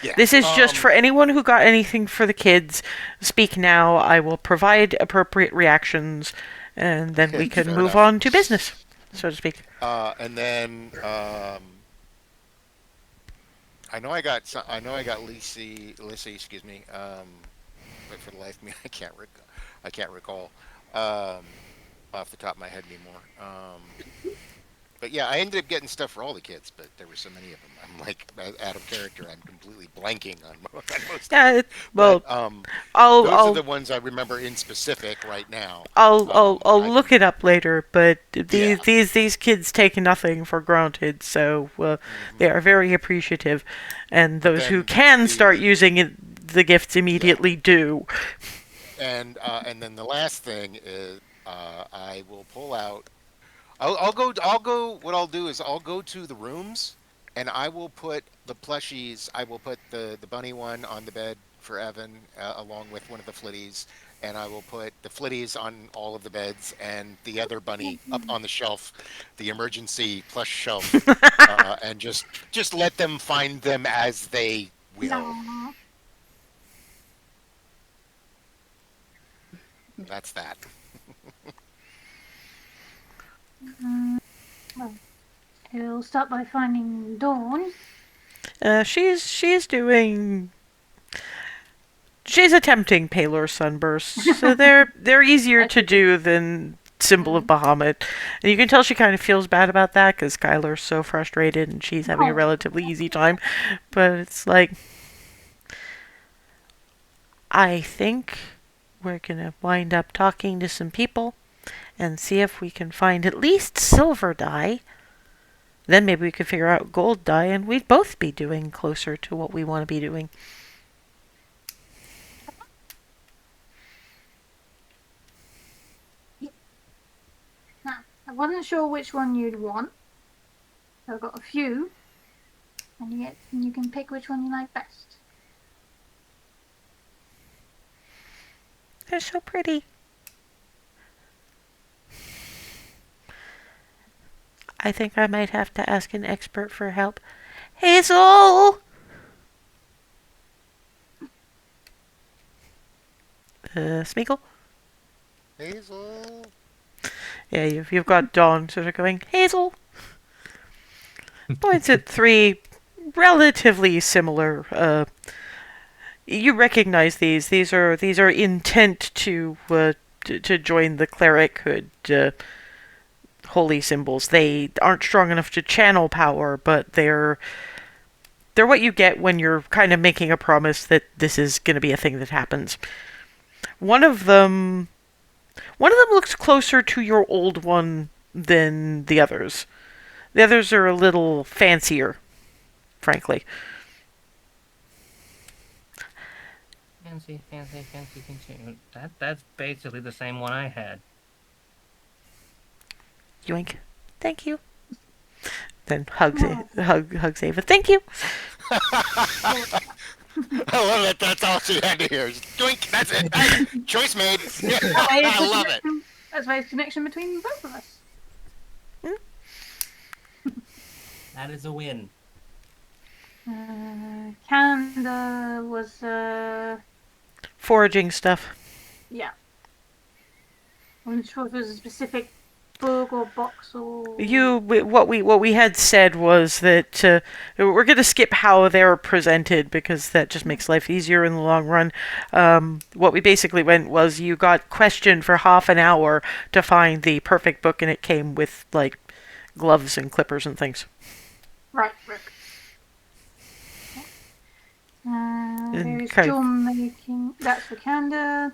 Yeah. This is just for anyone who got anything for the kids. Speak now. I will provide appropriate reactions, and then we can Fair move enough. on to business, so to speak. And then I know I got Lissy, excuse me. But for the life of me, I can't recall off the top of my head anymore. But yeah, I ended up getting stuff for all the kids, but there were so many of them. I'm like out of character. I'm completely blanking on most. Yeah. Well, But, I'll those I'll are the ones I remember in specific right now. I'll I look can- it up later, but Yeah. these kids take nothing for granted, so they are very appreciative, and those who Then can start using the gifts immediately do. And then the last thing is I will pull out. I'll go. What I'll do is I'll go to the rooms, and I will put the plushies. I will put the bunny one on the bed for Evan, along with one of the flitties, and I will put the flitties on all of the beds, and the other bunny up on the shelf, the emergency plush shelf, and just let them find them as they will. No. That's that. He'll start by finding Dawn. She's doing. She's attempting paler sunbursts, so they're easier to do than symbol of Bahamut. And you can tell she kind of feels bad about that because Skylar's so frustrated and she's having a relatively easy time. But it's like, I think we're going to wind up talking to some people and see if we can find at least silver dye. Then maybe we could figure out gold dye and we'd both be doing closer to what we want to be doing. Now, I wasn't sure which one you'd want. So I've got a few. And you can pick which one you like best. They're so pretty. I think I might have to ask an expert for help. Hazel! Smeagol? Hazel. Yeah, you've got Dawn sort of going, Hazel! Points at three relatively similar. You recognize these. These are intent to join the cleric-hood holy symbols. They aren't strong enough to channel power, but they're what you get when you're kind of making a promise that this is going to be a thing that happens. One of them looks closer to your old one than the others. The others are a little fancier, frankly. Fancy. That's basically the same one I had. Yoink. Thank you. Then hug Ava. Thank you. I love it. That's all she had to hear. Just doink. That's it. Hey, choice made. I love it. That's why it's connection between both of us. That is a win. Canada was Foraging stuff. yeah. I wasn't sure if it was a specific book or box or What we had said was that we're going to skip how they're presented because that just makes life easier in the long run. What we basically went was you got questioned for half an hour to find the perfect book, and it came with like gloves and clippers and things. right. There's kind of- jewel making. That's for Canada.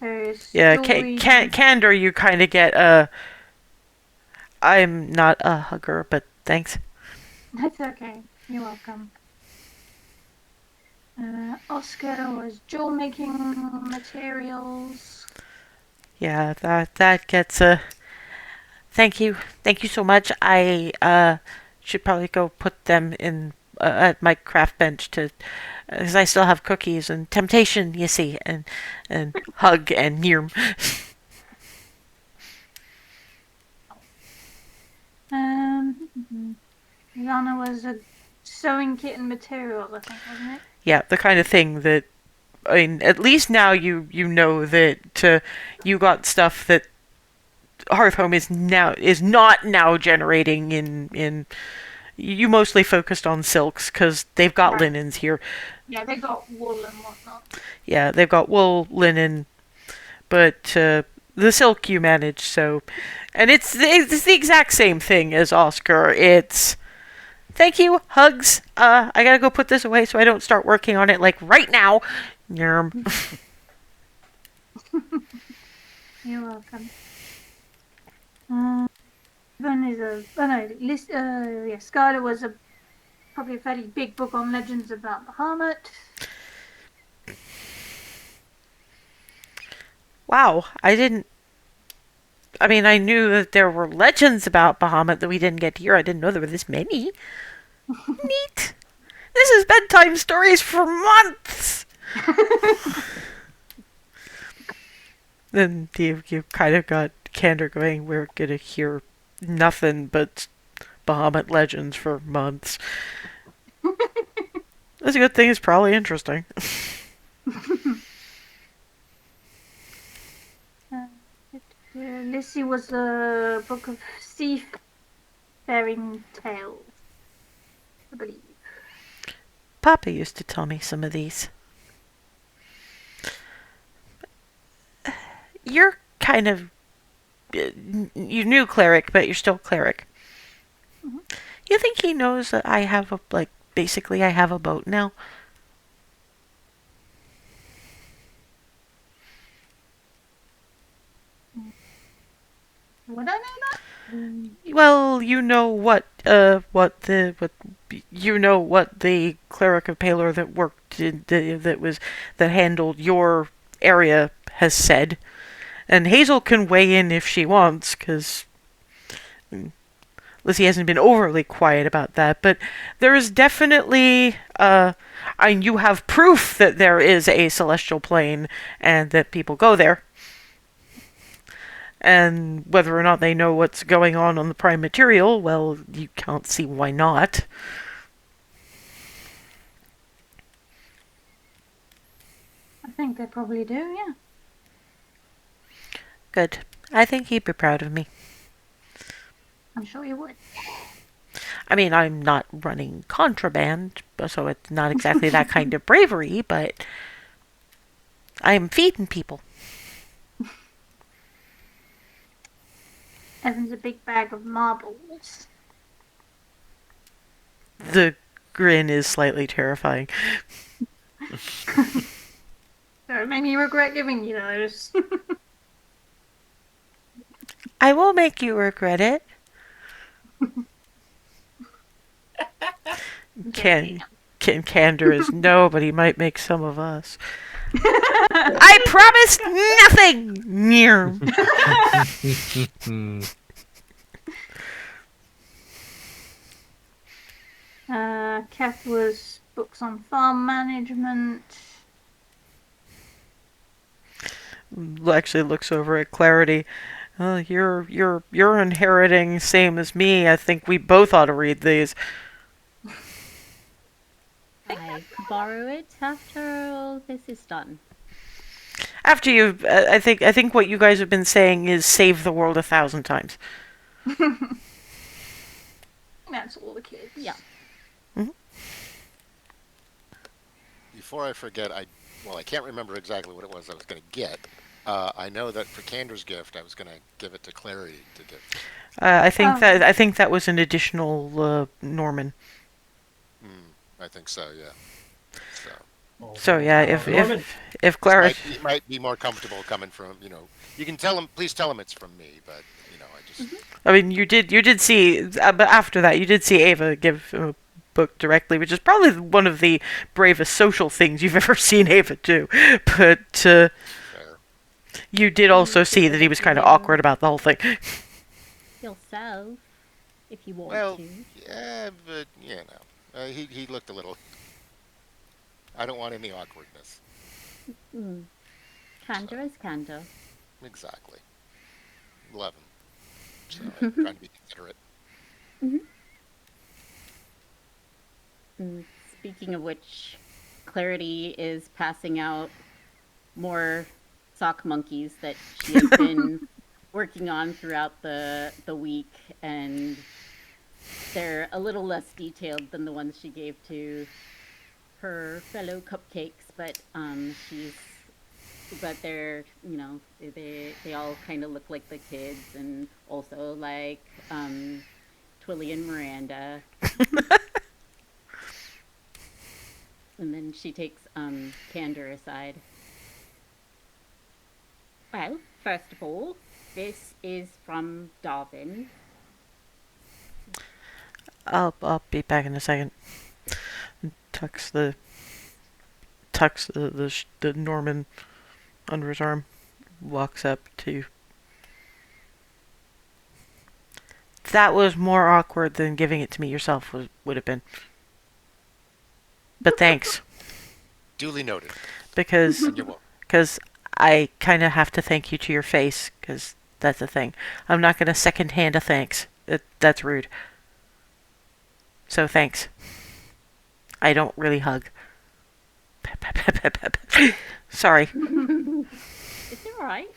There's Yeah, jewelry. candor. You kind of get I'm not a hugger, but thanks. That's okay. You're welcome. Oscar was jewel making materials. Yeah, that gets a. Thank you so much. I should probably go put them in at my craft bench because I still have cookies and temptation, you see, and hug and Nirm. Lana was a sewing kit and materials, I think, wasn't it? Yeah, the kind of thing that, I mean, at least now you know that you got stuff that Hearthhome is not now generating in. You mostly focused on silks because they've got Right. linens here. Yeah, they got wool and whatnot. Yeah, they've got wool, linen, but the silk you manage. So, and it's the exact same thing as Oscar. It's thank you, hugs. I gotta go put this away so I don't start working on it like right now. Yerm. You're welcome. Then is Skylar was probably a fairly big book on legends about Bahamut. Wow, I mean, I knew that there were legends about Bahamut that we didn't get to hear. I didn't know there were this many. Neat. This is bedtime stories for months. Then you kind of got Candor going, we're going to hear nothing but Bahamut legends for months. That's a good thing. It's probably interesting. Lissy was a book of seafaring tales, I believe. Papa used to tell me some of these. You're kind of you knew cleric, but you're still cleric. Mhm. You think he knows that I have a basically I have a boat now? Would I know that? Well, you know what the cleric of Palor that worked that handled your area has said, and Hazel can weigh in if she wants, because Lizzie hasn't been overly quiet about that, but there is definitely and you have proof that there is a celestial plane and that people go there. And whether or not they know what's going on the prime material, well, you can't see why not. I think they probably do, yeah. Good. I think he'd be proud of me. I'm sure you would. I mean, I'm not running contraband, so it's not exactly that kind of bravery, but I'm feeding people. Evan's a big bag of marbles. The grin is slightly terrifying. So it made me regret giving you those. I will make you regret it. Candor is no, but he might make some of us. I promised nothing! Near. Kath was books on farm management. Actually looks over at Clarity. You're inheriting same as me. I think we both ought to read these. I could borrow it after all this is done. After you, I think what you guys have been saying is save the world 1,000 times. That's all the kids. Yeah. Before I forget, I can't remember exactly what it was I was going to get. I know that for Candor's gift, I was going to give it to Clarity to give. I think that was an additional Norman. I think so, yeah. So yeah, if Clara He might be more comfortable coming from, you can tell him, please tell him it's from me, but, I just... I mean, you did see, but after that, you did see Ava give a book directly, which is probably one of the bravest social things you've ever seen Ava do. But you did also see that he was kind of awkward about the whole thing. Yourself, if you want Well, to. yeah, but, he looked a little... I don't want any awkwardness. Candor is candor. Exactly. 11. So I'm trying to be considerate. Speaking of which, Clarity is passing out more sock monkeys that she has been working on throughout the week, and they're a little less detailed than the ones she gave to her fellow cupcakes, but they're they all kind of look like the kids, and also like Twilly and Miranda. And then she takes Candor aside. Well, first of all, this is from Darwin. I'll be back in a second. Tucks the Norman under his arm. Walks up to. That was more awkward than giving it to me yourself would have been. But thanks. Duly noted. Because You're welcome. I kind of have to thank you to your face, because that's the thing. I'm not going to second-hand a thanks. That's rude. So thanks. I don't really hug. Sorry. It's alright.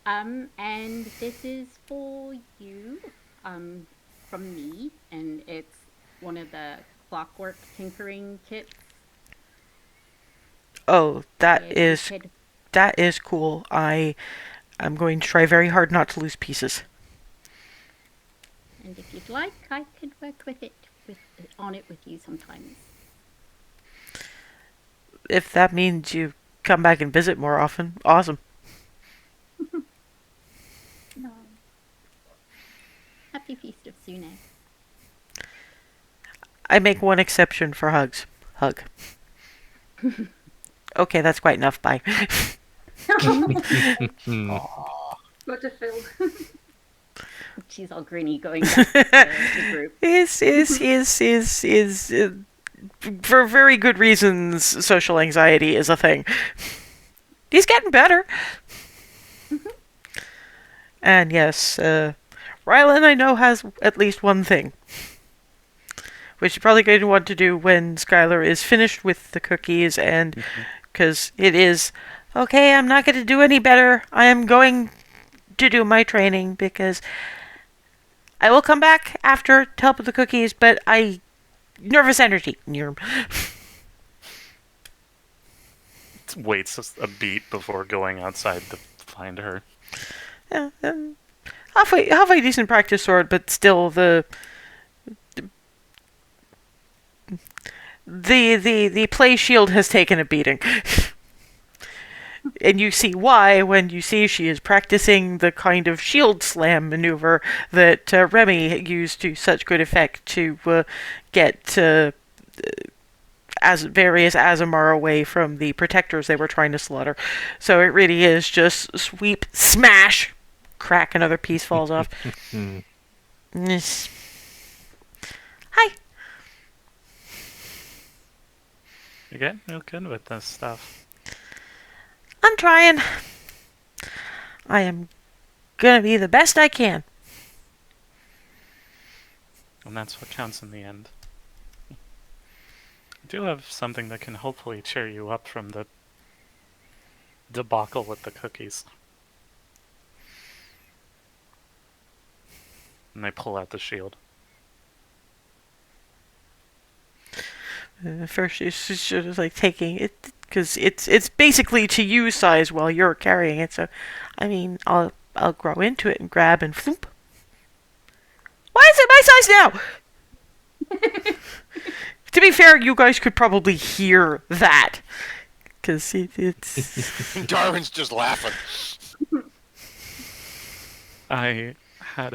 And this is for you, from me, and it's one of the clockwork tinkering kits. Oh, that If you is could- that is cool. I I'm going to try very hard not to lose pieces. And if you'd like, I could work on it with you sometimes. If that means you come back and visit more often, awesome. No. Happy Feast of Sune. I make one exception for hugs. Hug. Okay, that's quite enough. Bye. What a film. She's all grinny going back to the group. For very good reasons, social anxiety is a thing. He's getting better. And yes, Rylan, I know, has at least one thing. Which you're probably going to want to do when Skylar is finished with the cookies, and because it is, okay, I'm not going to do any better. I am going to do my training, because I will come back after to help with the cookies, but nervous energy. Waits a beat before going outside to find her. Yeah, halfway decent practice sword, but still the play shield has taken a beating. And you see why when you see she is practicing the kind of shield slam maneuver that Remy used to such good effect to get as various Azamar away from the protectors they were trying to slaughter. So it really is just sweep, smash, crack, another piece falls off. Hi. You're getting real good with this stuff. I'm trying. I am gonna be the best I can. And that's what counts in the end. I do have something that can hopefully cheer you up from the debacle with the cookies. And they pull out the shield. First, she's just like taking it, because it's basically to you size while you're carrying it. So, I mean, I'll grow into it and grab and floop. Why is it my size now? To be fair, you guys could probably hear that, because it's. Darwin's just laughing. I had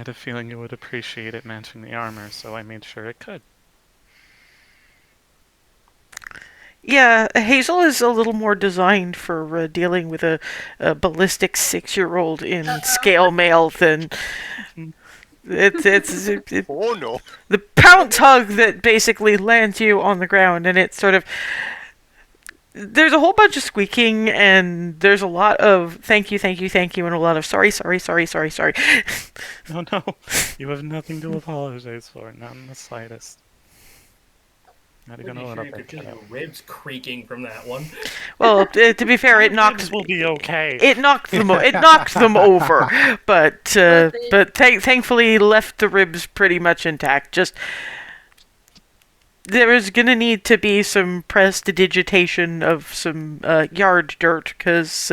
a feeling you would appreciate it matching the armor, so I made sure it could. Yeah, Hazel is a little more designed for dealing with a ballistic 6-year-old in scale mail than it's Oh no. the pounce hug that basically lands you on the ground, and it's sort of, there's a whole bunch of squeaking, and there's a lot of thank you, and a lot of sorry. No, you have nothing to apologize for, not in the slightest. Not even a little You could bit. feel your ribs creaking from that one. Well, to be fair, it knocked. Things will be okay. It knocked them. It knocked them over, but thankfully left the ribs pretty much intact. Just there is gonna need to be some prestidigitation of some yard dirt, because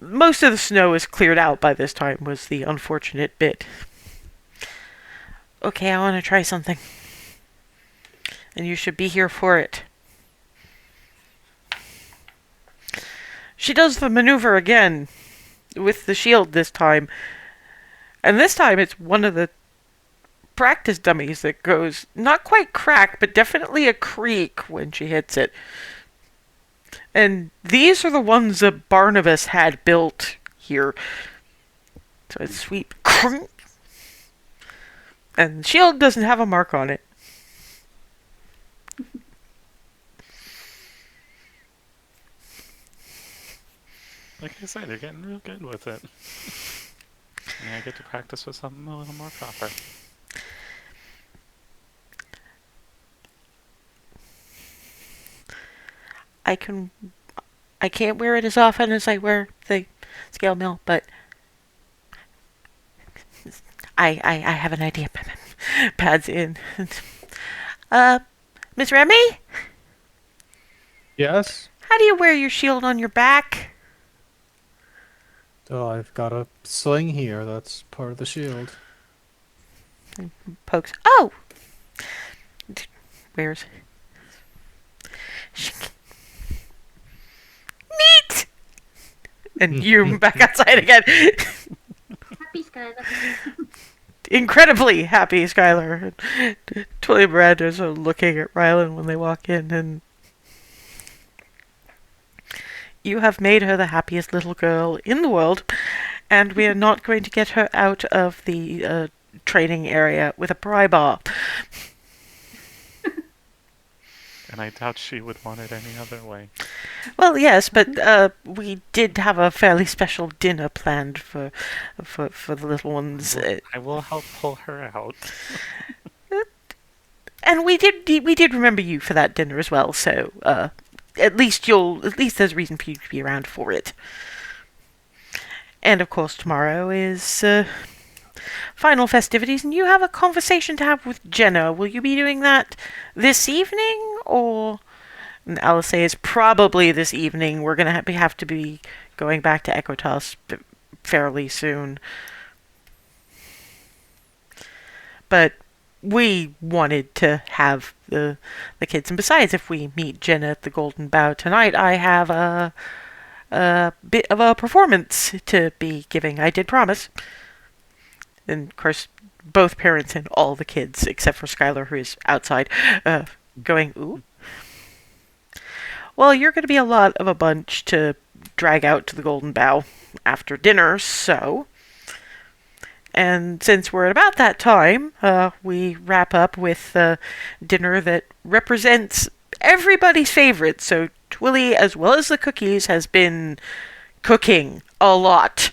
most of the snow is cleared out by this time. Was the unfortunate bit. Okay, I want to try something, and you should be here for it. She does the maneuver again, with the shield this time. And this time it's one of the practice dummies that goes, not quite crack, but definitely a creak when she hits it. And these are the ones that Barnabas had built here. So it's sweet. And the shield doesn't have a mark on it. Like I said, you're getting real good with it. And I get to practice with something a little more proper. I can't wear it as often as I wear the scale mill, but I have an idea. Pads in. Miss Remy? Yes? How do you wear your shield on your back? Oh, I've got a sling here. That's part of the shield. Pokes. Oh! Where's... Neat! And you back outside again. Happy Skylar. Incredibly happy Skylar. Twilly and Miranda's are looking at Rylan when they walk in, and you have made her the happiest little girl in the world, and we are not going to get her out of the training area with a pry bar. And I doubt she would want it any other way. Well, yes, but we did have a fairly special dinner planned for the little ones. I will help pull her out. And we did remember you for that dinner as well, so at least there's reason for you to be around for it. And of course tomorrow is final festivities, and you have a conversation to have with Jenna. Will you be doing that this evening, or... And Alice says probably this evening. We're gonna have to be going back to Equitas fairly soon. But we wanted to have the kids, and besides, if we meet Jenna at the Golden Bough tonight, I have a bit of a performance to be giving. I did promise. And of course, both parents and all the kids, except for Skylar, who is outside, going, ooh. Well, you're going to be a lot of a bunch to drag out to the Golden Bough after dinner, so... And since we're at about that time, we wrap up with dinner that represents everybody's favorite. So Twilly, as well as the cookies, has been cooking a lot.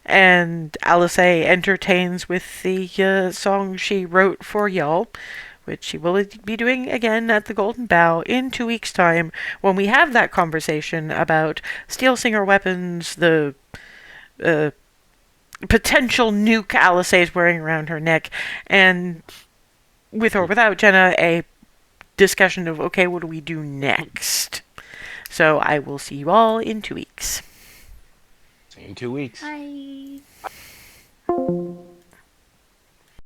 And Alice entertains with the song she wrote for y'all, which she will be doing again at the Golden Bough in 2 weeks' time, when we have that conversation about Steel Singer weapons, the potential nuke Alice is wearing around her neck, and with or without Jenna, a discussion of, okay, what do we do next? So I will see you all in 2 weeks. See you in 2 weeks. Bye.